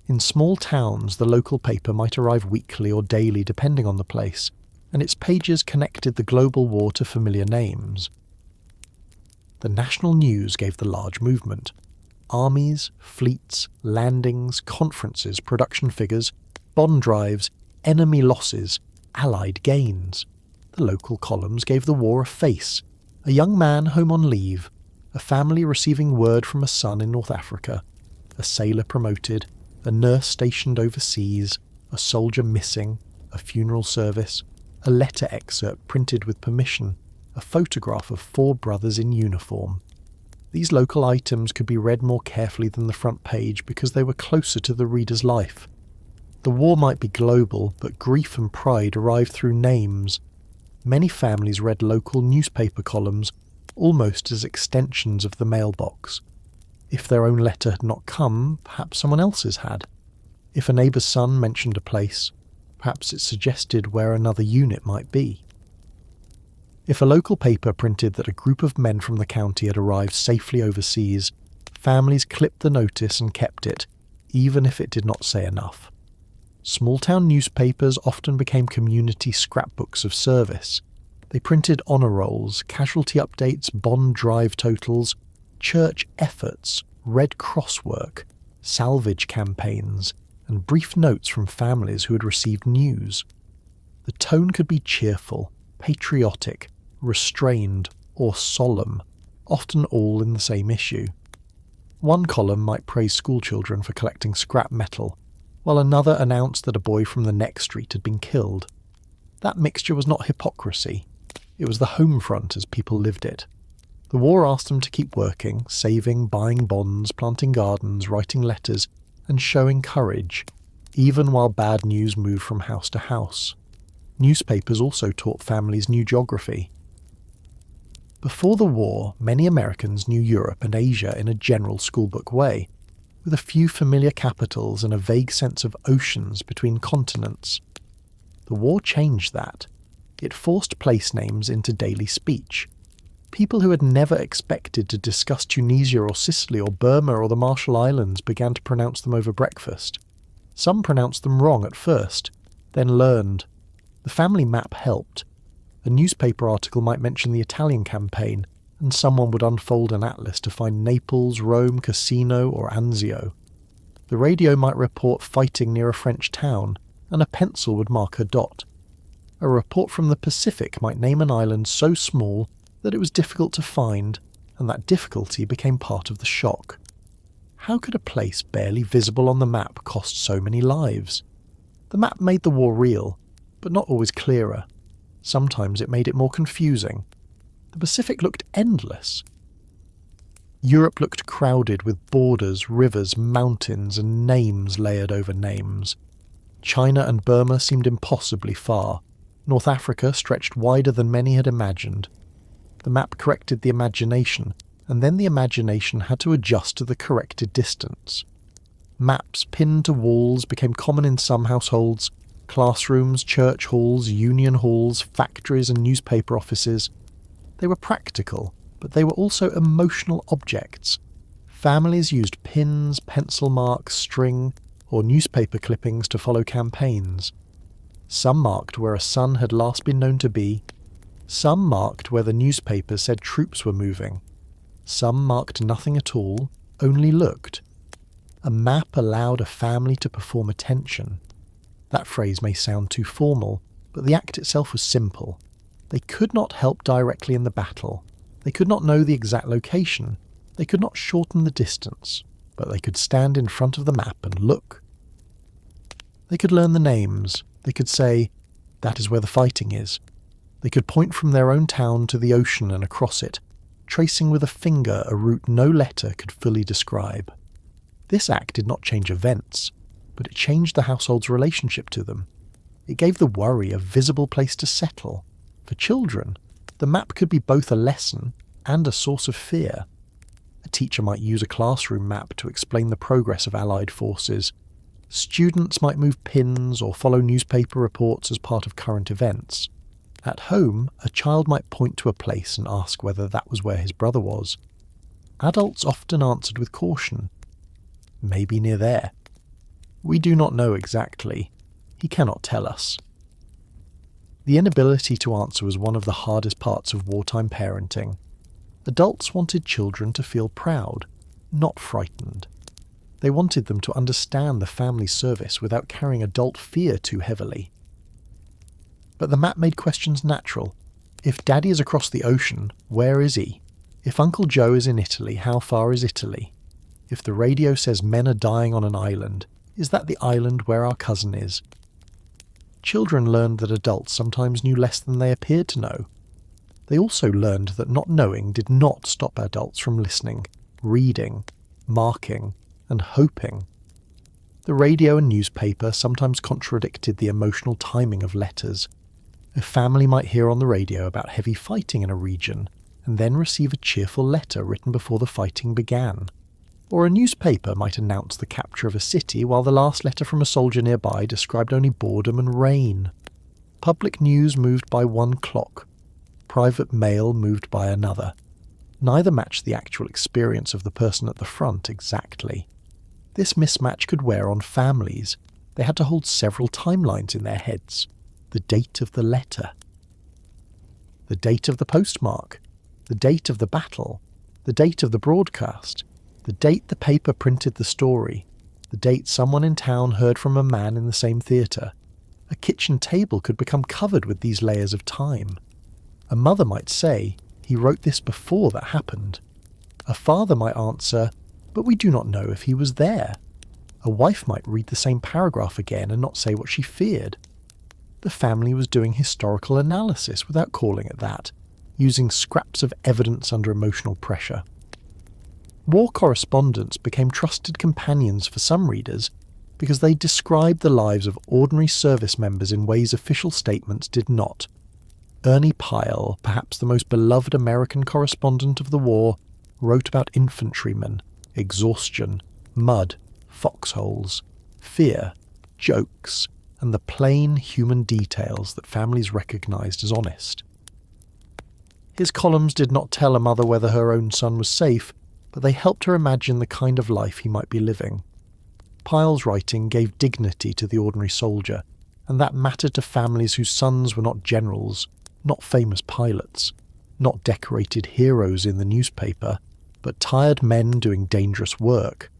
In small towns, the local paper might arrive weekly or daily depending on the place, and its pages connected the global war to familiar names. The national news gave the large movement. Armies, fleets, landings, conferences, production figures, bond drives, enemy losses, Allied gains. The local columns gave the war a face. A young man home on leave, a family receiving word from a son in North Africa, a sailor promoted, a nurse stationed overseas, a soldier missing, a funeral service, a letter excerpt printed with permission, a photograph of 4 brothers in uniform. These local items could be read more carefully than the front page because they were closer to the reader's life. The war might be global, but grief and pride arrived through names. Many families read local newspaper columns almost as extensions of the mailbox. If their own letter had not come, perhaps someone else's had. If a neighbour's son mentioned a place, perhaps it suggested where another unit might be. If a local paper printed that a group of men from the county had arrived safely overseas, families clipped the notice and kept it, even if it did not say enough. Small-town newspapers often became community scrapbooks of service. They printed honour rolls, casualty updates, bond drive totals, church efforts, Red Cross work, salvage campaigns, and brief notes from families who had received news. The tone could be cheerful, patriotic, restrained, or solemn, often all in the same issue. One column might praise schoolchildren for collecting scrap metal, while another announced that a boy from the next street had been killed. That mixture was not hypocrisy. It was the home front as people lived it. The war asked them to keep working, saving, buying bonds, planting gardens, writing letters, and showing courage, even while bad news moved from house to house. Newspapers also taught families new geography. Before the war, many Americans knew Europe and Asia in a general schoolbook way, with a few familiar capitals and a vague sense of oceans between continents. The war changed that. It forced place names into daily speech. People who had never expected to discuss Tunisia or Sicily or Burma or the Marshall Islands began to pronounce them over breakfast. Some pronounced them wrong at first, then learned. The family map helped. A newspaper article might mention the Italian campaign, and someone would unfold an atlas to find Naples, Rome, Cassino, or Anzio. The radio might report fighting near a French town, and a pencil would mark a dot. A report from the Pacific might name an island so small that it was difficult to find, and that difficulty became part of the shock. How could a place barely visible on the map cost so many lives? The map made the war real, but not always clearer. Sometimes it made it more confusing. The Pacific looked endless. Europe looked crowded with borders, rivers, mountains, and names layered over names. China and Burma seemed impossibly far. North Africa stretched wider than many had imagined. The map corrected the imagination, and then the imagination had to adjust to the corrected distance. Maps pinned to walls became common in some households. Classrooms, church halls, union halls, factories and newspaper offices. They were practical, but they were also emotional objects. Families used pins, pencil marks, string, or newspaper clippings to follow campaigns. Some marked where a son had last been known to be. Some marked where the newspapers said troops were moving. Some marked nothing at all, only looked. A map allowed a family to perform attention. That phrase may sound too formal, but the act itself was simple. They could not help directly in the battle. They could not know the exact location. They could not shorten the distance, but they could stand in front of the map and look. They could learn the names. They could say, "That is where the fighting is." They could point from their own town to the ocean and across it, tracing with a finger a route no letter could fully describe. This act did not change events, but it changed the household's relationship to them. It gave the worry a visible place to settle. For children, the map could be both a lesson and a source of fear. A teacher might use a classroom map to explain the progress of Allied forces. Students might move pins or follow newspaper reports as part of current events. At home, a child might point to a place and ask whether that was where his brother was. Adults often answered with caution. Maybe near there. We do not know exactly. He cannot tell us. The inability to answer was one of the hardest parts of wartime parenting. Adults wanted children to feel proud, not frightened. They wanted them to understand the family service without carrying adult fear too heavily. But the map made questions natural. If Daddy is across the ocean, where is he? If Uncle Joe is in Italy, how far is Italy? If the radio says men are dying on an island, is that the island where our cousin is? Children learned that adults sometimes knew less than they appeared to know. They also learned that not knowing did not stop adults from listening, reading, marking, and hoping. The radio and newspaper sometimes contradicted the emotional timing of letters. A family might hear on the radio about heavy fighting in a region, and then receive a cheerful letter written before the fighting began. Or a newspaper might announce the capture of a city while the last letter from a soldier nearby described only boredom and rain. Public news moved by one clock. Private mail moved by another. Neither matched the actual experience of the person at the front exactly. This mismatch could wear on families. They had to hold several timelines in their heads. The date of the letter. The date of the postmark. The date of the battle. The date of the broadcast. The date the paper printed the story. The date someone in town heard from a man in the same theatre. A kitchen table could become covered with these layers of time. A mother might say, "He wrote this before that happened." A father might answer, "But we do not know if he was there." A wife might read the same paragraph again and not say what she feared. The family was doing historical analysis without calling it that, using scraps of evidence under emotional pressure. War correspondents became trusted companions for some readers because they described the lives of ordinary service members in ways official statements did not. Ernie Pyle, perhaps the most beloved American correspondent of the war, wrote about infantrymen, exhaustion, mud, foxholes, fear, jokes, and the plain human details that families recognized as honest. His columns did not tell a mother whether her own son was safe, but they helped her imagine the kind of life he might be living. Pyle's writing gave dignity to the ordinary soldier, and that mattered to families whose sons were not generals, not famous pilots, not decorated heroes in the newspaper, but tired men doing dangerous work.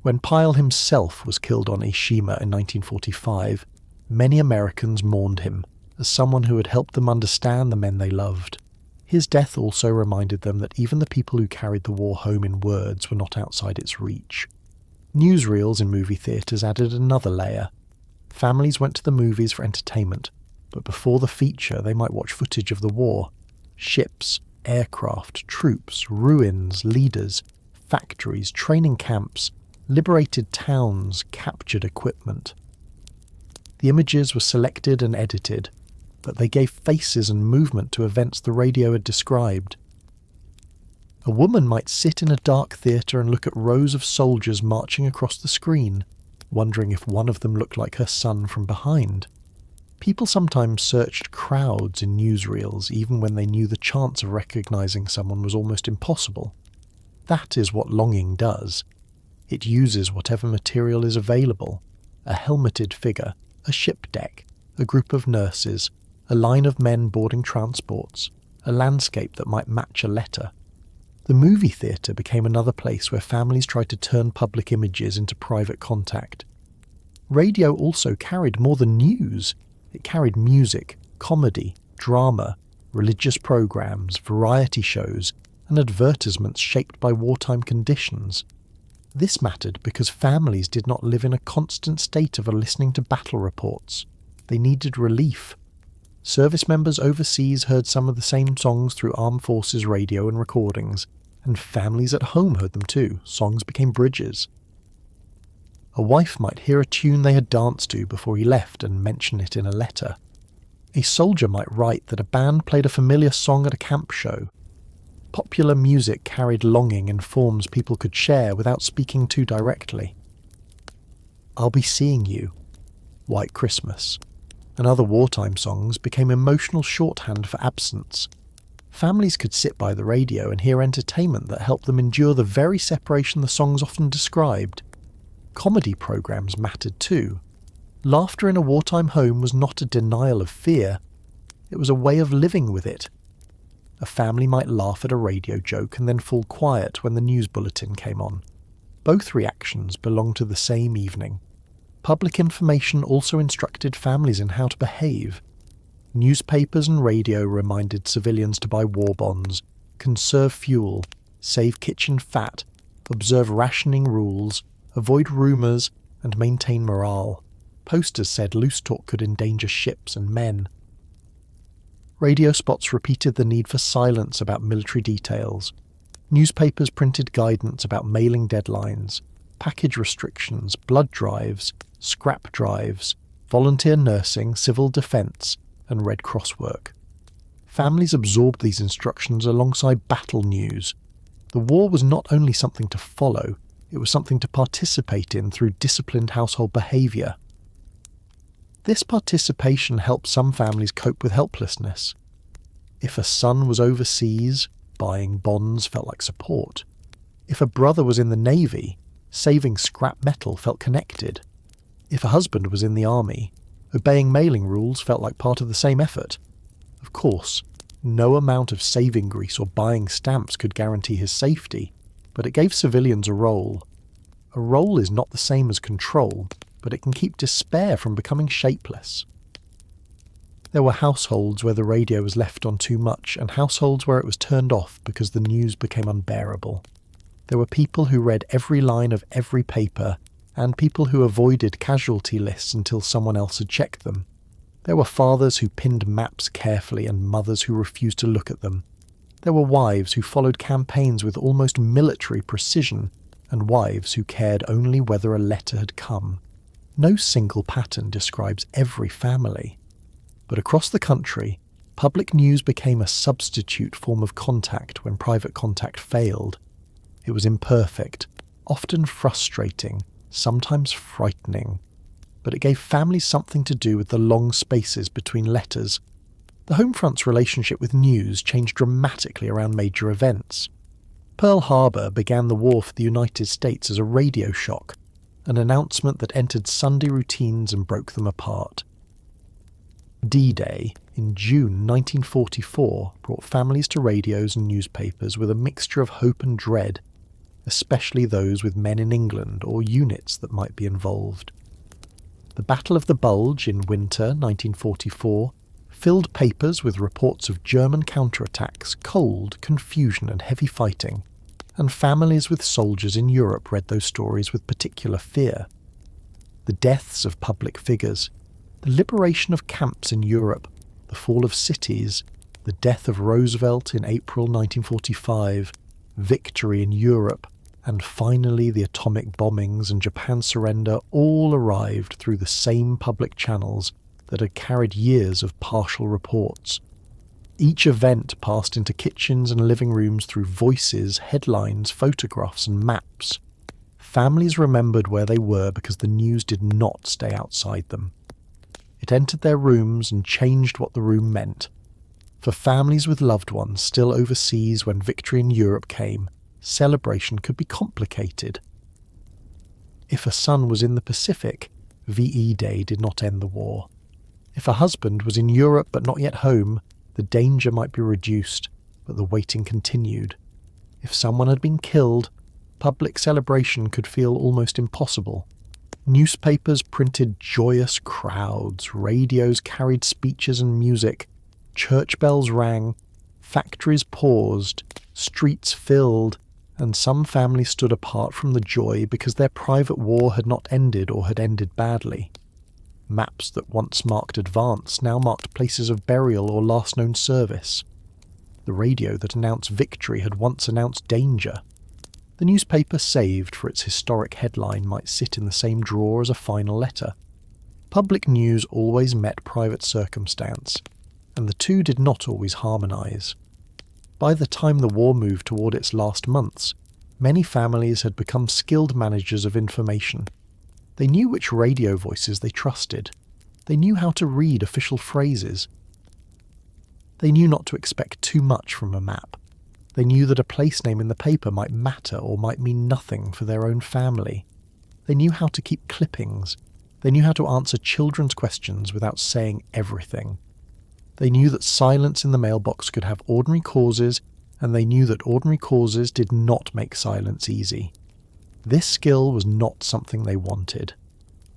When Pyle himself was killed on Ishima in 1945, many Americans mourned him as someone who had helped them understand the men they loved. His death also reminded them that even the people who carried the war home in words were not outside its reach. Newsreels in movie theatres added another layer. Families went to the movies for entertainment, but before the feature they might watch footage of the war. Ships, aircraft, troops, ruins, leaders, factories, training camps, liberated towns, captured equipment. The images were selected and edited, but they gave faces and movement to events the radio had described. A woman might sit in a dark theatre and look at rows of soldiers marching across the screen, wondering if one of them looked like her son from behind. People sometimes searched crowds in newsreels even when they knew the chance of recognizing someone was almost impossible. That is what longing does. It uses whatever material is available: a helmeted figure, a ship deck, a group of nurses, a line of men boarding transports, a landscape that might match a letter. The movie theatre became another place where families tried to turn public images into private contact. Radio also carried more than news. It carried music, comedy, drama, religious programs, variety shows, and advertisements shaped by wartime conditions. This mattered because families did not live in a constant state of listening to battle reports. They needed relief. Service members overseas heard some of the same songs through armed forces radio and recordings, and families at home heard them too. Songs became bridges. A wife might hear a tune they had danced to before he left and mention it in a letter. A soldier might write that a band played a familiar song at a camp show. Popular music carried longing in forms people could share without speaking too directly. "I'll Be Seeing You," "White Christmas," and other wartime songs became emotional shorthand for absence. Families could sit by the radio and hear entertainment that helped them endure the very separation the songs often described. Comedy programs mattered too. Laughter in a wartime home was not a denial of fear, it was a way of living with it. A family might laugh at a radio joke and then fall quiet when the news bulletin came on. Both reactions belonged to the same evening. Public information also instructed families in how to behave. Newspapers and radio reminded civilians to buy war bonds, conserve fuel, save kitchen fat, observe rationing rules, avoid rumours, and maintain morale. Posters said loose talk could endanger ships and men. Radio spots repeated the need for silence about military details. Newspapers printed guidance about mailing deadlines, package restrictions, blood drives, scrap drives, volunteer nursing, civil defence, and Red Cross work. Families absorbed these instructions alongside battle news. The war was not only something to follow, it was something to participate in through disciplined household behaviour. This participation helped some families cope with helplessness. If a son was overseas, buying bonds felt like support. If a brother was in the Navy, saving scrap metal felt connected. If a husband was in the army, obeying mailing rules felt like part of the same effort. Of course, no amount of saving grease or buying stamps could guarantee his safety, but it gave civilians a role. A role is not the same as control, but it can keep despair from becoming shapeless. There were households where the radio was left on too much and households where it was turned off because the news became unbearable. There were people who read every line of every paper and people who avoided casualty lists until someone else had checked them. There were fathers who pinned maps carefully and mothers who refused to look at them. There were wives who followed campaigns with almost military precision and wives who cared only whether a letter had come. No single pattern describes every family. But across the country, public news became a substitute form of contact when private contact failed. It was imperfect, often frustrating, sometimes frightening. But it gave families something to do with the long spaces between letters. The Homefront's relationship with news changed dramatically around major events. Pearl Harbor began the war for the United States as a radio shock, an announcement that entered Sunday routines and broke them apart. D-Day, in June 1944, brought families to radios and newspapers with a mixture of hope and dread, especially those with men in England or units that might be involved. The Battle of the Bulge in winter 1944 filled papers with reports of German counterattacks, cold, confusion and heavy fighting, and families with soldiers in Europe read those stories with particular fear. The deaths of public figures, the liberation of camps in Europe, the fall of cities, the death of Roosevelt in April 1945, victory in Europe, and finally the atomic bombings and Japan's surrender all arrived through the same public channels that had carried years of partial reports. Each event passed into kitchens and living rooms through voices, headlines, photographs and maps. Families remembered where they were because the news did not stay outside them. It entered their rooms and changed what the room meant. For families with loved ones still overseas when victory in Europe came, celebration could be complicated. If a son was in the Pacific, VE Day did not end the war. If a husband was in Europe but not yet home, the danger might be reduced, but the waiting continued. If someone had been killed, public celebration could feel almost impossible. Newspapers printed joyous crowds, radios carried speeches and music, church bells rang, factories paused, streets filled, and some families stood apart from the joy because their private war had not ended or had ended badly. Maps that once marked advance now marked places of burial or last known service. The radio that announced victory had once announced danger. The newspaper saved for its historic headline might sit in the same drawer as a final letter. Public news always met private circumstance, and the two did not always harmonise. By the time the war moved toward its last months, many families had become skilled managers of information. They knew which radio voices they trusted. They knew how to read official phrases. They knew not to expect too much from a map. They knew that a place name in the paper might matter or might mean nothing for their own family. They knew how to keep clippings, They knew how to answer children's questions without saying everything. They knew that silence in the mailbox could have ordinary causes, and they knew that ordinary causes did not make silence easy. This skill was not something they wanted.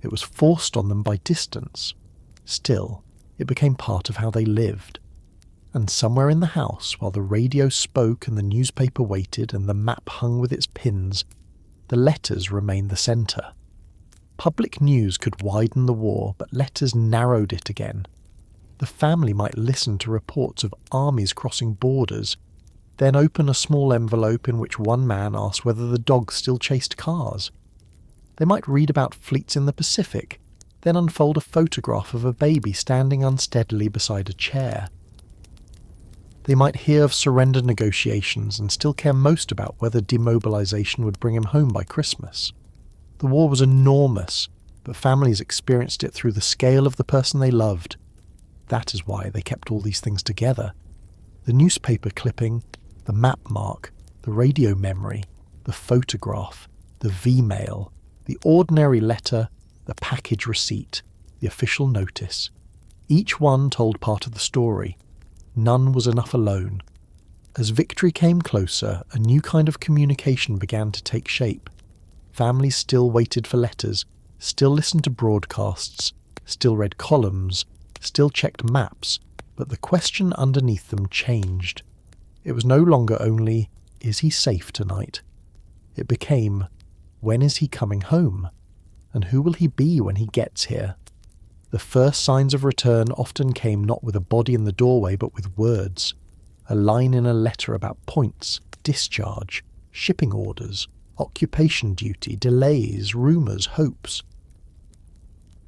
It was forced on them by distance. Still, it became part of how they lived. And somewhere in the house, while the radio spoke and the newspaper waited and the map hung with its pins, the letters remained the centre. Public news could widen the war, but letters narrowed it again. The family might listen to reports of armies crossing borders, then open a small envelope in which one man asked whether the dogs still chased cars. They might read about fleets in the Pacific, then unfold a photograph of a baby standing unsteadily beside a chair. They might hear of surrender negotiations and still care most about whether demobilization would bring him home by Christmas. The war was enormous, but families experienced it through the scale of the person they loved. That is why they kept all these things together. The newspaper clipping, the map mark, the radio memory, the photograph, the V-mail, the ordinary letter, the package receipt, the official notice. Each one told part of the story. None was enough alone. As victory came closer, a new kind of communication began to take shape. Families still waited for letters, still listened to broadcasts, still read columns, still checked maps, but the question underneath them changed. It was no longer only, is he safe tonight? It became, when is he coming home? And who will he be when he gets here? The first signs of return often came not with a body in the doorway, but with words. A line in a letter about points, discharge, shipping orders, occupation duty, delays, rumours, hopes.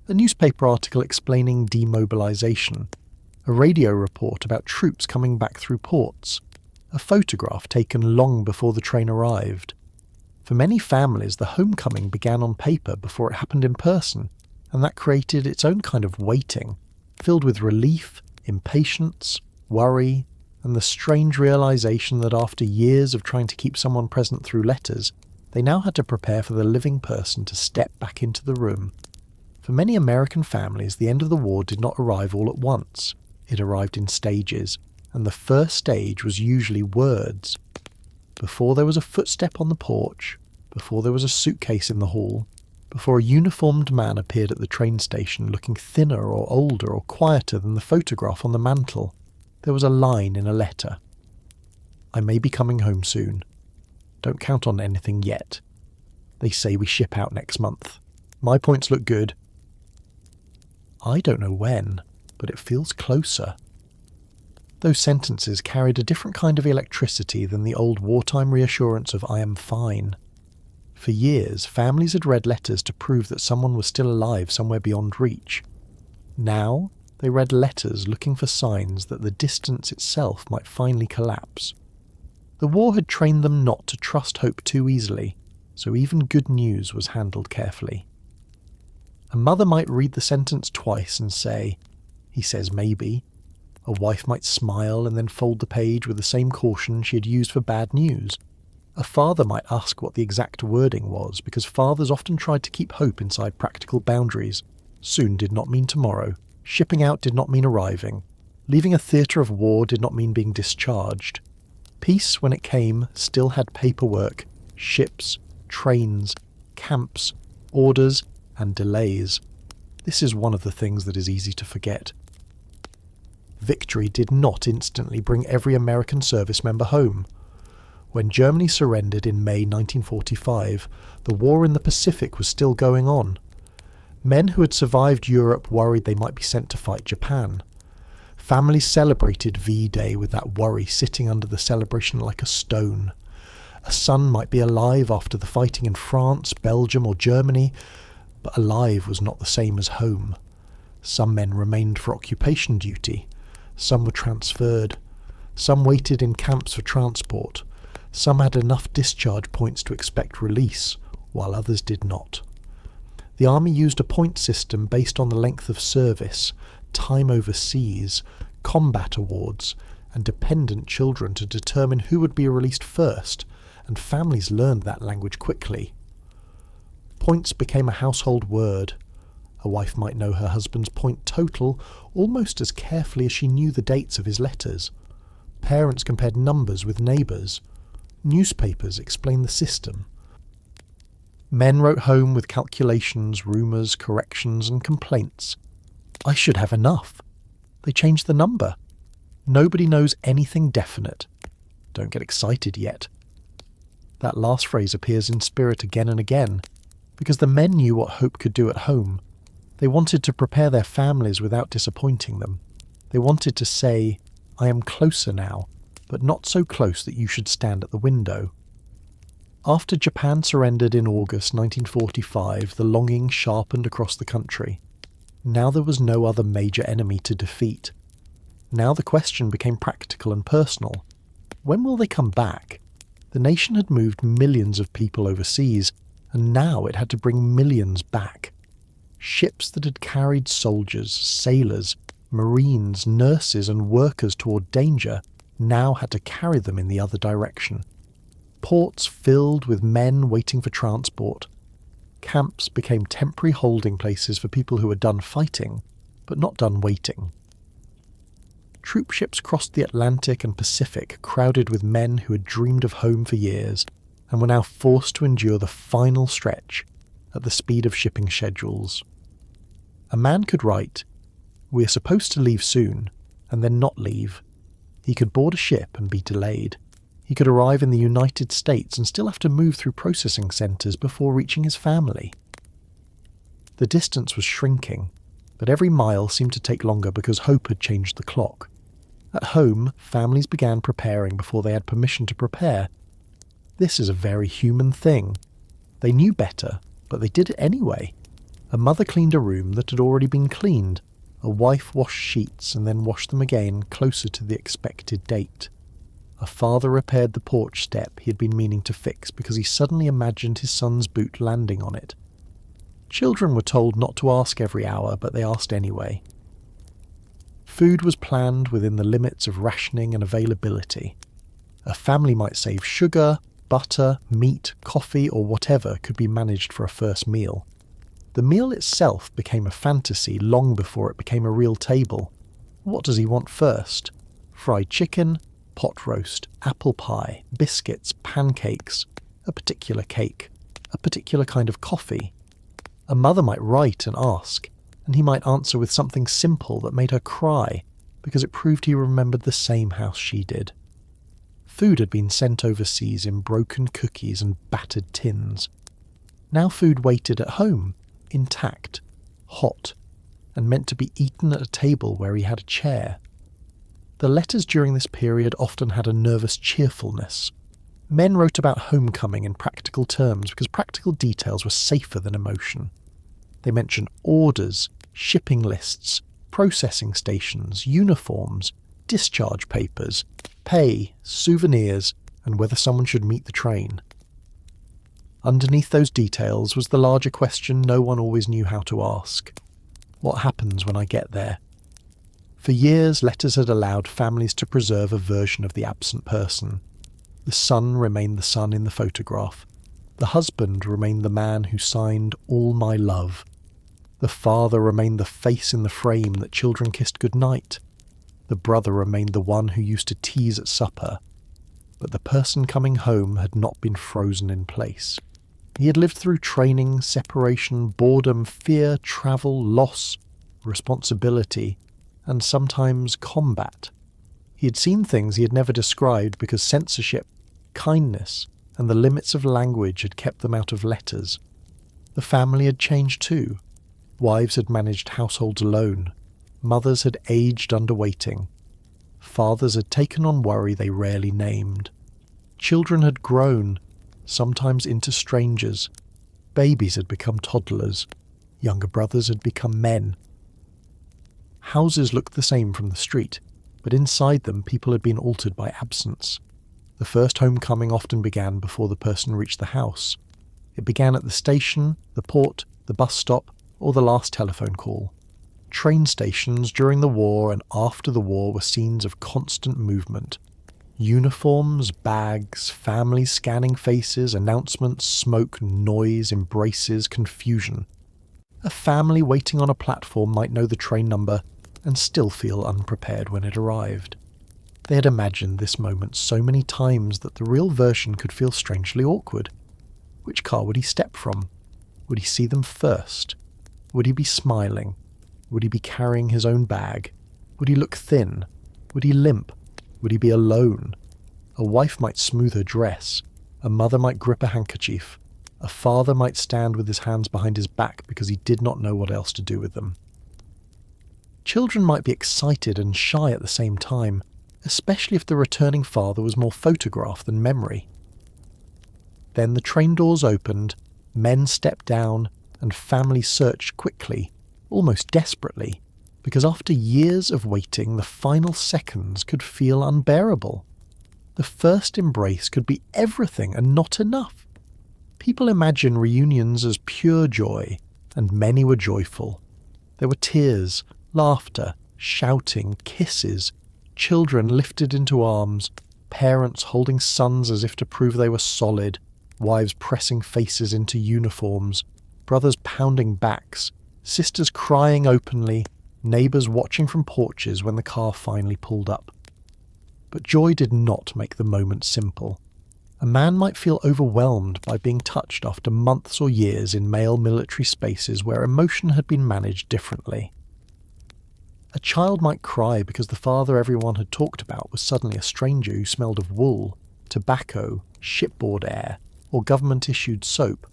A newspaper article explaining demobilisation. A radio report about troops coming back through ports. A photograph taken long before the train arrived. For many families, the homecoming began on paper before it happened in person, and that created its own kind of waiting, filled with relief, impatience, worry, and the strange realization that after years of trying to keep someone present through letters, they now had to prepare for the living person to step back into the room. For many American families, the end of the war did not arrive all at once. It arrived in stages, and the first stage was usually words. Before there was a footstep on the porch, before there was a suitcase in the hall, before a uniformed man appeared at the train station looking thinner or older or quieter than the photograph on the mantel, there was a line in a letter. I may be coming home soon. Don't count on anything yet. They say we ship out next month. My points look good. I don't know when, but it feels closer. Those sentences carried a different kind of electricity than the old wartime reassurance of I am fine. For years, families had read letters to prove that someone was still alive somewhere beyond reach. Now, they read letters looking for signs that the distance itself might finally collapse. The war had trained them not to trust hope too easily, so even good news was handled carefully. A mother might read the sentence twice and say, he says maybe. A wife might smile and then fold the page with the same caution she had used for bad news. A father might ask what the exact wording was, because fathers often tried to keep hope inside practical boundaries. Soon did not mean tomorrow. Shipping out did not mean arriving. Leaving a theatre of war did not mean being discharged. Peace, when it came, still had paperwork, ships, trains, camps, orders, and delays. This is one of the things that is easy to forget. Victory did not instantly bring every American service member home. When Germany surrendered in May 1945, the war in the Pacific was still going on. Men who had survived Europe worried they might be sent to fight Japan. Families celebrated V-Day with that worry sitting under the celebration like a stone. A son might be alive after the fighting in France, Belgium or Germany, but alive was not the same as home. Some men remained for occupation duty. Some were transferred. Some waited in camps for transport. Some had enough discharge points to expect release, while others did not. The army used a point system based on the length of service, time overseas, combat awards, and dependent children to determine who would be released first, and families learned that language quickly. Points became a household word, A wife might know her husband's point total almost as carefully as she knew the dates of his letters. Parents compared numbers with neighbours. Newspapers explained the system. Men wrote home with calculations, rumours, corrections and complaints. I should have enough. They changed the number. Nobody knows anything definite. Don't get excited yet. That last phrase appears in spirit again and again, because the men knew what hope could do at home. They wanted to prepare their families without disappointing them. They wanted to say, I am closer now, but not so close that you should stand at the window. After Japan surrendered in August 1945, the longing sharpened across the country. Now there was no other major enemy to defeat. Now the question became practical and personal. When will they come back? The nation had moved millions of people overseas, and now it had to bring millions back. Ships that had carried soldiers, sailors, marines, nurses and workers toward danger now had to carry them in the other direction. Ports filled with men waiting for transport. Camps became temporary holding places for people who were done fighting, but not done waiting. Troop ships crossed the Atlantic and Pacific, crowded with men who had dreamed of home for years, and were now forced to endure the final stretch at the speed of shipping schedules. A man could write, "We are supposed to leave soon," and then not leave. He could board a ship and be delayed. He could arrive in the United States and still have to move through processing centres before reaching his family. The distance was shrinking, but every mile seemed to take longer because hope had changed the clock. At home, families began preparing before they had permission to prepare. This is a very human thing. They knew better, but they did it anyway. A mother cleaned a room that had already been cleaned. A wife washed sheets and then washed them again closer to the expected date. A father repaired the porch step he had been meaning to fix because he suddenly imagined his son's boot landing on it. Children were told not to ask every hour, but they asked anyway. Food was planned within the limits of rationing and availability. A family might save sugar, butter, meat, coffee, or whatever could be managed for a first meal. The meal itself became a fantasy long before it became a real table. What does he want first? Fried chicken, pot roast, apple pie, biscuits, pancakes, a particular cake, a particular kind of coffee. A mother might write and ask, and he might answer with something simple that made her cry because it proved he remembered the same house she did. Food had been sent overseas in broken cookies and battered tins. Now food waited at home, intact, hot, and meant to be eaten at a table where he had a chair. The letters during this period often had a nervous cheerfulness. Men wrote about homecoming in practical terms because practical details were safer than emotion. They mentioned orders, shipping lists, processing stations, uniforms, discharge papers, pay, souvenirs, and whether someone should meet the train. Underneath those details was the larger question no one always knew how to ask. What happens when I get there? For years, letters had allowed families to preserve a version of the absent person. The son remained the son in the photograph. The husband remained the man who signed "All My Love." The father remained the face in the frame that children kissed goodnight. The brother remained the one who used to tease at supper. But the person coming home had not been frozen in place. He had lived through training, separation, boredom, fear, travel, loss, responsibility, and sometimes combat. He had seen things he had never described because censorship, kindness, and the limits of language had kept them out of letters. The family had changed too. Wives had managed households alone. Mothers had aged under waiting. Fathers had taken on worry they rarely named. Children had grown, sometimes into strangers. Babies had become toddlers. Younger brothers had become men. Houses looked the same from the street, but inside them people had been altered by absence. The first homecoming often began before the person reached the house. It began at the station, the port, the bus stop, or the last telephone call. Train stations during the war and after the war were scenes of constant movement. Uniforms, bags, families scanning faces, announcements, smoke, noise, embraces, confusion. A family waiting on a platform might know the train number and still feel unprepared when it arrived. They had imagined this moment so many times that the real version could feel strangely awkward. Which car would he step from? Would he see them first? Would he be smiling? Would he be carrying his own bag? Would he look thin? Would he limp? Would he be alone? A wife might smooth her dress. A mother might grip a handkerchief. A father might stand with his hands behind his back because he did not know what else to do with them. Children might be excited and shy at the same time, especially if the returning father was more photograph than memory. Then the train doors opened, men stepped down, and families searched quickly, almost desperately, because after years of waiting, the final seconds could feel unbearable. The first embrace could be everything and not enough. People imagine reunions as pure joy, and many were joyful. There were tears, laughter, shouting, kisses, children lifted into arms, parents holding sons as if to prove they were solid, wives pressing faces into uniforms, brothers pounding backs, sisters crying openly, neighbours watching from porches when the car finally pulled up. But joy did not make the moment simple. A man might feel overwhelmed by being touched after months or years in male military spaces where emotion had been managed differently. A child might cry because the father everyone had talked about was suddenly a stranger who smelled of wool, tobacco, shipboard air, or government-issued soap.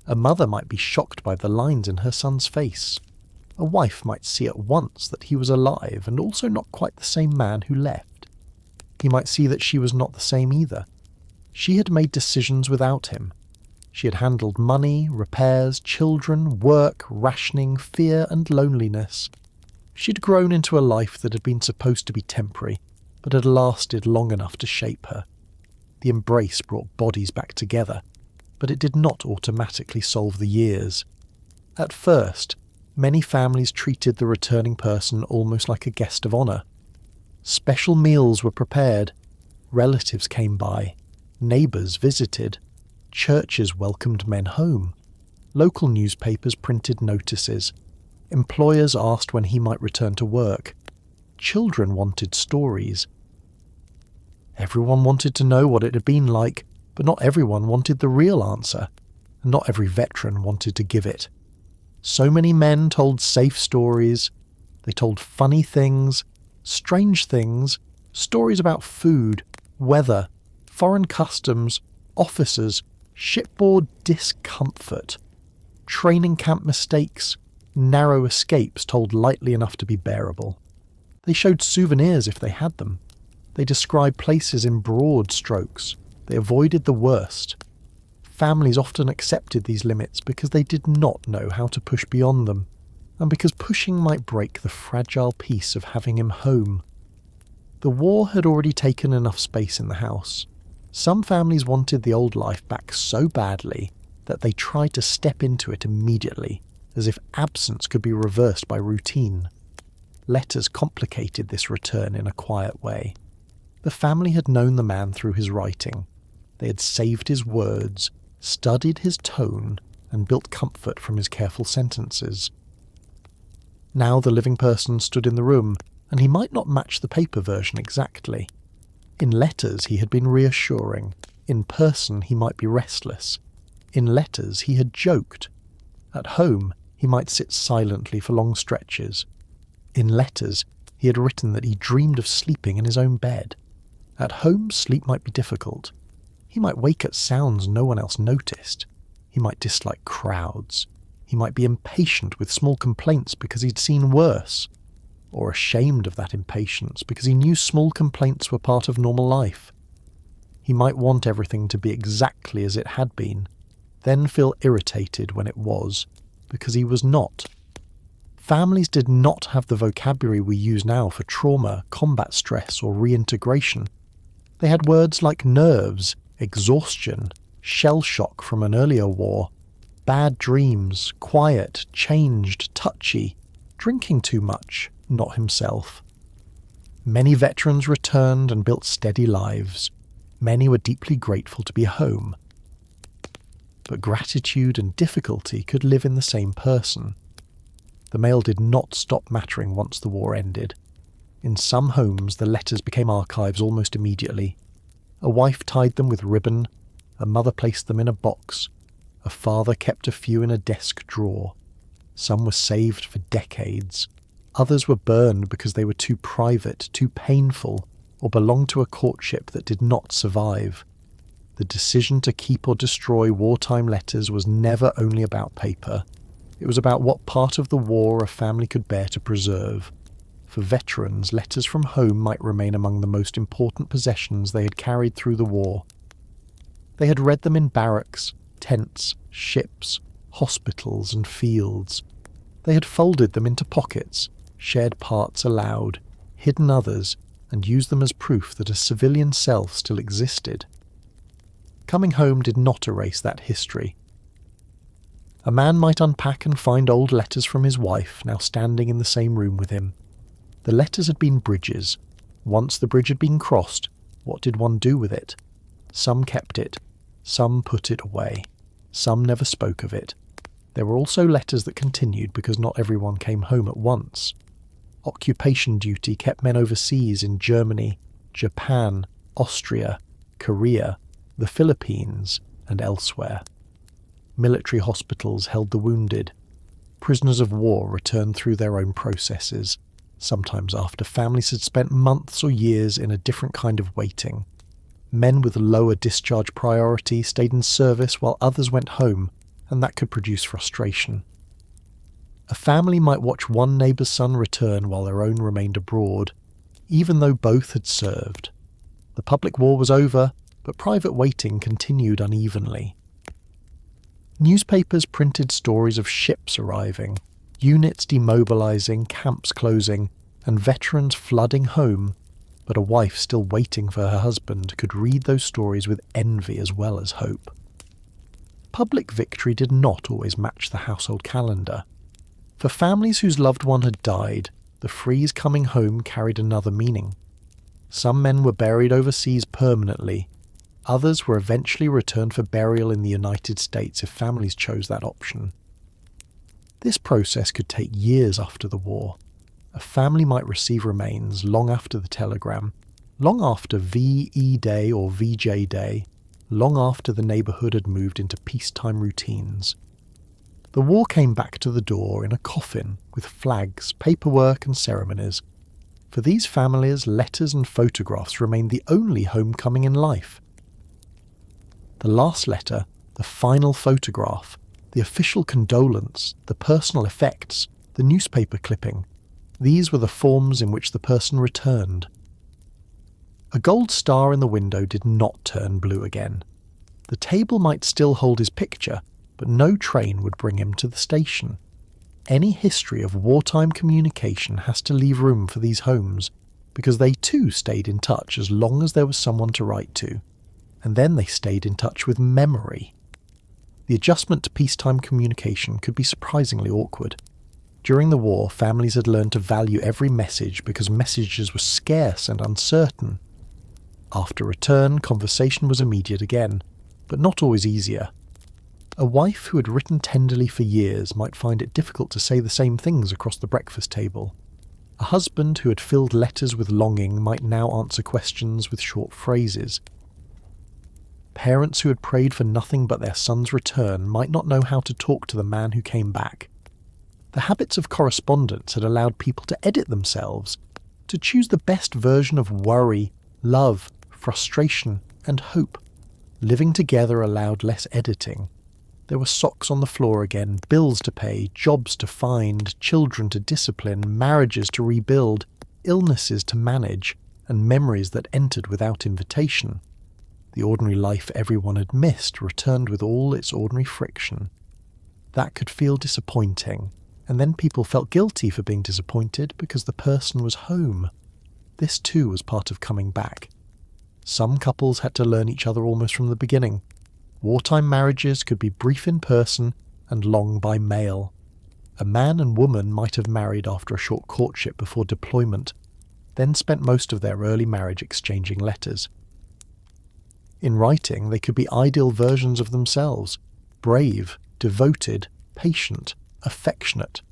A mother might be shocked by the lines in her son's face. A wife might see at once that he was alive and also not quite the same man who left. He might see that she was not the same either. She had made decisions without him. She had handled money, repairs, children, work, rationing, fear and loneliness. She'd grown into a life that had been supposed to be temporary, but had lasted long enough to shape her. The embrace brought bodies back together, but it did not automatically solve the years. At first, many families treated the returning person almost like a guest of honour. Special meals were prepared, relatives came by, neighbours visited, churches welcomed men home, local newspapers printed notices, employers asked when he might return to work, children wanted stories. Everyone wanted to know what it had been like, but not everyone wanted the real answer, and not every veteran wanted to give it. So many men told safe stories, they told funny things, strange things, stories about food, weather, foreign customs, officers, shipboard discomfort, training camp mistakes, narrow escapes told lightly enough to be bearable. They showed souvenirs if they had them. They described places in broad strokes. They avoided the worst. Families often accepted these limits because they did not know how to push beyond them, and because pushing might break the fragile peace of having him home. The war had already taken enough space in the house. Some families wanted the old life back so badly that they tried to step into it immediately, as if absence could be reversed by routine. Letters complicated this return in a quiet way. The family had known the man through his writing. They had saved his words, studied his tone, and built comfort from his careful sentences. Now the living person stood in the room, and he might not match the paper version exactly. In letters he had been reassuring. In person he might be restless. In letters he had joked. At home he might sit silently for long stretches. In letters he had written that he dreamed of sleeping in his own bed. At home sleep might be difficult. He might wake at sounds no one else noticed. He might dislike crowds. He might be impatient with small complaints because he'd seen worse, or ashamed of that impatience because he knew small complaints were part of normal life. He might want everything to be exactly as it had been, then feel irritated when it was, because he was not. Families did not have the vocabulary we use now for trauma, combat stress, or reintegration. They had words like nerves, exhaustion, shell shock from an earlier war, bad dreams, quiet, changed, touchy, drinking too much, not himself. Many veterans returned and built steady lives. Many were deeply grateful to be home. but gratitude and difficulty could live in the same person. The mail did not stop mattering once the war ended. In some homes, the letters became archives almost immediately. A wife tied them with ribbon, a mother placed them in a box, a father kept a few in a desk drawer. Some were saved for decades. Others were burned because they were too private, too painful, or belonged to a courtship that did not survive. The decision to keep or destroy wartime letters was never only about paper. It was about what part of the war a family could bear to preserve. For veterans, letters from home might remain among the most important possessions they had carried through the war. They had read them in barracks, tents, ships, hospitals and fields. They had folded them into pockets, shared parts aloud, hidden others, and used them as proof that a civilian self still existed. Coming home did not erase that history. A man might unpack and find old letters from his wife, now standing in the same room with him. The letters had been bridges. Once the bridge had been crossed, what did one do with it? Some kept it, some put it away, some never spoke of it. There were also letters that continued because not everyone came home at once. Occupation duty kept men overseas in Germany, Japan, Austria, Korea, the Philippines, and elsewhere. Military hospitals held the wounded. Prisoners of war returned through their own processes, sometimes after families had spent months or years in a different kind of waiting. Men with lower discharge priority stayed in service while others went home, and that could produce frustration. A family might watch one neighbour's son return while their own remained abroad, even though both had served. The public war was over, but private waiting continued unevenly. Newspapers printed stories of ships arriving, units demobilising, camps closing, and veterans flooding home, but a wife still waiting for her husband could read those stories with envy as well as hope. Public victory did not always match the household calendar. For families whose loved one had died, the freeze coming home carried another meaning. Some men were buried overseas permanently. Others were eventually returned for burial in the United States if families chose that option. This process could take years after the war. A family might receive remains long after the telegram, long after VE Day or VJ Day, long after the neighbourhood had moved into peacetime routines. The war came back to the door in a coffin with flags, paperwork and ceremonies. For these families, letters and photographs remained the only homecoming in life. The last letter, the final photograph, the official condolence, the personal effects, the newspaper clipping, these were the forms in which the person returned. A gold star in the window did not turn blue again. The table might still hold his picture, but no train would bring him to the station. Any history of wartime communication has to leave room for these homes, because they too stayed in touch as long as there was someone to write to. And then they stayed in touch with memory. The adjustment to peacetime communication could be surprisingly awkward. During the war, families had learned to value every message because messages were scarce and uncertain. After return, conversation was immediate again, but not always easier. A wife who had written tenderly for years might find it difficult to say the same things across the breakfast table. A husband who had filled letters with longing might now answer questions with short phrases. Parents who had prayed for nothing but their son's return might not know how to talk to the man who came back. The habits of correspondence had allowed people to edit themselves, to choose the best version of worry, love, frustration, and hope. Living together allowed less editing. There were socks on the floor again, bills to pay, jobs to find, children to discipline, marriages to rebuild, illnesses to manage, and memories that entered without invitation. The ordinary life everyone had missed returned with all its ordinary friction. That could feel disappointing, and then people felt guilty for being disappointed because the person was home. This too was part of coming back. Some couples had to learn each other almost from the beginning. Wartime marriages could be brief in person and long by mail. A man and woman might have married after a short courtship before deployment, then spent most of their early marriage exchanging letters. In writing, they could be ideal versions of themselves, brave, devoted, patient, affectionate.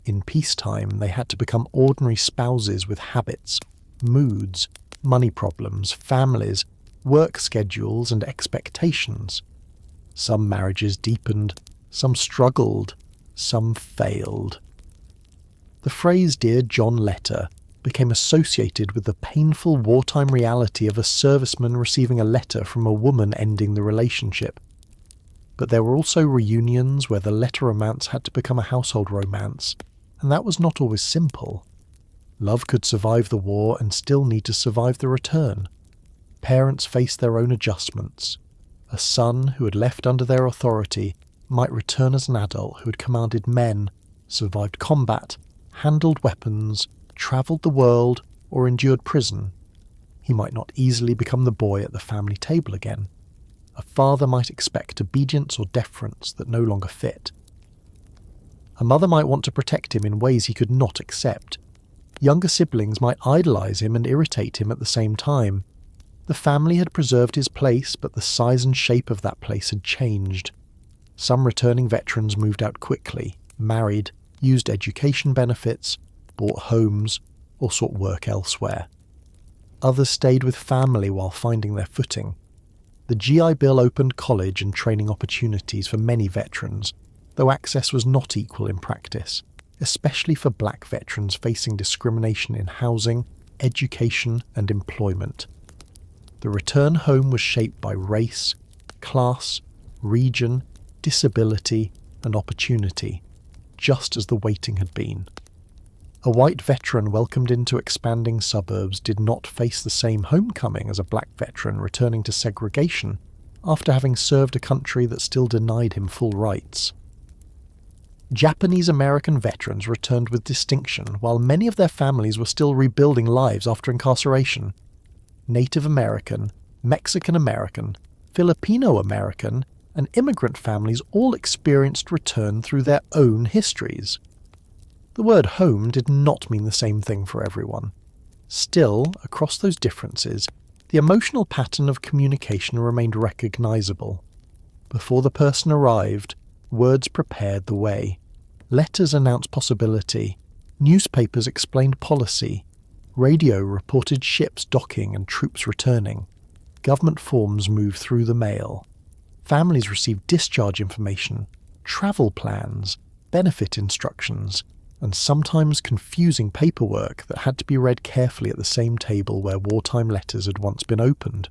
In peacetime, they had to become ordinary spouses with habits, moods, money problems, families, work schedules, and expectations. Some marriages deepened, some struggled, some failed. The phrase "Dear John Letter" became associated with the painful wartime reality of a serviceman receiving a letter from a woman ending the relationship. But there were also reunions where the letter romance had to become a household romance, and that was not always simple. Love could survive the war and still need to survive the return. Parents faced their own adjustments. A son who had left under their authority might return as an adult who had commanded men, survived combat, handled weapons, travelled the world, or endured prison. He might not easily become the boy at the family table again. A father might expect obedience or deference that no longer fit. A mother might want to protect him in ways he could not accept. Younger siblings might idolise him and irritate him at the same time. The family had preserved his place, but the size and shape of that place had changed. Some returning veterans moved out quickly, married, used education benefits, bought homes, or sought work elsewhere. Others stayed with family while finding their footing. The GI Bill opened college and training opportunities for many veterans, though access was not equal in practice, especially for black veterans facing discrimination in housing, education, and employment. The return home was shaped by race, class, region, disability, and opportunity, just as the waiting had been. A white veteran welcomed into expanding suburbs did not face the same homecoming as a black veteran returning to segregation after having served a country that still denied him full rights. Japanese American veterans returned with distinction while many of their families were still rebuilding lives after incarceration. Native American, Mexican American, Filipino American, and immigrant families all experienced return through their own histories. The word home did not mean the same thing for everyone. Still, across those differences, the emotional pattern of communication remained recognizable. Before the person arrived, words prepared the way. Letters announced possibility. Newspapers explained policy. Radio reported ships docking and troops returning. Government forms moved through the mail. Families received discharge information, travel plans, benefit instructions, and sometimes confusing paperwork that had to be read carefully at the same table where wartime letters had once been opened.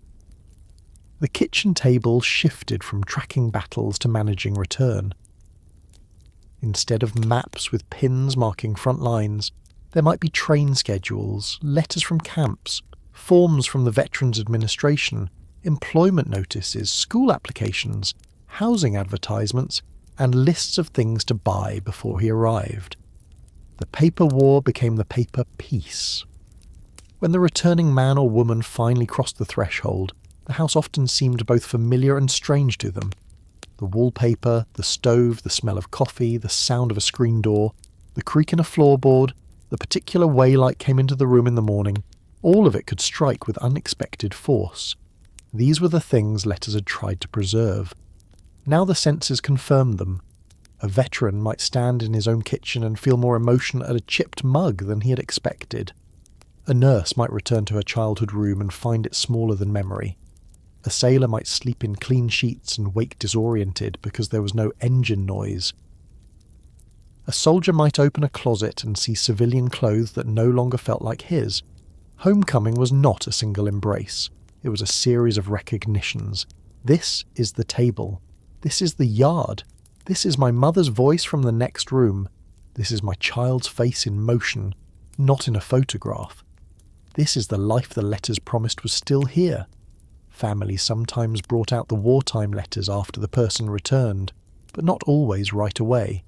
The kitchen table shifted from tracking battles to managing return. Instead of maps with pins marking front lines, there might be train schedules, letters from camps, forms from the Veterans Administration, employment notices, school applications, housing advertisements, and lists of things to buy before he arrived. The paper war became the paper peace. When the returning man or woman finally crossed the threshold, the house often seemed both familiar and strange to them. The wallpaper, the stove, the smell of coffee, the sound of a screen door, the creak in a floorboard, the particular way light came into the room in the morning, all of it could strike with unexpected force. These were the things letters had tried to preserve. Now the senses confirmed them. A veteran might stand in his own kitchen and feel more emotion at a chipped mug than he had expected. A nurse might return to her childhood room and find it smaller than memory. A sailor might sleep in clean sheets and wake disoriented because there was no engine noise. A soldier might open a closet and see civilian clothes that no longer felt like his. Homecoming was not a single embrace. It was a series of recognitions. This is the table. This is the yard. This is my mother's voice from the next room. This is my child's face in motion, not in a photograph. This is the life the letters promised was still here. Families sometimes brought out the wartime letters after the person returned, but not always right away.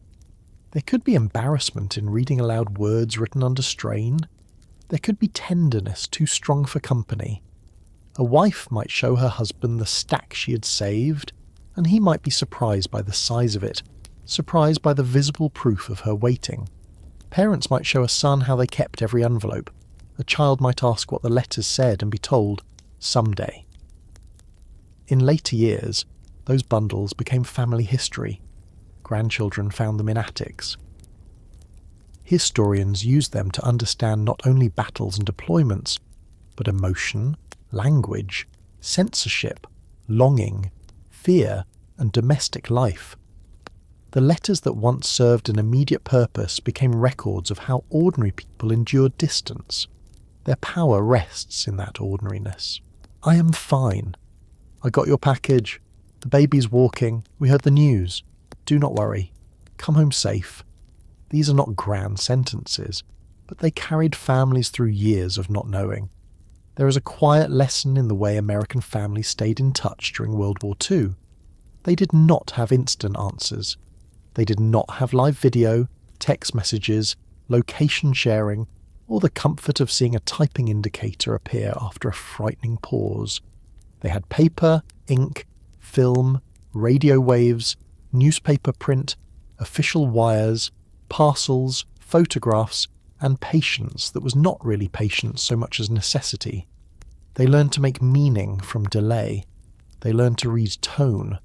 There could be embarrassment in reading aloud words written under strain. There could be tenderness too strong for company. A wife might show her husband the stack she had saved, and he might be surprised by the size of it, surprised by the visible proof of her waiting. Parents might show a son how they kept every envelope. A child might ask what the letters said and be told, someday. In later years, those bundles became family history. Grandchildren found them in attics. Historians used them to understand not only battles and deployments, but emotion, language, censorship, longing, fear, and domestic life. The letters that once served an immediate purpose became records of how ordinary people endured distance. Their power rests in that ordinariness. I am fine. I got your package. The baby's walking. We heard the news. Do not worry. Come home safe. These are not grand sentences, but they carried families through years of not knowing. There is a quiet lesson in the way American families stayed in touch during World War II. They did not have instant answers. They did not have live video, text messages, location sharing, or the comfort of seeing a typing indicator appear after a frightening pause. They had paper, ink, film, radio waves, newspaper print, official wires, parcels, photographs, and patience that was not really patience so much as necessity. They learned to make meaning from delay. They learned to read tone.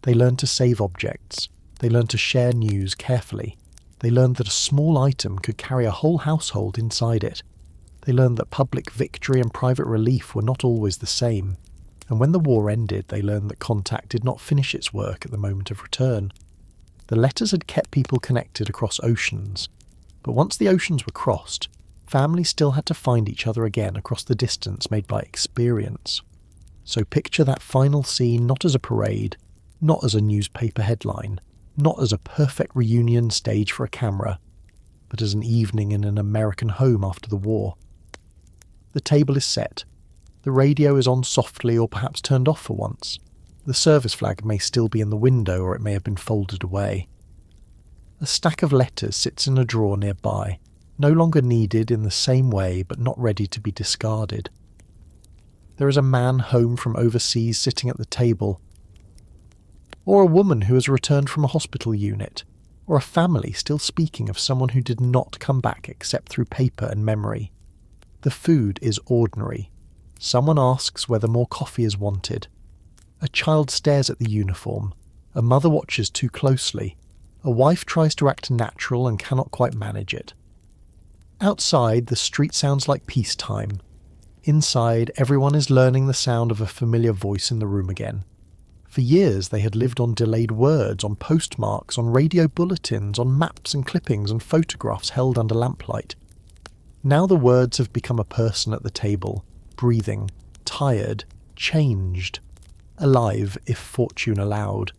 They learned to save objects. They learned to share news carefully. They learned that a small item could carry a whole household inside it. They learned that public victory and private relief were not always the same. And when the war ended, they learned that contact did not finish its work at the moment of return. The letters had kept people connected across oceans. But once the oceans were crossed, families still had to find each other again across the distance made by experience. So picture that final scene not as a parade, not as a newspaper headline, not as a perfect reunion stage for a camera, but as an evening in an American home after the war. The table is set. The radio is on softly or perhaps turned off for once. The service flag may still be in the window or it may have been folded away. A stack of letters sits in a drawer nearby, no longer needed in the same way but not ready to be discarded. There is a man home from overseas sitting at the table, or a woman who has returned from a hospital unit, or a family still speaking of someone who did not come back except through paper and memory. The food is ordinary. Someone asks whether more coffee is wanted. A child stares at the uniform. A mother watches too closely. A wife tries to act natural and cannot quite manage it. Outside, the street sounds like peacetime. Inside, everyone is learning the sound of a familiar voice in the room again. For years they had lived on delayed words, on postmarks, on radio bulletins, on maps and clippings and photographs held under lamplight. Now the words have become a person at the table, breathing, tired, changed, alive if fortune allowed.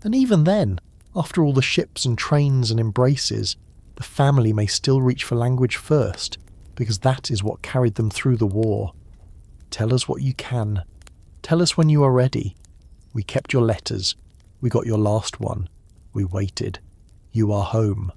And even then, after all the ships and trains and embraces, the family may still reach for language first, because that is what carried them through the war. Tell us what you can. Tell us when you are ready. We kept your letters. We got your last one. We waited. You are home.